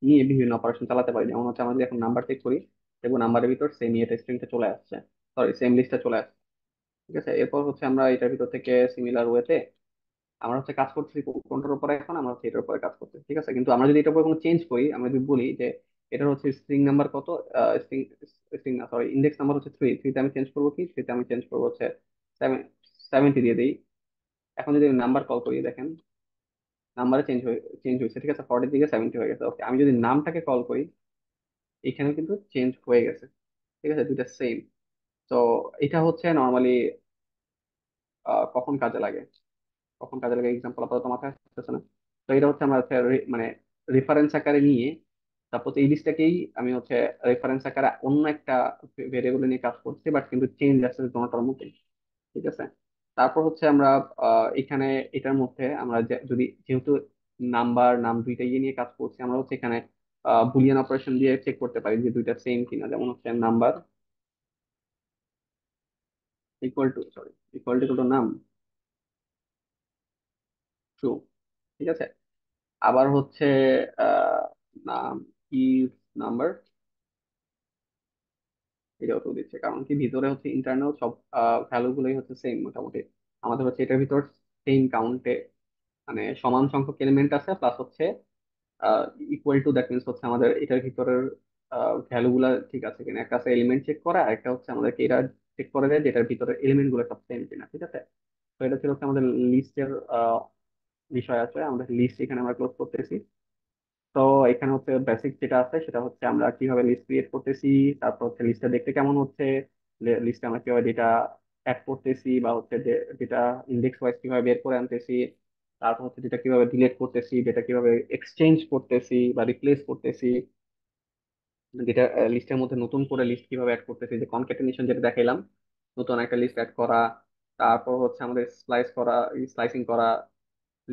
নিয়ে বিভিন্ন অপারেশন চালাতে পারি। যেমন হচ্ছে আমরা যদি এখন নাম্বার চেক করি, দেখবো নাম্বারের ভিতর সেম ইয়েটা স্ট্রিংটা চলে আসছে, সরি সেম লিস্টটা চলে আসছে, ঠিক আছে। এরপর হচ্ছে আমরা এটার ভিতর থেকে সিমিলার ওয়েতে আমরা হচ্ছে কাজ করতেছি কোনটার উপরে, এখন আমরা হচ্ছে এটার উপরে কাজ করতেছি, ঠিক আছে। কিন্তু আমরা যদি এটার উপরে কোনো চেঞ্জ করি, আমরা যদি বলি যে এটার হচ্ছে স্ট্রিং নাম্বার কত, স্ট্রিং স্ট্রিং না সরি ইন্ডেক্স নাম্বার হচ্ছে থ্রিতে আমি চেঞ্জ করবো কি, থ্রিতে আমি চেঞ্জ করবো হচ্ছে 70 দিয়ে দিই। এখন যদি নাম্বার কল করি, দেখেন নাম্বারে চেঞ্জ হয়েছে, ঠিক আছে, 40 থেকে 70 হয়ে গেছে। ওকে, আমি যদি নামটাকে কল করি, এখানে কিন্তু চেঞ্জ হয়ে গেছে, ঠিক আছে, দুইটা সেম। তো এটা হচ্ছে নর্মালি কখন কাজে লাগে, কখন কাজে লাগে এক্সাম্পল আপাতত মাথায় আসতেছে না। তো এটা হচ্ছে আমরা হচ্ছে মানে রেফারেন্স আকারে নিয়ে, তারপর এই লিস্টটাকেই আমি হচ্ছে রেফারেন্স আকারে অন্য একটা ভেরিয়েবল নিয়ে কাজ করছি, বাট কিন্তু চেঞ্জ আসছে দুটোটার মধ্যে, ঠিক আছে। তারপর হচ্ছে আমরা এখানে এটার মধ্যে আমরা যদি যেহেতু নাম্বার নাম দুইটা ইয়ে নিয়ে কাজ করছি, আমরা হচ্ছে এখানে বুলিয়ান অপারেশন দিয়ে চেক করতে পারি যে দুইটা সেম কিনা। যেমন হচ্ছে নাম্বার ইকুয়াল টু নাম ট্রু, ঠিক আছে। আবার হচ্ছে আহ নাম ইজ নাম্বার, এটাও তো দিচ্ছে, কারণ কি ভিতরে হচ্ছে ইন্টারনাল সব ভ্যালু গুলোই হচ্ছে সেম মোটামুটি। আমাদের হচ্ছে এটার ভিতর সেম কাউন্টে মানে সমান সংখ্যক এলিমেন্ট আছে, প্লাস হচ্ছে ইকুয়াল টু, দ্যাট মিনস হচ্ছে আমাদের এটার ভিতরের ভ্যালু গুলা ঠিক আছে কিনা। একটা আছে এলিমেন্ট চেক করা, আর একটা হচ্ছে আমাদেরকে এটা চেক করে দেয় যেটার ভিতরে এলিমেন্ট গুলো সব সেম কিনা, ঠিক আছে। তো এটা ছিল হচ্ছে আমাদের লিস্টের বিষয় আছে, আমাদের লিস্ট এখানে আমরা ক্লোজ করতেছি। তো এখানে হচ্ছে বেসিক যেটা আছে সেটা হচ্ছে আমরা কিভাবে লিস্ট ক্রিয়েট করতেছি, তারপর হচ্ছে লিস্টটা দেখতে কেমন হচ্ছে, লিস্টে আমরা কিভাবে ডেটা অ্যাড করতেছি, বা হচ্ছে ডেটা ইন্ডেক্স ওয়াইজ কিভাবে বের করে আনতেছি, তারপর হচ্ছে ডেটা কিভাবে ডিলিট করতেছি, ডেটা কিভাবে এক্সচেঞ্জ করতেছি বা রিপ্লেস করতেছি, যেটা লিস্টের মধ্যে নতুন করে লিস্ট কিভাবে অ্যাড করতেছি, যে কনক্যাটেনেশন যেটা দেখাইলাম, নতুন একটা লিস্ট অ্যাড করা। তারপর হচ্ছে আমাদের স্লাইসিং করা,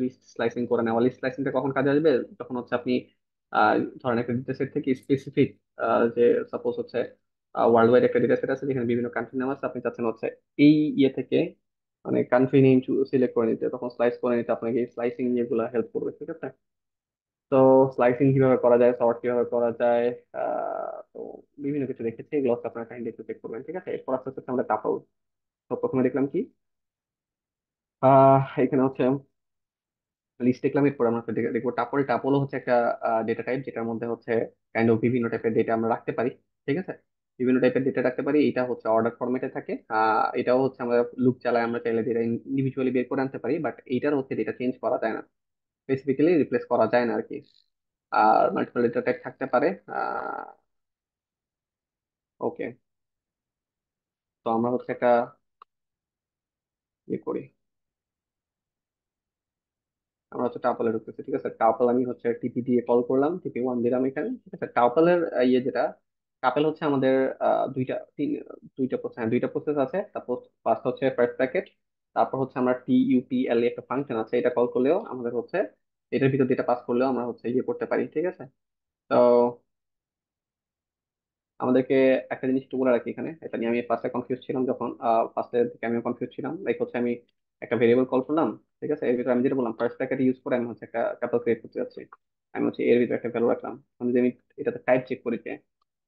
লিস্ট স্লাইসিং করে নেওয়া। লিস্ট স্লাইসিংটা কখন কাজে আসবে, যখন হচ্ছে আপনি আহ, ধরেন একটা ডেটা সেট থেকে স্পেসিফিক, যে সাপোজ হচ্ছে ওয়ার্ল্ড ওয়াইড একটা ডেটা সেট আছে যেখানে বিভিন্ন কান্ট্রি নাম আছে, আপনি চাচ্ছেন হচ্ছে এই ইয়ে থেকে মানে কান্ট্রি নেম সিলেক্ট করে নিতে, তখন স্লাইস করে নিতে আপনাকে স্লাইসিং যেগুলো হেল্প করবে, ঠিক আছে। তো স্লাইসিং কিভাবে করা যায়, সর্ট কিভাবে করা যায়, তো বিভিন্ন কিছু দেখেছি, এগুলো হচ্ছে আপনার কাইন্ডলি একটু চেক করবেন, ঠিক আছে। এরপর আস্তে আস্তে আমরা তারপর, তো প্রথমে দেখলাম কি এখানে হচ্ছে লিস্ট দেখলাম, এরপর আমরা দেখবো টাপল। টাপলও হচ্ছে একটা ডেটা টাইপ, যেটার মধ্যে হচ্ছে কাইন্ড অফ বিভিন্ন টাইপের ডেটা আমরা রাখতে পারি। ঠিক আছে, বিভিন্ন টাইপের ডেটা রাখতে পারি। এটা হচ্ছে অর্ডার ফরম্যাটে থাকে। এটাও হচ্ছে আমরা লুপ চালাই, আমরা চাইলে ডেটা ইন্ডিভিজুয়ালি বের করে আনতে পারি, বাট এইটার হচ্ছে ডেটা চেঞ্জ করা যায় না, স্পেসিফিক্যালি রিপ্লেস করা যায় না আর কি। আর মাল্টিপল ডেটা টাইপ থাকতে পারে। ওকে, তো আমরা হচ্ছে একটা ইয়ে করি, আমরা হচ্ছে টাপলে ঢুকতেছি। ঠিক আছে, টাপল আমি হচ্ছে টিপি দিয়ে কল করলাম, টিপি ওয়ান দিলাম এখানে। ঠিক আছে, টাপলের ইয়ে যেটা, টাপল হচ্ছে আমাদের দুইটা প্রসেস আছে। তারপর ফার্স্ট হচ্ছে ফার্স্ট প্যাকেট, তারপর হচ্ছে আমরা টিইউপিএল একটা ফাংশন আছে, এটা কল করলেও আমাদের হচ্ছে এটার ভিতর যেটা পাস করলেও আমরা হচ্ছে ইয়ে করতে পারি। ঠিক আছে, তো আমাদেরকে একটা জিনিস একটু বলে রাখি এখানে, এটা নিয়ে আমি ফার্স্টে কনফিউজ ছিলাম, যখন ফার্স্টের দিকে আমিও কনফিউজ ছিলাম। লাইক হচ্ছে আমি একটা ভেরিয়েবল কল করলাম। ঠিক আছে, এর ভিতরে আমি যেটা বললাম ফার্স্ট ব্র্যাকেট ইউজ করে আমি হচ্ছে একটা টাপল ক্রিয়েট করতে যাচ্ছি। আমি হচ্ছে এর ভিতরে একটা ভ্যালু রাখলাম। আমি যদি আমি এটাতে টাইপ চেক করি যে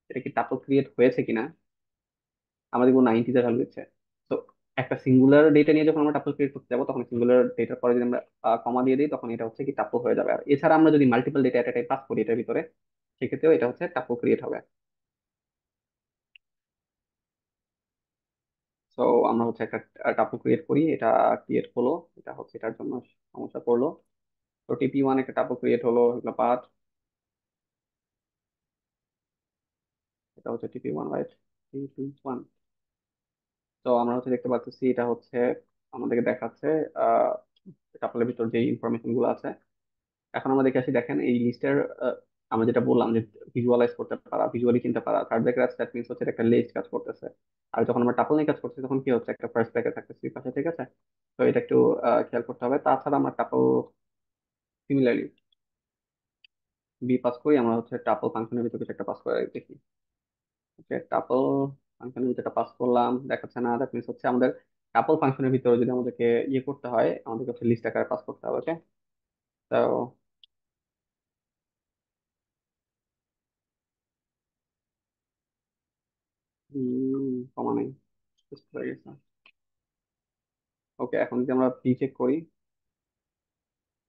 এটা কি টাপল ক্রিয়েট হয়েছে কিনা, আমরা দেখবো 90 ভ্যালু দিচ্ছে। তো একটা সিঙ্গুলার ডেটা নিয়ে যখন আমরা টাপল ক্রিয়েট করতে যাবো, তখন সিঙ্গুলার ডেটার পরে যদি আমরা কমা দিয়ে দিই, তখন এটা হচ্ছে কি টাপল হয়ে যাবে। আর এছাড়া আমরা যদি মাল্টিপল ডেটা একটা পাস করি এটার ভিতরে, সেক্ষেত্রেও এটা হচ্ছে টাপল ক্রিয়েট হবে। তো আমরা হচ্ছে একটা টাপল ক্রিয়েট করি, এটা ক্রিয়েট হলো, এটা হচ্ছে এটার জন্য সমস্যা করলো। তো টিপি ওয়ান একটা টাপল ক্রিয়েট হলো, এগুলো পাথ, এটা হচ্ছে টিপি ওয়ান, রাইট? টিপি ওয়ান। তো আমরা হচ্ছে দেখতে পাচ্ছি এটা হচ্ছে আমাদেরকে দেখাচ্ছে আহ টাপলের ভিতর যে ইনফরমেশন গুলো আছে। এখন আমরা দেখে আসি, দেখেন এই লিস্টের আমরা যেটা বললাম যে ভিজুয়ালাইজ করতে পারা, ভিজুয়ালি চিনতে পারা, থার্ড ব্র্যাকেট দ্যাট মিন্স হচ্ছে এটা একটা লিস্ট কাজ করতেছে। আর যখন আমরা টাপল নিয়ে কাজ করছি তখন কি হচ্ছে, একটা ফার্স্ট ব্র্যাকেট থাকতেছে এই পাশে। ঠিক আছে, তো এটা একটু খেয়াল করতে হবে। তাছাড়া আমরা টাপল সিমিলারলি বি পাস করি, আমরা হচ্ছে টাপল ফাংশনের ভিতরে কিছু একটা পাস করে দেখি। ওকে, টাপল ফাংশনের ভিতরে পাস করলাম, দেখাচ্ছে না, দ্যাট মিন্স হচ্ছে আমাদের টাপল ফাংশনের ভিতরে যদি আমাদেরকে ইয়ে করতে হয়, আমাদেরকে হচ্ছে লিস্ট আকারে পাস করতে হবে। ওকে, তো কমা নাই, বুঝতে পেরে গেছি। ওকে, এখন যদি আমরা পি চেক করি,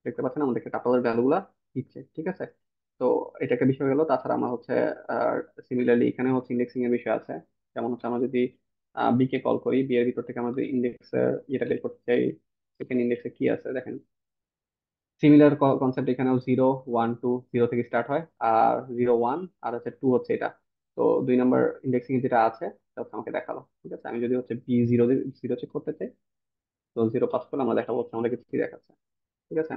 দেখতে পাচ্ছেন আমাদেরকে টাপলের ভ্যালু গুলা দিচ্ছে। ঠিক আছে, তো এটা একটা বিষয় গেল। তাছাড়া আমরা হচ্ছে সিমিলারলি এখানে হচ্ছে ইন্ডেক্সিং এর বিষয় আছে। যেমন হচ্ছে আমরা যদি বি কে কল করি, বি এর ভিতর থেকে আমরা যদি ইন্ডেক্স এটা বের করতে চাই, সেকেন্ড ইন্ডেক্সে কি আছে দেখেন। সিমিলার কনসেপ্ট, এখানেও 0 1 2, 0 থেকে স্টার্ট হয়, আর 0 1 আর হচ্ছে 2 হচ্ছে এটা। তো 2 নম্বর ইন্ডেক্সিং যেটা আছে সেটা হচ্ছে আমাকে দেখালো। ঠিক আছে, আমি যদি হচ্ছে বি জিরো জিরো চেক করতে চাই, তো 0 পাস করলে আমরা দেখাবো হচ্ছে আমাদেরকে কি দেখাচ্ছে। ঠিক আছে,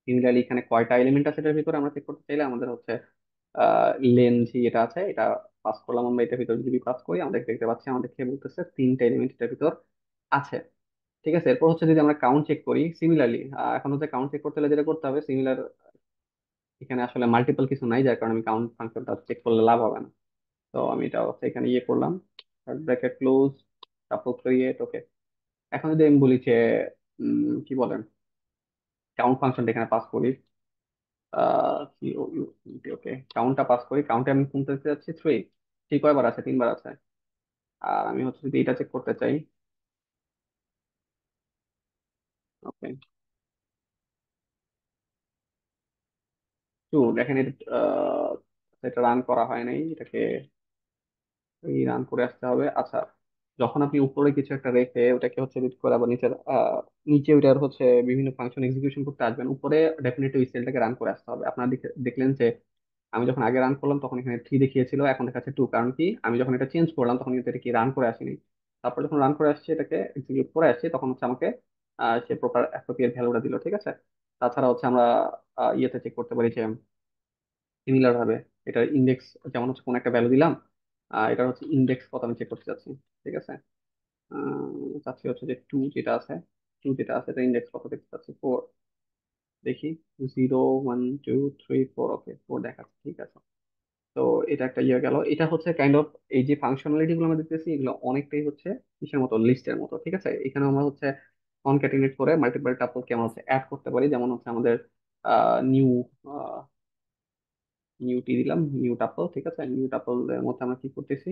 সিমিলারলি এখানে কয়টা এলিমেন্ট আছে এটার ভিতরে আমরা চেক করতে চাইলে আমাদের হচ্ছে লেন যে এটা আছে, এটা পাস করলাম আমরা, এটার ভিতর যদি পাস করি আমাদের দেখতে পাচ্ছি আমাদেরকে বলতেছে 3টা এলিমেন্ট এটার ভিতর আছে। ঠিক আছে, এরপর হচ্ছে যদি আমরা কাউন্ট চেক করি সিমিলারলি, এখন হচ্ছে কাউন্ট চেক করতে হলে যেটা করতে হবে সিমিলার, এখানে আসলে মাল্টিপল কিছু নাই, যার কারণে আমি কাউন্ট ফাংশনটা চেক করলে লাভ হবে না। তো আমি এটা হচ্ছে এখানে ইয়ে করলাম, ব্র্যাকেট ক্লোজ, তারপর ক্রিয়েট। ওকে, এখন যদি আমি বলি যে কি বলেন, কাউন্ট ফাংশনটা এখানে পাস করি, ওকে, কাউন্টটা পাস করি, কাউন্টে আমি কোনটা দিতে যাচ্ছি, 3। ঠিক কয়বার আছে? 3বার আছে। আর আমি হচ্ছে যদি এটা চেক করতে চাই, ওকে, 2, দেখেন এটা এটা রান করা হয় নাই, এটাকে রান করে আসতে হবে। আচ্ছা, যখন আপনি উপরে কিছু একটা রেখে ওটাকে হচ্ছে রিড করে আবার নিচে নিচে ওইটার হচ্ছে বিভিন্ন ফাংশন এক্সিকিউশন করতে আসবেন, উপরে ডেফিনেটলি ওই সেলটাকে রান করে আসতে হবে। আপনারা দেখলেন যে আমি যখন আগে রান করলাম তখন এখানে 3 দেখিয়েছিল, এখন দেখাচ্ছে 2, কারণ কি আমি যখন এটা চেঞ্জ করলাম তখন কিন্তু এটা কি রান করে আসেনি। তারপর যখন রান করে আসছে, এটাকে এক্সিকিউট করে আসছে, তখন হচ্ছে আমাকে সে প্রপার অ্যাপ্রোপ্রিয়েট ভ্যালুটা দিল। ঠিক আছে, তাছাড়া হচ্ছে আমরা ইয়েতে চেক করতে পারি যে সিমিলার ভাবে এটার ইন্ডেক্স, যেমন হচ্ছে কোন একটা ভ্যালু দিলাম, এটা হচ্ছে ইন্ডেক্স কত আমি চেক করতে চাচ্ছি। ঠিক আছে, চাচ্ছি হচ্ছে যে 2 যেটা আছে, 2 যেটা আছে এটা ইন্ডেক্স কত দেখতে চাচ্ছি, 4। দেখি, 0 1 2 3 4, ওকে 4 দেখাচ্ছে। ঠিক আছে, তো এটা একটা ইয়ে গেল। এটা হচ্ছে কাইন্ড অফ এই যে ফাংশনালিটি গুলো আমরা দেখতেছি, এগুলো অনেকটাই হচ্ছে কিসের মতো, লিস্টের মতো। ঠিক আছে, এখানে আমরা হচ্ছে কনক্যাটিনেট করে মাল্টিপল টাপলকে আমরা হচ্ছে অ্যাড করতে পারি। যেমন হচ্ছে আমাদের নিউ নিউ টি দিলাম, নিউ টাপল। ঠিক আছে, নিউ টাপল এর মধ্যে আমরা কি করতেছি,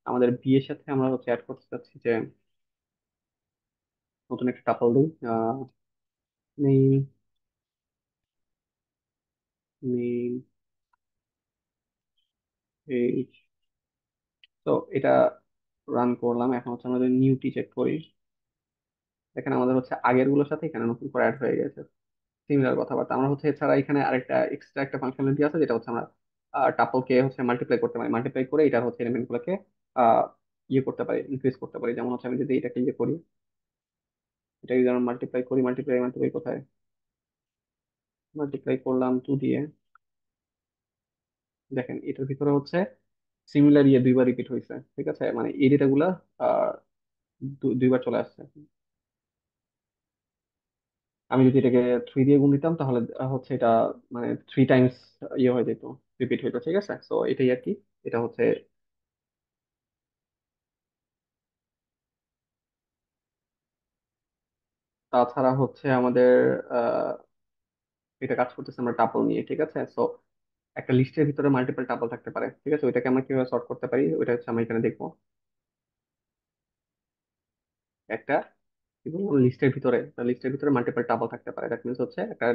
আমাদের বি এর সাথে আমরা হচ্ছে অ্যাড করতে চাচ্ছি যে নতুন একটা টাপল দিই। Name name page. তো এটা রান করলাম। এখন হচ্ছে আমাদের নিউটি চেক করি। এখানে আমাদের হচ্ছে আগের গুলোর সাথে এখানে নতুন করে অ্যাড হয়ে গেছে, সিমিলার কথাবার্তা। আমরা হচ্ছে এছাড়া এখানে আরেকটা এক্সট্রা একটা ফাংশনালিটি আছে, যেটা হচ্ছে আমরা টাপলকে হচ্ছে মাল্টিপ্লাই করতে পারি। মাল্টিপ্লাই করে এটা হচ্ছে এলিমেন্ট গুলোকে আহ, ইয়ে করতে পারি, ইনক্রিজ করতে পারি। যেমন হচ্ছে আমি যদি এটাকে ইয়ে করি, এটাকে যেমন মাল্টিপ্লাই করি, মাল্টিপ্লাই মাল্টিপ্লাই কোথায়, মাল্টিপ্লাই করলাম 2 দিয়ে। দেখেন এটার ভিতরে হচ্ছে সিমিলার ইয়ে দুইবার রিপিট হয়েছে, ঠিক আছে, মানে এই ডেটা গুলা আহ, দুইবার চলে আসছে। আমি যদি এটাকে 3 দিয়ে গুণ দিতাম তাহলে হচ্ছে এটা মানে 3 টাইমস ইয়ে হয়ে যেত, রিপিট হইতো, ঠিক আছে। তো এটাই আর কি। এটা হচ্ছে তাছাড়া হচ্ছে আমাদের আহ এটা কাজ করতেছে আমরা টাপল নিয়ে, ঠিক আছে। সো একটা লিস্টের ভিতরে মাল্টিপল টাপল থাকতে পারে, ঠিক আছে। ওইটাকে আমরা কিভাবে সর্ট করতে পারি ওইটা হচ্ছে আমরা এখানে দেখবো। একটা লিস্টের ভিতরে মাল্টিপল টাপল থাকতে পারে, দ্যাট মিনস হচ্ছে একটা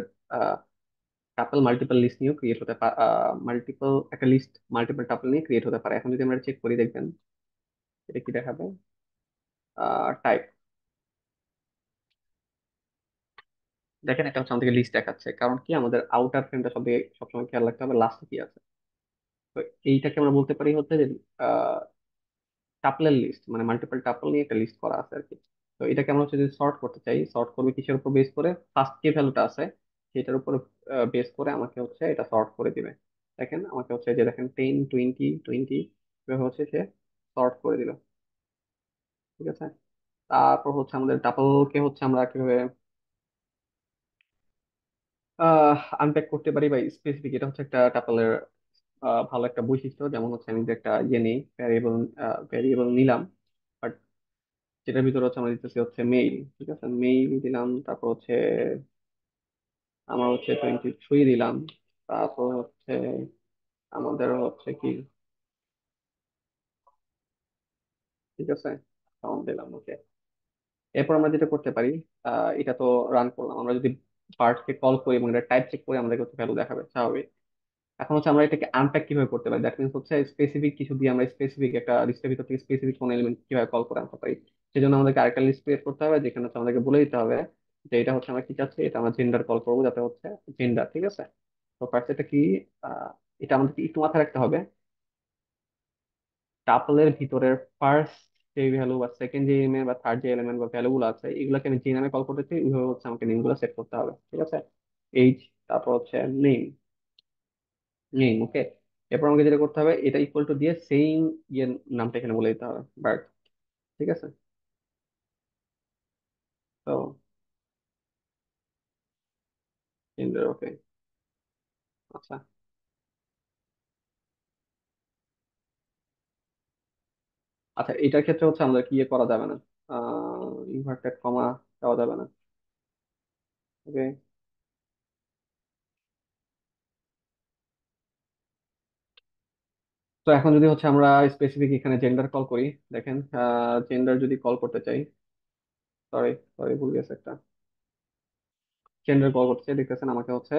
টাপল মাল্টিপল লিস্ট নিয়েও ক্রিয়েট হতে পারে। মাল্টিপল একটা লিস্ট মাল্টিপল টাপল নিয়ে ক্রিয়েট হতে পারে। এখন যদি আমরা চেক করি, দেখবেন এটা কি দেখাবে, টাইপ। দেখেন এটা হচ্ছে আমাদেরকে লিস্ট দেখাচ্ছে, কারণ কি আমাদের আউটার ফ্রেমটা সবসময় খেয়াল রাখতে হবে লাস্টে কি আছে। তো এইটাকে আমরা বলতে পারি হচ্ছে যে টাপলের লিস্ট, মানে মাল্টিপল টাপল নিয়ে একটা লিস্ট করা আছে আর কি। তো এটাকে আমরা হচ্ছে যদি সর্ট করতে চাই, সর্ট করবে কিসের উপর বেস করে, ফার্স্ট যে ভ্যালুটা আছে সেটার উপর বেস করে আমাকে হচ্ছে এটা সর্ট করে দিবে। দেখেন আমাকে হচ্ছে যে দেখেন 10 20 20 এভাবে হচ্ছে সে সর্ট করে দিল, ঠিক আছে। তারপর হচ্ছে আমাদের টাপলকে হচ্ছে আমরা কিভাবে আনপ্যাক করতে পারি বা স্পেসিফিক, এটা হচ্ছে একটা টাপলের ভালো একটা বৈশিষ্ট্য। যেমন হচ্ছে আমি যে একটা ইয়ে নেই, ভ্যারিয়েবল নিলাম, বাট যেটার ভিতরে হচ্ছে আমরা দিতেছি হচ্ছে মেইল, ঠিক আছে। মেইল দিলাম, তারপর হচ্ছে আমার হচ্ছে 23 দিলাম, তারপর হচ্ছে আমাদের হচ্ছে কি, ঠিক আছে, সাউন্ড দিলাম, ওকে। এরপর আমরা যেটা করতে পারি, এটা তো রান করলাম। আমরা যদি পার্টকে কল করি এবং এটা টাইপ চেক করি, আমাদেরকে হচ্ছে ভ্যালু দেখাবে স্বাভাবিক। এখন হচ্ছে আমরা এটাকে আনপ্যাক কিভাবে করতে পারি, দ্যাট মিনস হচ্ছে স্পেসিফিক কিছু দিয়ে আমরা স্পেসিফিক একটা লিস্টের ভিতর থেকে স্পেসিফিক কোন এলিমেন্ট কিভাবে কল করে আনতে পারি। সেজন্য আমাদেরকে আরেকটা লিস্ট ক্রিয়েট করতে হবে, যেখানে হচ্ছে আমাদেরকে বলে দিতে হবে যে এটা হচ্ছে আমরা কি চাচ্ছি, এটা আমরা জেন্ডার কল করবো, যাতে হচ্ছে জেন্ডার, ঠিক আছে। তো ফার্স্ট এটা কি, আহ, এটা আমাদেরকে একটু মাথায় রাখতে হবে। টাপলের ভিতরের ফার্স্ট যে ভ্যালু বা সেকেন্ড যে এলিমেন্ট বা থার্ড যে এলিমেন্ট বা ভ্যালু গুলো আছে, এগুলোকে আমি যে নামে কল করতে চাই ওইভাবে হচ্ছে আমাকে নেম গুলো সেট করতে হবে, ঠিক আছে। এইচ, তারপর হচ্ছে নেম, নেম, ওকে। এরপর আমাকে যেটা করতে হবে, এটা ইকুয়াল টু দিয়ে সেম ইয়ের নামটা এখানে বলে দিতে হবে, বাট, ঠিক আছে। তো জেন্ডার, ওকে, আচ্ছা। আচ্ছা এটার ক্ষেত্রে হচ্ছে আমাদের কি ইয়ে করা যাবে না, ইনভার্টেড কমা দেওয়া যাবে না, ওকে। তো এখন যদি হচ্ছে আমরা স্পেসিফিক এখানে জেন্ডার কল করি, দেখেন জেন্ডার যদি কল করতে চাই, সরি সরি ভুল গেছে একটা, জেন্ডার কল করতে চাই, দেখতেছেন আমাকে হচ্ছে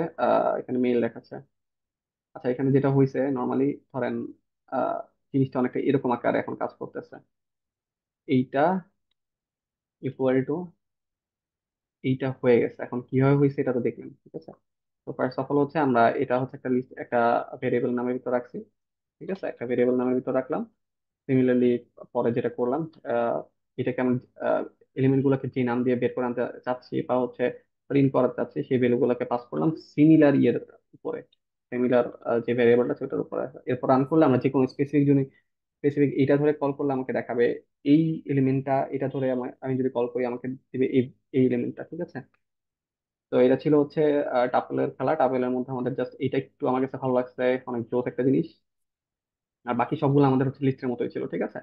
এখানে মেল দেখাচ্ছে। আচ্ছা এখানে যেটা হয়েছে নর্মালি, ধরেন আহ, জিনিসটা অনেকটা এরকম আকারে এখন কাজ করতেছে। এইটা ইকুয়াল টু এইটা হয়ে গেছে, এখন কিভাবে হয়েছে এটা তো দেখলেন, ঠিক আছে। তো ফার্স্ট অফ অল হচ্ছে আমরা এটা হচ্ছে একটা লিস্ট, একটা ভেরিয়েবল নামের ভিতর রাখছি, ঠিক আছে, একটা ভেরিয়েবল নামের ভিতর রাখলাম। সিমিলারলি পরে যেটা করলাম, আহ, এটাকে আমি এলিমেন্ট গুলোকে যে নাম দিয়ে বের করে আনতে চাচ্ছি বা হচ্ছে প্রিন্ট করাতে চাচ্ছি, সেই ভ্যালু গুলোকে পাস করলাম সিমিলার ইয়ের উপরে, সিমিলার যে ভ্যারিয়েবলটা সেটার উপরে। এরপর রান করলে আমরা যে কোনো স্পেসিফিক এইটা ধরে কল করলে আমাকে দেখাবে এই এলিমেন্টটা, এটা ধরে আমি যদি কল করি আমাকে দিবে এই এই এলিমেন্টটা, ঠিক আছে। তো এটা ছিল হচ্ছে টাপলের খেলা। টাপলের মধ্যে আমাদের জাস্ট এটা একটু আমার কাছে ভালো লাগছে, অনেক জোস একটা জিনিস। আর বাকি সবগুলো আমাদের হচ্ছে লিস্টের মতোই ছিল, ঠিক আছে।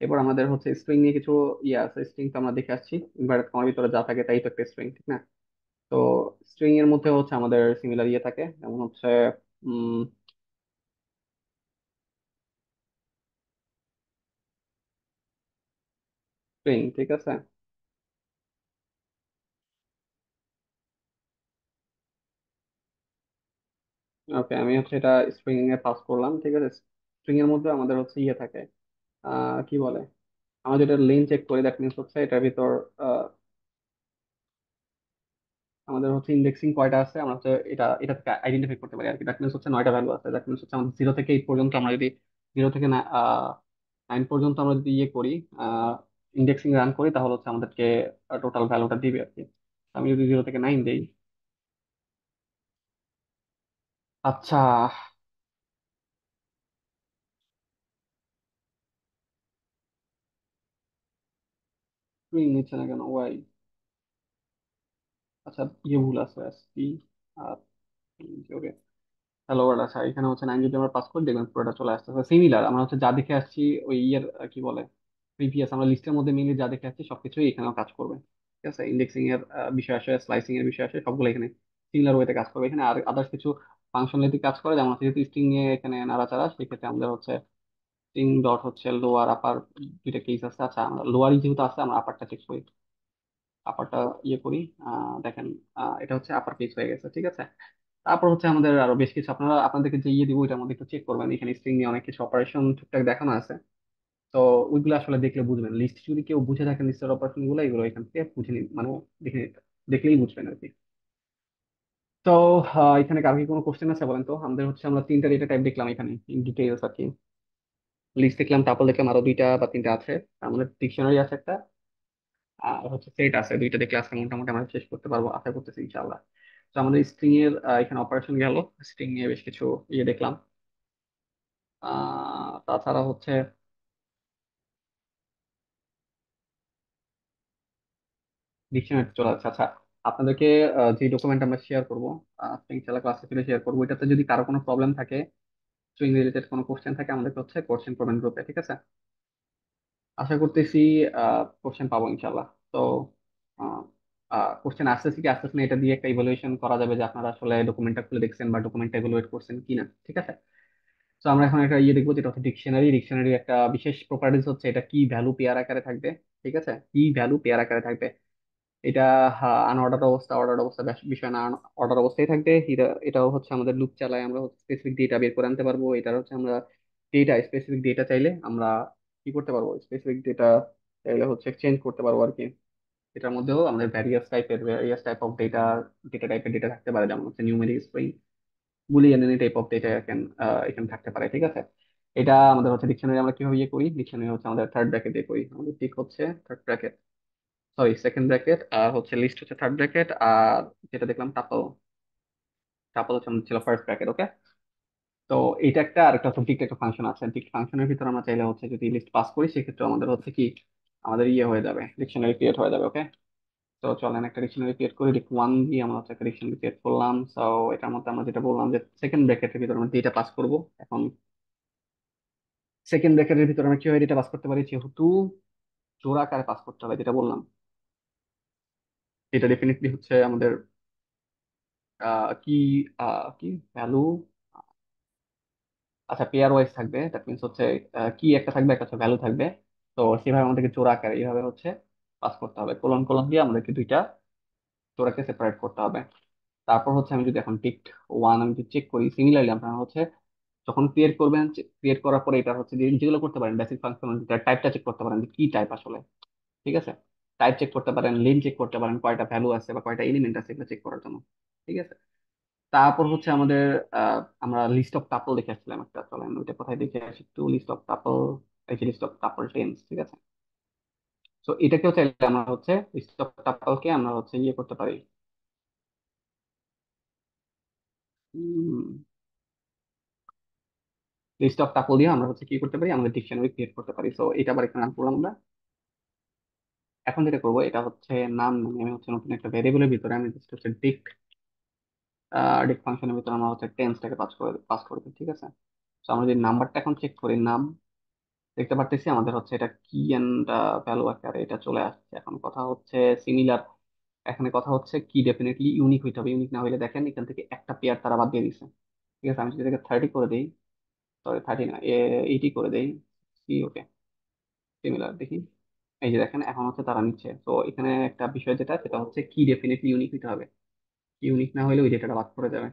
এরপর আমাদের হচ্ছে স্ট্রিং নিয়ে কিছু ইয়ে আছে, স্ট্রিং তো আমরা দেখে আসছি, ইনভার্টেড কমার ভিতরে যা থাকে তাই তো একটা স্ট্রিং, ঠিক না। তো স্ট্রিং এর মধ্যে হচ্ছে আমাদের সিমিলার ইয়ে থাকে, যেমন হচ্ছে স্ট্রিং, ঠিক আছে। ওকে, আমি হচ্ছে এটা স্ট্রিং এ পাস করলাম, ঠিক আছে। স্ট্রিং এর মধ্যে আমাদের হচ্ছে ইয়ে থাকে, কি বলে, আমরা যেটা লেন চেক করি, দ্যাট মিনস হচ্ছে এটার ভিতর আমাদের হচ্ছে ইন্ডেক্সিং কয়টা আছে আমরা হচ্ছে এটা থেকে আইডেন্টিফাই করতে পারি আর কি। দ্যাট মিনস হচ্ছে 9টা ভ্যালু আছে। দ্যাট মিনস হচ্ছে আমাদের 0 থেকে 8 পর্যন্ত, আমরা যদি 0 থেকে 9 পর্যন্ত আমরা যদি ইয়ে করি, ইন্ডেক্সিং রান করি, তাহলে হচ্ছে আমাদেরকে টোটাল ভ্যালুটা দিবে আর কি। আমি যদি 0 থেকে 9 দিই, আচ্ছা, স্ট্রিং নিচ্ছে না কেন, ওয়াই? আচ্ছা, ইয়ে ভুল আছে, এসপি আর ওকে, হ্যালো ওয়ার্ল্ড। আচ্ছা, এখানে হচ্ছে 9 যদি আমরা পাস করি, দেখবেন পুরোটা চলে আসতেছে সিমিলার। আমরা হচ্ছে যা দেখে আসছি ওই ইয়ের কি বলে, প্রিভিয়াস আমরা লিস্টের মধ্যে মিলে যা দেখে আসছি সবকিছুই এখানেও কাজ করবে। ঠিক আছে, ইন্ডেক্সিং এর বিষয় আসে, স্লাইসিং এর বিষয় আসে, সবগুলো এখানে সিমিলার ওয়েতে কাজ করবে। এখানে আর আদার্স কিছু ফাংশনালিটি কাজ করে, যেমন হচ্ছে যেহেতু স্ট্রিং নিয়ে এখানে নাড়াচাড়া, সেক্ষেত্রে আমাদের হচ্ছে স্ট্রিং ডট হচ্ছে লোয়ার আপার দুইটা কেস আছে। আচ্ছা, আমরা লোয়ারই যেহেতু আছে, আমরা আপারটা চেক করি, আপারটা ইয়ে করি, দেখেন এটা হচ্ছে আপার কেস হয়ে গেছে, ঠিক আছে। তারপর হচ্ছে আমাদের আরো বেশ কিছু, আপনারা আপনাদেরকে যে ইয়ে দিব ওইটার মধ্যে একটু চেক করবেন, এখানে স্ট্রিং নিয়ে অনেক কিছু অপারেশন টুকটাক দেখানো আছে। তো ওইগুলো আসলে দেখলে বুঝবেন, লিস্ট যদি কেউ বুঝে থাকেন লিস্টের অপারেশন গুলো, এগুলো এখান থেকে বুঝে নিন, মানে দেখে দেখলেই বুঝবেন আর কি। তো এখানে কার কি কোনো কোশ্চেন আছে বলেন তো? আমাদের হচ্ছে আমরা 3টা ডেটা টাইপ দেখলাম এখানে ইন ডিটেইলস আর কি। লিস্ট দেখলাম, টাপল দেখলাম, আরো 2টা বা 3টা আছে। আমাদের ডিকশনারি আছে একটা, আর হচ্ছে সেট আছে 2টা। দেখলে আজকে মোটামুটি আমরা শেষ করতে পারবো আশা করতেছি ইনশাআল্লাহ। তো আমাদের স্ট্রিং এর এখানে অপারেশন গেল, স্ট্রিং নিয়ে বেশ কিছু ইয়ে দেখলাম। তাছাড়া হচ্ছে ডিকশনারি চলে আসছে। আচ্ছা, আপনাদেরকে যে ডকুমেন্ট আমরা শেয়ার করবো, স্ট্রিং চালা ক্লাসে ফিরে শেয়ার করবো, এটাতে যদি কারো কোনো প্রবলেম থাকে, স্ট্রিং রিলেটেড কোনো কোশ্চেন থাকে, আমাদেরকে হচ্ছে কোশ্চেন করবেন গ্রুপে, ঠিক আছে। আশা করতেছি কোশ্চেন পাবো ইনশাল্লাহ। তো কোশ্চেন আসতেছে কি আসতেছে না, এটা দিয়ে একটা ইভালুয়েশন করা যাবে যে আপনারা আসলে ডকুমেন্টটা খুলে দেখছেন বা ডকুমেন্টটা ইভালুয়েট করছেন কিনা, ঠিক আছে। তো আমরা এখন একটা ইয়ে দেখবো, যেটা হচ্ছে ডিকশনারি। ডিকশনারি একটা বিশেষ প্রপার্টিস হচ্ছে এটা কি ভ্যালু পেয়ার আকারে থাকবে, ঠিক আছে, কি ভ্যালু পেয়ার আকারে থাকবে। এটা আনঅর্ডার অবস্থা, অর্ডার অবস্থা বিষয় না, অর্ডার অবস্থায় থাকবে। এটাও হচ্ছে আমাদের লুপ চালায়, আমরা স্পেসিফিক ডেটা বের করে আনতে পারবো। এটা হচ্ছে আমরা ডেটা, স্পেসিফিক ডেটা চাইলে আমরা কি করতে পারবো, স্পেসিফিক ডেটা চাইলে হচ্ছে চেঞ্জ করতে পারবো আর কি। এটার মধ্যেও আমাদের various type of data, data টাইপের ডেটা থাকতে পারে, যেমন হচ্ছে numeric string, Boolean any type of data এখানে থাকতে পারে, ঠিক আছে। এটা আমাদের হচ্ছে ডিকশনারি আমরা কিভাবে ইয়ে করি, ডিকশনারি হচ্ছে আমাদের থার্ড ব্র্যাকেট দিয়ে করি। আমাদের ঠিক হচ্ছে third bracket, sorry second bracket, আর হচ্ছে লিস্ট হচ্ছে থার্ড ব্র্যাকেট, আর যেটা দেখলাম টাপল, টাপল হচ্ছে আমাদের ছিল ফার্স্ট ব্র্যাকেট, ওকে। তো এটা একটা, আর একটা হচ্ছে ডিক্ট একটা ফাংশন আছে। ডিক্ট ফাংশনের ভিতরে আমরা চাইলে হচ্ছে যদি লিস্ট পাস করি, সেক্ষেত্রে আমাদের হচ্ছে কি, আমাদের ইয়ে হয়ে যাবে, ডিকশনারি ক্রিয়েট হয়ে যাবে, ওকে। তো চলেন একটা ডিকশনারি ক্রিয়েট করি, ডিক্ট ওয়ান দিয়ে আমরা হচ্ছে একটা ডিকশনারি ক্রিয়েট করলাম। সো এটার মধ্যে আমরা যেটা বললাম যে সেকেন্ড ব্র্যাকেটের ভিতরে আমরা ডেটা পাস করব। এখন সেকেন্ড ব্র্যাকেটের ভিতরে আমরা কিভাবে ডেটা পাস করতে পারি, যেহেতু জোড়া আকারে পাস করতে হবে, যেটা বললাম, এটা ডেফিনেটলি হচ্ছে আমাদের কি কি ভ্যালু, আচ্ছা পেয়ার ওয়াইজ থাকবে। দ্যাট মিনস হচ্ছে কি একটা থাকবে, একটা হচ্ছে ভ্যালু থাকবে। তো সেভাবে আমাদেরকে জোড়া আকারে এইভাবে হচ্ছে পাস করতে হবে, কোলন কোলন দিয়ে আমাদেরকে দুইটা জোড়াকে সেপারেট করতে হবে। তারপর হচ্ছে আমি যদি এখন টিক ওয়ান আমি যদি চেক করি, সিমিলারলি আপনারা হচ্ছে যখন ক্রিয়েট করবেন, ক্রিয়েট করার পরে এটা হচ্ছে যেগুলো করতে পারেন বেসিক ফাংশন, টাইপটা চেক করতে পারেন যে কি টাইপ আসলে, ঠিক আছে। টাইপ চেক করতে পারেন, লেন চেক করতে পারেন, কয়টা ভ্যালু আছে বা কয়টা এলিমেন্ট আছে, এগুলো চেক করার জন্য, ঠিক আছে। তারপর হচ্ছে আমাদের আমরা লিস্ট অফ টাপল দেখে আসছিলাম একটা, চলেন ওইটা কোথায় দেখে আসি একটু, লিস্ট অফ টাপল, এই যে লিস্ট অফ টাপল টেন্স, ঠিক আছে। তো এটাকেও চাইলে আমরা হচ্ছে লিস্ট অফ টাপলকে আমরা হচ্ছে ইয়ে করতে পারি, লিস্ট অফ টাপল দিয়ে আমরা হচ্ছে কি করতে পারি, আমাদের ডিকশনারি ক্রিয়েট করতে পারি। তো এটা আবার এখানে রান করলাম আমরা। এখন যেটা করবো এটা হচ্ছে নাম, মানে আমি হচ্ছে নতুন একটা ভেরিয়েবলের ভিতরে আমি জাস্ট হচ্ছে ডিক ফাংশনের ভিতরে আমরা হচ্ছে টেন্সটাকে পাস করে দিই, ঠিক আছে। তো আমরা যদি নাম্বারটা এখন চেক করি, নাম দেখতে পারতেছি আমাদের হচ্ছে এটা কি এন্ড ভ্যালু আকারে এটা চলে আসছে। এখন কথা হচ্ছে সিমিলার, এখানে কথা হচ্ছে কি ডেফিনেটলি ইউনিক হইতে হবে, ইউনিক না হলে দেখেন এখান থেকে একটা পেয়ার তারা বাদ দিয়ে দিচ্ছে, ঠিক আছে। আমি যদি এটাকে 30 করে দিই, সরি 30 না, 80 করে দেই, কি ওকে, সিমিলার দেখি, এই যে দেখেন এখন হচ্ছে তারা নিচ্ছে। তো এখানে একটা বিষয় যেটা, সেটা হচ্ছে কি ডেফিনেটলি ইউনিক হইতে হবে, ইউনিক না হলে ওই ডেটাটা বাদ করে যাবে।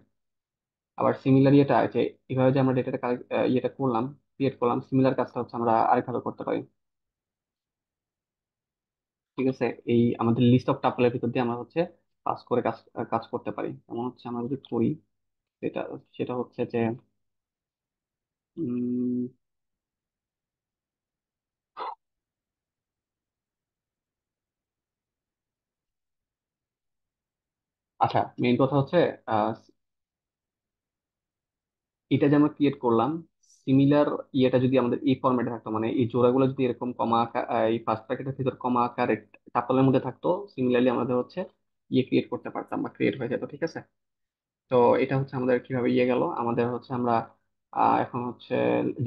আবার সিমিলার ইয়েটা যে এভাবে যে আমরা ডেটাটা ইয়েটা করলাম, ক্রিয়েট করলাম, সিমিলার কাজটা হচ্ছে আমরা আরেকভাবে করতে পারি। ঠিক আছে, এই আমাদের লিস্ট অফ টাপলের ভিতর দিয়ে আমরা হচ্ছে পাস করে কাজ কাজ করতে পারি। যেমন হচ্ছে আমরা যদি করি সেটা সেটা হচ্ছে যে উম, আচ্ছা, মেইন কথা হচ্ছে এটা যে আমরা ক্রিয়েট করলাম, সিমিলার ইয়েটা যদি আমাদের এই ফরম্যাটে থাকতো, মানে এই জোড়াগুলো যদি এরকম কমা আকার, এই ফার্স্ট ব্র্যাকেটের ভিতর কমা আকারে টাপলের মধ্যে থাকতো, সিমিলারলি আমাদের হচ্ছে ইয়ে ক্রিয়েট করতে পারতাম বা ক্রিয়েট হয়ে যেত। ঠিক আছে, তো এটা হচ্ছে আমাদের কিভাবে ইয়ে গেল। আমাদের হচ্ছে আমরা এখন হচ্ছে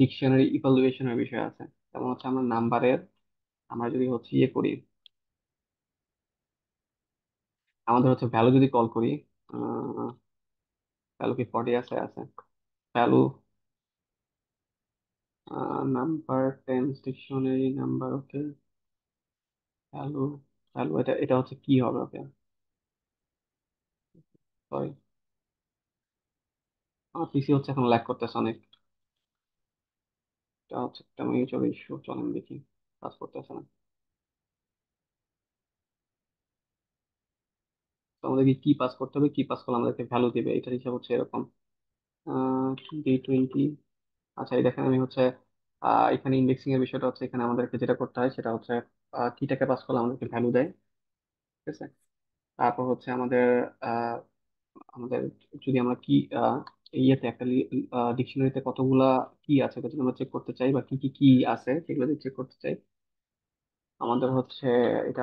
ডিকশনারি ইভালুয়েশনের বিষয় আছে। যেমন হচ্ছে আমরা নাম্বারের, আমরা যদি হচ্ছে ইয়ে করি, আমাদের হচ্ছে ভ্যালু যদি কল করি, ভ্যালু কি 40 আছে? আছে value, number tens dictionary number, okay value, value এটা এটা হচ্ছে কি হবে? ওকে সরি, আমার পিসি হচ্ছে এখন ল্যাগ করতেছে অনেক। এটা হচ্ছে একটা মেজর ইস্যু, চলেন দেখি, কাজ করতেছে না। তো আমাদেরকে কি পাস করতে হবে, কি পাস করলে আমাদেরকে ভ্যালু দিবে, এটার হিসাব হচ্ছে এরকম D20। আচ্ছা, এই দেখেন আমি হচ্ছে এখানে ইন্ডেক্সিং এর বিষয়টা হচ্ছে, এখানে আমাদেরকে যেটা করতে হয় সেটা হচ্ছে কিটাকে পাস করলে আমাদেরকে ভ্যালু দেয়। ঠিক আছে, তারপর হচ্ছে আমাদের আহ, আমাদের যদি আমরা কি ইয়েতে একটা ডিকশনারিতে কতগুলা কি আছে এটা যদি আমরা চেক করতে চাই, বা কি কি কি আছে সেগুলো যদি চেক করতে চাই, আমাদের হচ্ছে এটা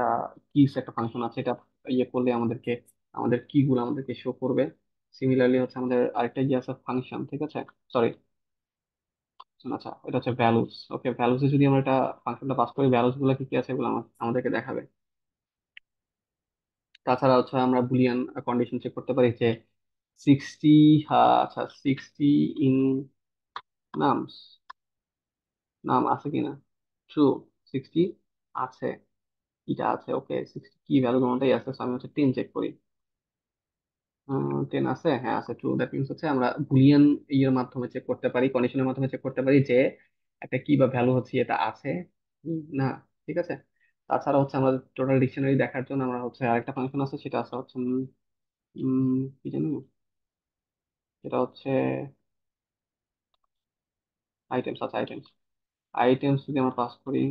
কিস একটা ফাংশন আছে, এটা ইয়ে করলে আমাদেরকে আমাদের কি গুলো আমাদেরকে শো করবে। সিমিলারলি হচ্ছে আমাদের আরেকটা ইয়ে আছে ফাংশন। ঠিক আছে, সরি, আচ্ছা এটা হচ্ছে ভ্যালুস। ওকে, ভ্যালুসে যদি আমরা এটা ফাংশনটা পাস করি, ভ্যালুস গুলো কি কি আছে এগুলো আমাদেরকে দেখাবে। তাছাড়া হচ্ছে আমরা বুলিয়ান কন্ডিশন চেক করতে পারি যে 60, আচ্ছা 60 ইন নামস, নাম আছে কিনা, ট্রু, 60 আছে, এটা আছে, ওকে 60 কি ভ্যালু কোনটাই আছে, so আমি হচ্ছে 10 চেক করি। 10 আছে, হ্যাঁ আছে, ট্রু। দ্যাট মিনস হচ্ছে আমরা বুলিয়ান ইয়ের মাধ্যমে চেক করতে পারি, কন্ডিশনের মাধ্যমে চেক করতে পারি যে একটা কি বা ভ্যালু হচ্ছে এটা আছে না। ঠিক আছে, তাছাড়া হচ্ছে আমরা টোটাল ডিকশনারি দেখার জন্য আমরা হচ্ছে আরেকটা ফাংশন আছে, সেটা আছে হচ্ছে কি জানি, এটা হচ্ছে আইটেমস। আচ্ছা আইটেমস, আইটেমস যদি আমরা পাস করি,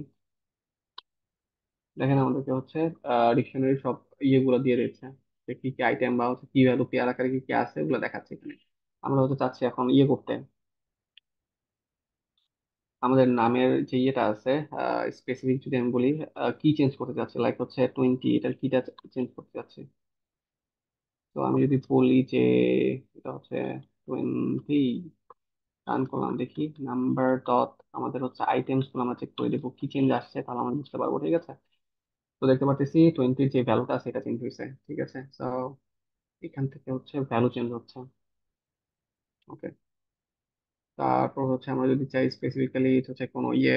দেখেন আমাদেরকে হচ্ছে ডিকশনারি সব ইয়েগুলো দিয়ে দিচ্ছে, যে কি কি আইটেম বা হচ্ছে কি ভ্যালু পেয়ার আকারে কি কি আছে এগুলো দেখাচ্ছে এখানে। আমরা হচ্ছে চাচ্ছি এখন ইয়ে করতে, আমাদের নামের যে ইয়েটা আছে স্পেসিফিক যদি আমি বলি, কি চেঞ্জ করতে চাচ্ছি, লাইক হচ্ছে 20, এটার কিটা চেঞ্জ করতে চাচ্ছি। তো আমি যদি বলি যে এটা হচ্ছে 20, রান করলাম, দেখি নাম্বার ডট আমাদের হচ্ছে আইটেমস গুলো আমরা চেক করে দেবো কি চেঞ্জ আসছে, তাহলে আমরা বুঝতে পারবো। ঠিক আছে, তো দেখতে পাচ্ছি 20 যে ভ্যালুটা আছে এটা চেঞ্জ হয়েছে। ঠিক আছে, তো এখান থেকে হচ্ছে ভ্যালু চেঞ্জ হচ্ছে। ওকে, তারপর হচ্ছে আমরা যদি চাই স্পেসিফিক্যালি হচ্ছে কোনো ইয়ে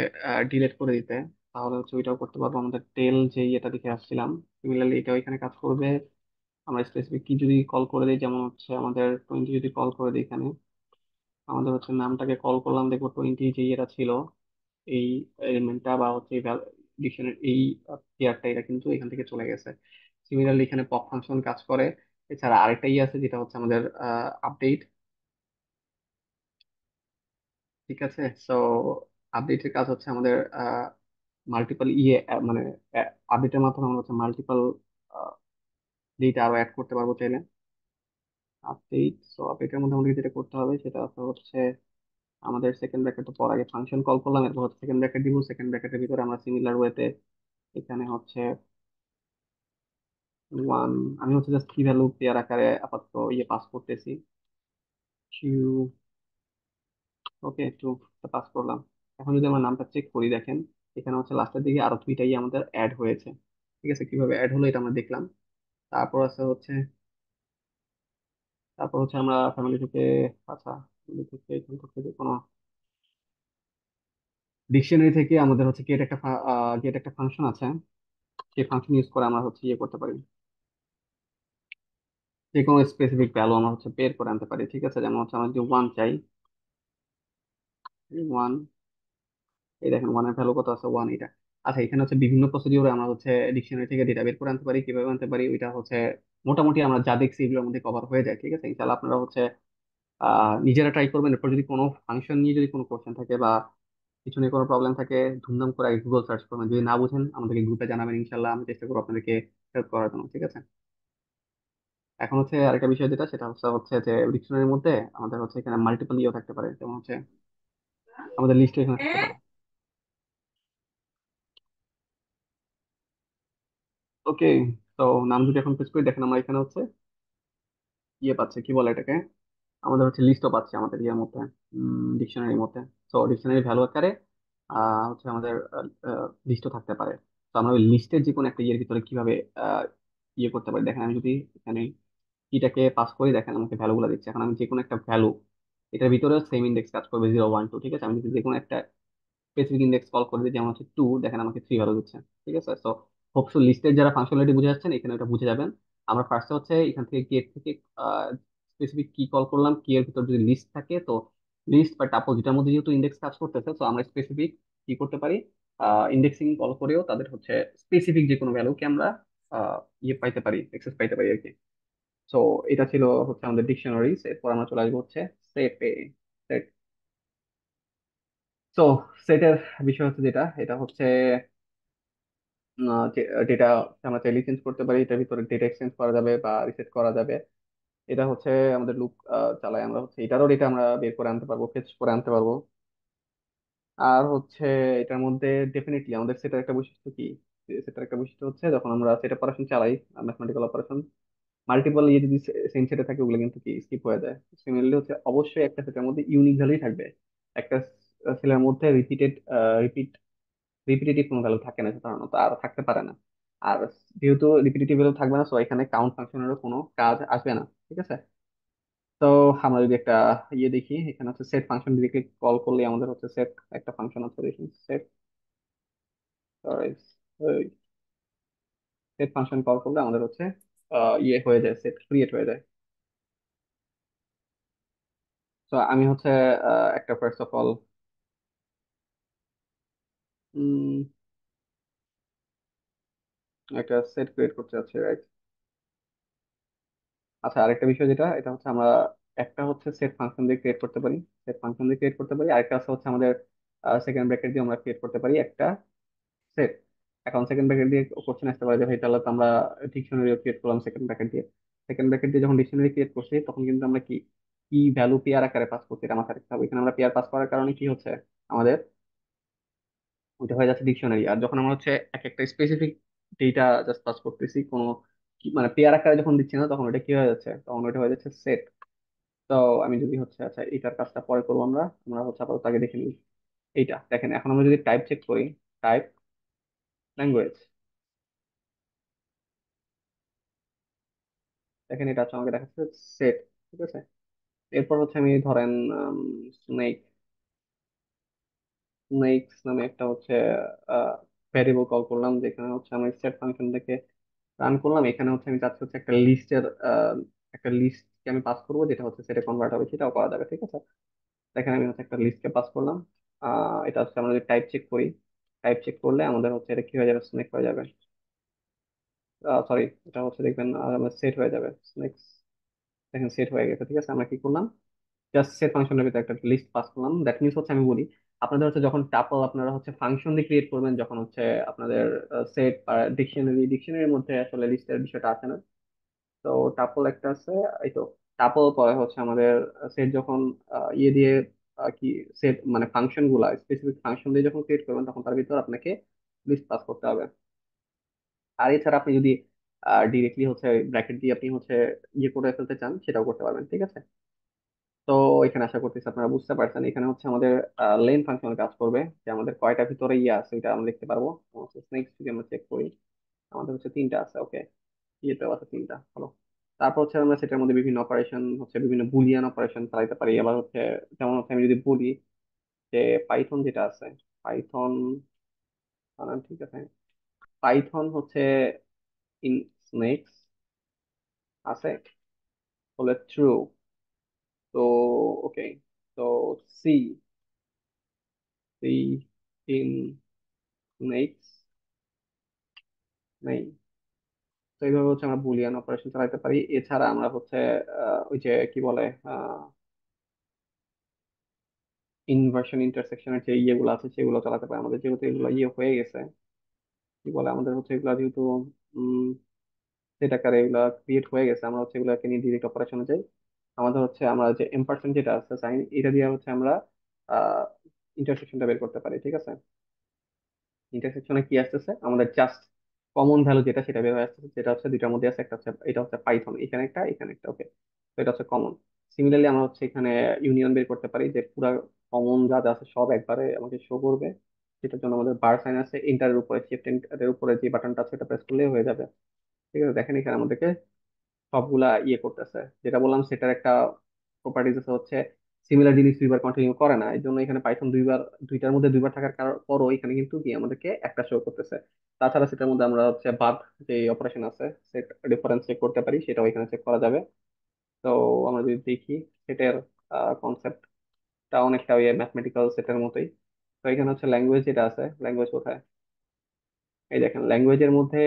ডিলিট করে দিতে, তাহলে হচ্ছে ওইটাও করতে পারবো। আমাদের টেল যে ইয়েটা দেখে আসছিলাম, সিমিলারলি এটাও এখানে কাজ করবে। আমরা স্পেসিফিক কি যদি কল করে দিই, যেমন হচ্ছে আমাদের 20 যদি কল করে দিই, এখানে আমাদের হচ্ছে নামটাকে কল করলাম, দেখবো 20 যে ইয়েটা ছিল, এই এলিমেন্টটা বা হচ্ছে ডিকশনারি এই পেয়ারটা, এটা কিন্তু এখান থেকে চলে গেছে। সিমিলারলি এখানে পপ ফাংশন কাজ করে। এছাড়া আরেকটা ইয়ে আছে যেটা হচ্ছে আমাদের আপডেট। ঠিক আছে, সো আপডেটের কাজ হচ্ছে আমাদের মাল্টিপল ইয়ে মানে আপডেটের মাধ্যমে আমরা হচ্ছে মাল্টিপল ডেটা আরো অ্যাড করতে পারবো চাইলে। আপডেট, সো আপডেটের মধ্যে আমাদের যেটা করতে হবে সেটা হচ্ছে আমাদের সেকেন্ড ব্র্যাকেট পর আগে ফাংশন কল করলাম, এরপর হচ্ছে সেকেন্ড ব্র্যাকেট দিব, সেকেন্ড ব্র্যাকেটের ভিতরে আমরা সিমিলার ওয়েতে এখানে হচ্ছে ওয়ান, আমি হচ্ছে জাস্ট কি ভ্যালু পেয়ার আকারে আপাতত ইয়ে পাস করতেছি, ওকে টু পাস করলাম। এখন যদি আমরা নামটা চেক করি, দেখেন এখানে হচ্ছে লাস্টের দিকে আরো দুইটাই আমাদের অ্যাড হয়েছে। ঠিক আছে, কিভাবে অ্যাড হলো এটা আমরা দেখলাম। তারপর আছে হচ্ছে, তারপর হচ্ছে আমরা ফ্যামিলি থেকে, আচ্ছা ফ্যামিলি থেকে এখান থেকে যে কোনো ডিকশনারি থেকে আমাদের হচ্ছে গেট একটা ফাংশন আছে, সেই ফাংশন ইউজ করে আমরা হচ্ছে ইয়ে করতে পারি, যে কোনো স্পেসিফিক ভ্যালু আমরা হচ্ছে বের করে আনতে পারি, ঠিক আছে? যেমন হচ্ছে আমরা যদি ওয়ান চাই, ওয়ান, এই দেখেন ওয়ানের ভ্যালু কত আছে, ওয়ান, এটা। আচ্ছা, এখানে হচ্ছে বিভিন্ন প্রসিডিওরে আমরা হচ্ছে ডিকশনারি থেকে ডেটা বের করে আনতে পারি। কিভাবে আনতে পারি ওইটা হচ্ছে মোটামুটি আমরা যা দেখছি এগুলোর মধ্যে কভার হয়ে যায়, ঠিক আছে? ইনশাল্লাহ আপনারা হচ্ছে নিজেরা ট্রাই করবেন। এরপর যদি কোনো ফাংশন নিয়ে যদি কোনো কোশ্চেন থাকে বা কিছু নিয়ে কোনো প্রবলেম থাকে, ধুমধাম করে গুগল সার্চ করবেন। যদি না বুঝেন আমাদেরকে গ্রুপে জানাবেন, ইনশাল্লাহ আমি চেষ্টা করবো আপনাদেরকে হেল্প করার জন্য, ঠিক আছে? এখন হচ্ছে আরেকটা বিষয় যেটা, সেটা হচ্ছে হচ্ছে যে ডিকশনারির মধ্যে আমাদের হচ্ছে এখানে মাল্টিপল ইয়েও থাকতে পারে, যেমন হচ্ছে আমাদের লিস্টে এখানে থাকতে পারে। ওকে, তো নাম যদি এখন প্রেস করি, দেখেন আমরা এখানে হচ্ছে ইয়ে পাচ্ছে, কি বলে এটাকে, আমাদের হচ্ছে লিস্টও পাচ্ছে আমাদের ইয়ের মধ্যে, ডিকশনারির মধ্যে। তো ডিকশনারি ভ্যালু আকারে হচ্ছে আমাদের লিস্টও থাকতে পারে। তো আমরা ওই লিস্টের যে কোনো একটা ইয়ের ভিতরে কিভাবে আহ, ইয়ে করতে পারি, দেখেন আমি যদি এখানে কিটাকে পাস করি, দেখেন আমাকে ভ্যালু গুলো দিচ্ছে। এখন আমি যে কোনো একটা ভ্যালু, এটার ভিতরে সেম ইন্ডেক্স কাজ করবে, 0 1 2, ঠিক আছে? আমি যদি যে কোনো একটা স্পেসিফিক ইন্ডেক্স কল করে দিই, যেমন হচ্ছে 2, দেখেন আমাকে 3 ভ্যালু দিচ্ছে, ঠিক আছে? তো হোপসো লিস্টের যারা ফাংশনালিটি বুঝে যাচ্ছেন এখানে ওটা বুঝে যাবেন। আমরা ফার্স্টে হচ্ছে এখান থেকে গেট থেকে স্পেসিফিক কি কল করলাম, কি এর ভিতর যদি লিস্ট থাকে, তো লিস্ট বা টাপল যেটার মধ্যে যেহেতু ইন্ডেক্স কাজ করতেছে, তো আমরা স্পেসিফিক কি করতে পারি, ইন্ডেক্সিং কল করেও তাদের হচ্ছে স্পেসিফিক যে কোনো ভ্যালুকে আমরা ইয়ে পাইতে পারি, অ্যাক্সেস পাইতে পারি আর কি। তো এটা ছিল হচ্ছে আমাদের ডিকশনারিজ। এরপর আমরা চলে আসবো হচ্ছে সেটে। সেট, তো সেটের বিষয় হচ্ছে যেটা, এটা হচ্ছে ডেটা আমরা চাইলে চেঞ্জ করতে পারি। এটার ভিতরে ডেটা এক্সচেঞ্জ করা যাবে বা রিসেট করা যাবে। এটা হচ্ছে আমাদের লুপ চালাই, আমরা হচ্ছে এটারও ডেটা আমরা বের করে আনতে পারবো, ফেচ করে আনতে পারবো। আর হচ্ছে এটার মধ্যে ডেফিনেটলি আমাদের সেটার একটা বৈশিষ্ট্য কি, সেটার একটা বৈশিষ্ট্য হচ্ছে যখন আমরা সেট অপারেশন চালাই, ম্যাথমেটিক্যাল অপারেশন, মাল্টিপল ইয়ে যদি সেম সেটে থাকে ওগুলো কিন্তু কি স্কিপ হয়ে যায়। সিমিলারলি হচ্ছে অবশ্যই একটা সেটের মধ্যে ইউনিক ভ্যালুই থাকবে। একটা সেলের মধ্যে রিপিট রিপিটেটিভ কোনো ভ্যালু থাকে না সাধারণত, আর থাকতে পারে না। আর যেহেতু রিপিটেটিভ ভ্যালু থাকবে না, সো এখানে কাউন্ট ফাংশনেরও কোনো কাজ আসবে না, ঠিক আছে? তো আমরা যদি একটা ইয়ে দেখি, এখানে হচ্ছে সেট ফাংশন দিকে কল করলে আমাদের হচ্ছে সেট একটা ফাংশন আছে, দেখি সেট, সেট ফাংশন কল করলে আমাদের হচ্ছে ইয়ে হয়ে যায়, সেট ক্রিয়েট হয়ে যায়। তো আমি হচ্ছে একটা ফার্স্ট অফ অল একটা সেট ক্রিয়েট করতে যাচ্ছি, রাইট? আচ্ছা, আরেকটা বিষয় যেটা, এটা হচ্ছে আমরা একটা হচ্ছে সেট ফাংশন দিয়ে ক্রিয়েট করতে পারি, সেট ফাংশন দিয়ে ক্রিয়েট করতে পারি। আরেকটা আছে হচ্ছে আমাদের সেকেন্ড ব্র্যাকেট দিয়ে আমরা ক্রিয়েট করতে পারি একটা সেট। এখন সেকেন্ড ব্র্যাকেট দিয়ে কোশ্চেন আসতে পারে যে ভাই তাহলে তো আমরা ডিকশনারিও ক্রিয়েট করলাম সেকেন্ড ব্র্যাকেট দিয়ে। সেকেন্ড ব্র্যাকেট দিয়ে যখন ডিকশনারি ক্রিয়েট করছি, তখন কিন্তু আমরা কি কি ভ্যালু পেয়ার আকারে পাস করছি এটা মাথায় রাখতে হবে। এখানে আমরা পেয়ার পাস করার কারণে কি হচ্ছে, আমাদের ওইটা হয়ে যাচ্ছে ডিকশনারি। আর যখন আমরা হচ্ছে এক একটা স্পেসিফিক ডেটা জাস্ট পাস করতেছি, কোনো মানে পেয়ার আকারে যখন দিচ্ছি না, তখন ওটা কি হয়ে যাচ্ছে, তখন ওটা হয়ে যাচ্ছে সেট। তো আমি যদি হচ্ছে, আচ্ছা এইটার কাজটা পরে করবো, আমরা আমরা হচ্ছে আপাতত আগে দেখে নিই। এইটা দেখেন, এখন আমরা যদি টাইপ চেক করি, টাইপ ল্যাঙ্গুয়েজ, দেখেন এটা হচ্ছে আমাকে দেখাচ্ছে সেট, ঠিক আছে? এরপর হচ্ছে আমি ধরেন স্নেক, স্নেকস নামে একটা হচ্ছে ভ্যারিয়েবল কল করলাম, যেখানে হচ্ছে আমি সেট ফাংশন থেকে রান করলাম। এখানে হচ্ছে আমি চাচ্ছি হচ্ছে একটা লিস্টের একটা লিস্টকে আমি পাস করবো, যেটা হচ্ছে সেটা কনভার্ট হবে, সেটাও করা যাবে, ঠিক আছে? দেখেন আমি হচ্ছে একটা লিস্টকে পাস করলাম। এটা হচ্ছে আমরা যদি টাইপ চেক করি, টাইপ চেক করলে আমাদের হচ্ছে এটা কি হয়ে যাবে, স্নেক হয়ে যাবে। সরি, এটা হচ্ছে দেখবেন আমার সেট হয়ে যাবে স্নেক্স। দেখেন সেট হয়ে গেছে, ঠিক আছে? আমরা কি করলাম, জাস্ট সেট ফাংশনের ভিতরে একটা লিস্ট পাস করলাম। দ্যাট মিনস হচ্ছে আমি বলি, আপনাদের হচ্ছে যখন টাপল আপনারা হচ্ছে ফাংশন দিয়ে ক্রিয়েট করবেন, যখন হচ্ছে আপনাদের সেট আর ডিকশনারির মধ্যে আসলে লিস্টের বিষয়টা আসে না। তো টাপল একটা আছে, এই তো টাপল পরে হচ্ছে আমাদের সেট যখন ইয়ে দিয়ে কি সেট মানে ফাংশন গুলা স্পেসিফিক ফাংশন দিয়ে যখন ক্রিয়েট করবেন, তখন তার ভিতর আপনাকে লিস্ট পাস করতে হবে। আর এছাড়া আপনি যদি ডিরেক্টলি হচ্ছে ব্র্যাকেট দিয়ে আপনি হচ্ছে ইয়ে করে ফেলতে চান, সেটাও করতে পারবেন, ঠিক আছে? তো এখানে আশা করতেছি আপনারা বুঝতে পারছেন। এখানে হচ্ছে আমাদের লেন ফাংশন কাজ করবে, যে আমাদের কয়টা ভিতরে ইয়ে আছে এটা আমরা দেখতে পারবো। নেক্সট যদি আমরা চেক করি, আমাদের হচ্ছে তিনটা আছে, ওকে, ইয়েতেও আছে তিনটা, ভালো। তারপর হচ্ছে আমরা সেটার মধ্যে বিভিন্ন অপারেশন হচ্ছে বিভিন্ন বুলিয়ান অপারেশন চালাতে পারি। আবার হচ্ছে যেমন হচ্ছে আমি যদি বলি যে পাইথন যেটা আছে, পাইথন, ঠিক আছে, পাইথন হচ্ছে ইন স্নেক্স আছে, হলে ট্রু। তো ওকে, তো সি, সি ইন নেক্সট নেই। তো এইভাবে হচ্ছে আমরা বুলিয়ান অপারেশন চালাতে পারি। এছাড়া আমরা হচ্ছে ওই যে কি বলে ইনভার্সন ইন্টারসেকশনের যে ইয়েগুলো আছে সেগুলো চালাতে পারি। আমাদের যেহেতু এগুলো ইয়ে হয়ে গেছে, কি বলে আমাদের হচ্ছে এগুলো যেহেতু সেট আকারে এগুলা ক্রিয়েট হয়ে গেছে, আমরা হচ্ছে এগুলোকে নিয়ে ডিরেক্ট অপারেশনে যাই। আমাদের হচ্ছে আমরা যে এম্পারসেন্ট যেটা আছে সাইন, এটা দিয়ে হচ্ছে আমরা ইন্টারসেকশনটা বের করতে পারি, ঠিক আছে। ইন্টারসেকশনে কি আসতেছে, আমাদের জাস্ট কমন ভ্যালু যেটা সেটা বের হয়ে আসতেছে, যেটা হচ্ছে দুইটার মধ্যে আছে, একটা হচ্ছে এটা হচ্ছে পাইথন, এখানে একটা এখানে একটা, ওকে। তো এটা হচ্ছে কমন। সিমিলারলি আমরা হচ্ছে এখানে ইউনিয়ন বের করতে পারি, যে পুরা কমন যা যা আছে সব একবারে আমাকে শো করবে। সেটার জন্য আমাদের বার সাইন আছে, এন্টারের উপরে শিফট এন্টারের উপরে যে বাটনটা আছে এটা প্রেস করলেই হয়ে যাবে। ঠিক আছে, দেখেন এখানে আমাদেরকে সবগুলা ইয়ে করতেছে। যেটা বললাম সেটার একটা প্রপার্টিজ আছে হচ্ছে সিমিলার জিনিস দুইবার কন্টিনিউ করে না, এই জন্য এখানে পাইথন দুইবার, দুইটার মধ্যে দুইবার থাকার পরও এখানে কিন্তু কি আমাদেরকে একটা শো করতেছে। তাছাড়া সেটার মধ্যে আমরা হচ্ছে বাদ যে অপারেশন আছে সেট ডিফারেন্স চেক করতে পারি, সেটাও এখানে চেক করা যাবে। তো আমরা যদি দেখি সেটার কনসেপ্টটা অনেকটা ওই ম্যাথমেটিক্যাল সেটের মতোই। তো এখানে হচ্ছে ল্যাঙ্গুয়েজ যেটা আছে, ল্যাঙ্গুয়েজ কোথায়, এই দেখেন ল্যাঙ্গুয়েজের মধ্যে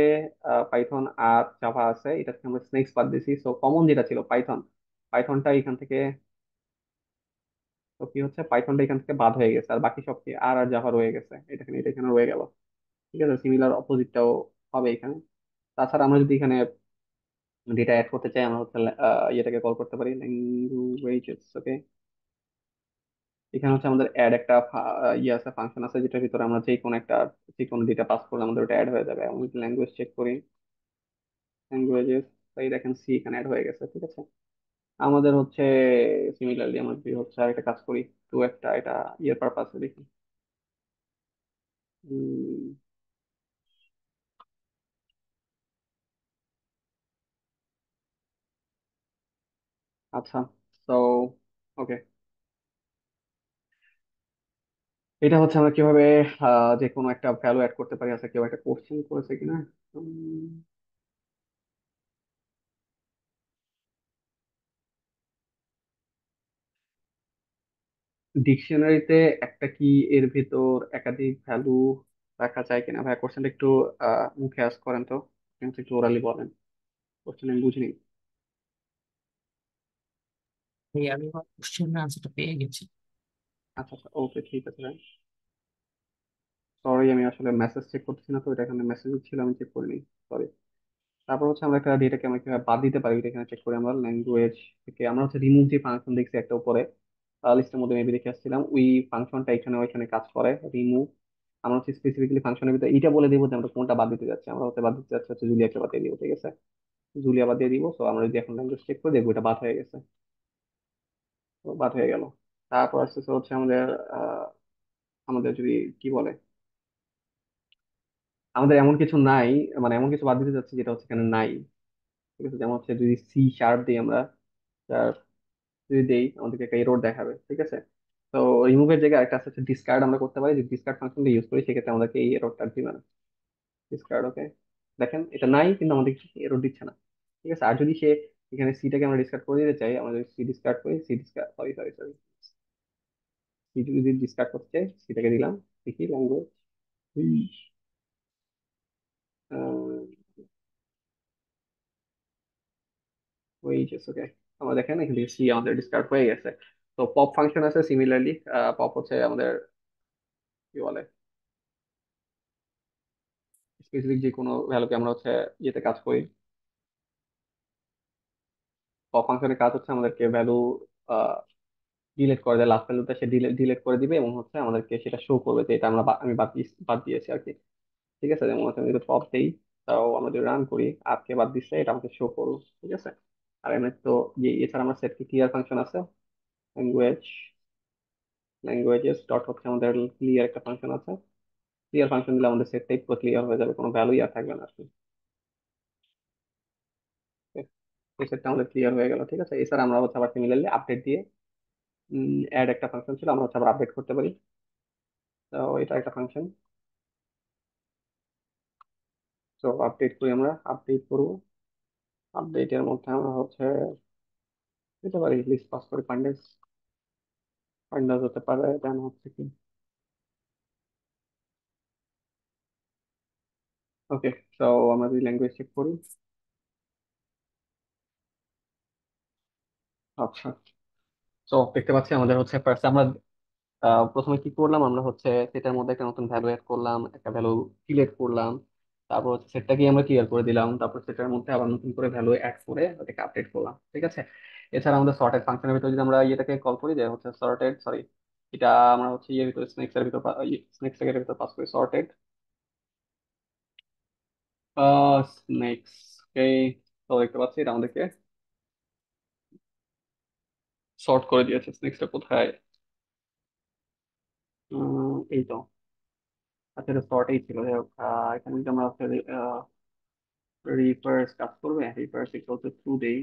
পাইথন আর জাভা আছে, এটা থেকে আমরা স্নেক্স বাদ দিছি। সো কমন যেটা ছিল পাইথন, পাইথনটা এখান থেকে, তো কি হচ্ছে পাইথনটা এখান থেকে বাদ হয়ে গেছে, আর বাকি সব কি আর আর জাভা রয়ে গেছে, এটা এখানে রয়ে গেল। ঠিক আছে, সিমিলার অপোজিটটাও হবে এখানে। তাছাড়া আমরা যদি এখানে ডেটা অ্যাড করতে চাই, আমরা হচ্ছে ইয়েটাকে কল করতে পারি ল্যাঙ্গুয়েজেস, ওকে। এখানে হচ্ছে আমাদের অ্যাড একটা ইয়ে আছে, ফাংশন আছে, যেটার ভিতরে আমরা যে কোনো ডেটা পাস করলে আমাদের ওটা অ্যাড হয়ে যাবে। আমি যদি ল্যাঙ্গুয়েজ চেক করি, ল্যাঙ্গুয়েজেস, তাই দেখেন সি এখানে অ্যাড হয়ে গেছে, ঠিক আছে। আমাদের হচ্ছে সিমিলারলি আমরা যদি হচ্ছে আরেকটা কাজ করি, তো একটা এটা ইয়ের পারপাসে দেখি। উম, আচ্ছা, তো ওকে, এটা হচ্ছে আমরা কিভাবে যে কোনো একটা ভ্যালু অ্যাড করতে পারি। আচ্ছা, কেউ একটা কোশ্চেন করেছে কিনা, ডিকশনারিতে একটা কি এর ভিতর একাধিক ভ্যালু রাখা যায় কিনা? ভাই কোশ্চেনটা একটু মুখে আস করেন তো, কিন্তু একটু ওরালি বলেন, কোশ্চেন আমি বুঝিনি। এই আমি কোশ্চেনের আনসারটা পেয়ে গেছি। আচ্ছা আচ্ছা, ওকে, ঠিক আছে ভাই। সরি, আমি আসলে মেসেজ চেক করতেছি না, তো এটা এখানে মেসেজ ছিল, আমি চেক করিনি, সরি। তারপর হচ্ছে আমরা একটা ডেটাকে আমরা কিভাবে বাদ দিতে পারি, এটা এখানে চেক করি। আমরা ল্যাঙ্গুয়েজ থেকে আমরা হচ্ছে রিমুভ যে ফাংশন দেখছি একটা উপরে লিস্টের মধ্যে মেবি দেখে আসছিলাম, ওই ফাংশনটা এখানে ওইখানে কাজ করে, রিমুভ। আমরা হচ্ছে স্পেসিফিক্যালি ফাংশনের ভিতরে এইটা বলে দিব যে আমরা কোনটা বাদ দিতে যাচ্ছি। আমরা হচ্ছে বাদ দিতে যাচ্ছি হচ্ছে জুলিয়াকে বাদ দিয়ে দিব, ঠিক আছে। জুলিয়া বাদ দিয়ে দিব। তো আমরা যদি এখন ল্যাঙ্গুয়েজ চেক করে দেখবো এটা বাদ হয়ে গেছে, তো বাদ হয়ে গেল। তারপর আস্তে আস্তে হচ্ছে আমাদের আহ আমাদের যদি কি বলে, আমাদের এমন কিছু নাই, মানে এমন কিছু বাদ দিতে যাচ্ছি যেটা হচ্ছে এখানে নাই। ঠিক আছে, যেমন হচ্ছে যদি সি শার্প দিই আমরা, যদি দেই আমাদেরকে একটা এরর দেখাবে, ঠিক আছে। তো রিমুভের জায়গায় আরেকটা আছে হচ্ছে ডিসকার্ড, আমরা করতে পারি। যদি ডিসকার্ড ফাংশনটা ইউজ করি সেক্ষেত্রে আমাদেরকে এই এররটা দিবে না। ডিসকার্ড, ওকে। দেখেন এটা নাই কিন্তু আমাদের এরর দিচ্ছে না, ঠিক আছে। আর যদি সে এখানে সিটাকে আমরা ডিসকার্ড করে দিতে চাই, আমরা যদি সি ডিসকার্ড করি, c discard, sorry sorry sorry, c যদি ডিসকার্ড করতে চাই, সিটাকে দিলাম, দেখি ল্যাঙ্গুয়েজ, ওয়েজেস, ওকে। আমরা দেখেন এখান থেকে সি আমাদের ডিসকার্ড হয়ে গেছে। তো পপ ফাংশন আছে সিমিলারলি, পপ হচ্ছে আমাদের কি বলে স্পেসিফিক যে কোনো ভ্যালুকে আমরা হচ্ছে ইয়েতে কাজ করি। পপ ফাংশনের কাজ হচ্ছে আমাদেরকে ভ্যালু ডিলিট করে দেয়, লাস্ট ভ্যালুটা সে ডিলিট করে দিবে এবং হচ্ছে আমাদেরকে সেটা শো করবে যে এটা আমি বাদ দিয়েছি আর কি। ঠিক আছে, যেমন হচ্ছে আমি যদি পপ দেই, তাও আমরা যদি রান করি, আপকে বাদ দিচ্ছে এটা আমাকে শো করবো, ঠিক আছে। আর এমনি তো এছাড়া আমরা সেট কি ক্লিয়ার ফাংশন আছে, ল্যাঙ্গুয়েজ, ল্যাঙ্গুয়েজেস ডট হচ্ছে আমাদের ক্লিয়ার একটা ফাংশন আছে। ক্লিয়ার ফাংশন দিলে আমাদের সেটটাই পুরো ক্লিয়ার হয়ে যাবে, কোনো ভ্যালুই আর থাকবে না আর কি। এই সেটটা আমাদের ক্লিয়ার হয়ে গেল, ঠিক আছে। এছাড়া আমরা হচ্ছে আবার সিমিলারলি আপডেট দিয়ে অ্যাড একটা ফাংশন ছিল, আমরা হচ্ছে আবার আপডেট করতে পারি। তো এটা একটা ফাংশন। তো আপডেট করি, আমরা আপডেট করবো। আপডেটের মধ্যে আমরা হচ্ছে দিতে পারি, লিস্ট পাস করি পান্ডাস, পান্ডাস হতে পারে, দেন হচ্ছে কি, ওকে। তো আমরা যদি ল্যাঙ্গুয়েজ চেক করি, আচ্ছা, তো দেখতে পাচ্ছি আমাদের হচ্ছে ফার্স্ট আমরা প্রথমে কি করলাম, আমরা হচ্ছে সেটার মধ্যে একটা নতুন ভ্যালু এড করলাম, একটা ভ্যালু সিলেক্ট করলাম, তারপর হচ্ছে সেটটাকে আমরা ক্লিয়ার করে দিলাম, তারপর সেটার মধ্যে আবার নতুন করে ভ্যালু অ্যাড করে ওটাকে আপডেট করলাম, ঠিক আছে। এছাড়া আমাদের সর্টেড ফাংশনের ভিতরে যদি আমরা ইয়েটাকে কল করি, যে হচ্ছে সর্টেড, সরি, এটা আমরা হচ্ছে ইয়ের ভিতরে স্নেক্স এর ভিতর স্নেক্স এর ভিতর পাস করি সর্টেড স্নেক্স, কে। তো দেখতে পাচ্ছি এটা আমাদেরকে সর্ট করে দিয়েছে, স্নেক্সটা কোথায়, এই তো, আচ্ছা এটা সর্টেই ছিল, যাই হোক, এখানে যদি আমরা হচ্ছে রিফার্স কাজ করবে, রিফার্স ইকুয়াল টু টু দেই,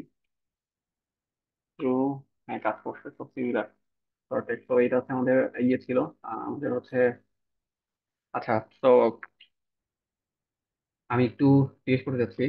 টু, হ্যাঁ কাজ করছে, সব সিমিলার, সর্টেড। তো এটা হচ্ছে আমাদের ইয়ে ছিল, আমাদের হচ্ছে, আচ্ছা, তো আমি একটু জিজ্ঞেস করতে চাচ্ছি,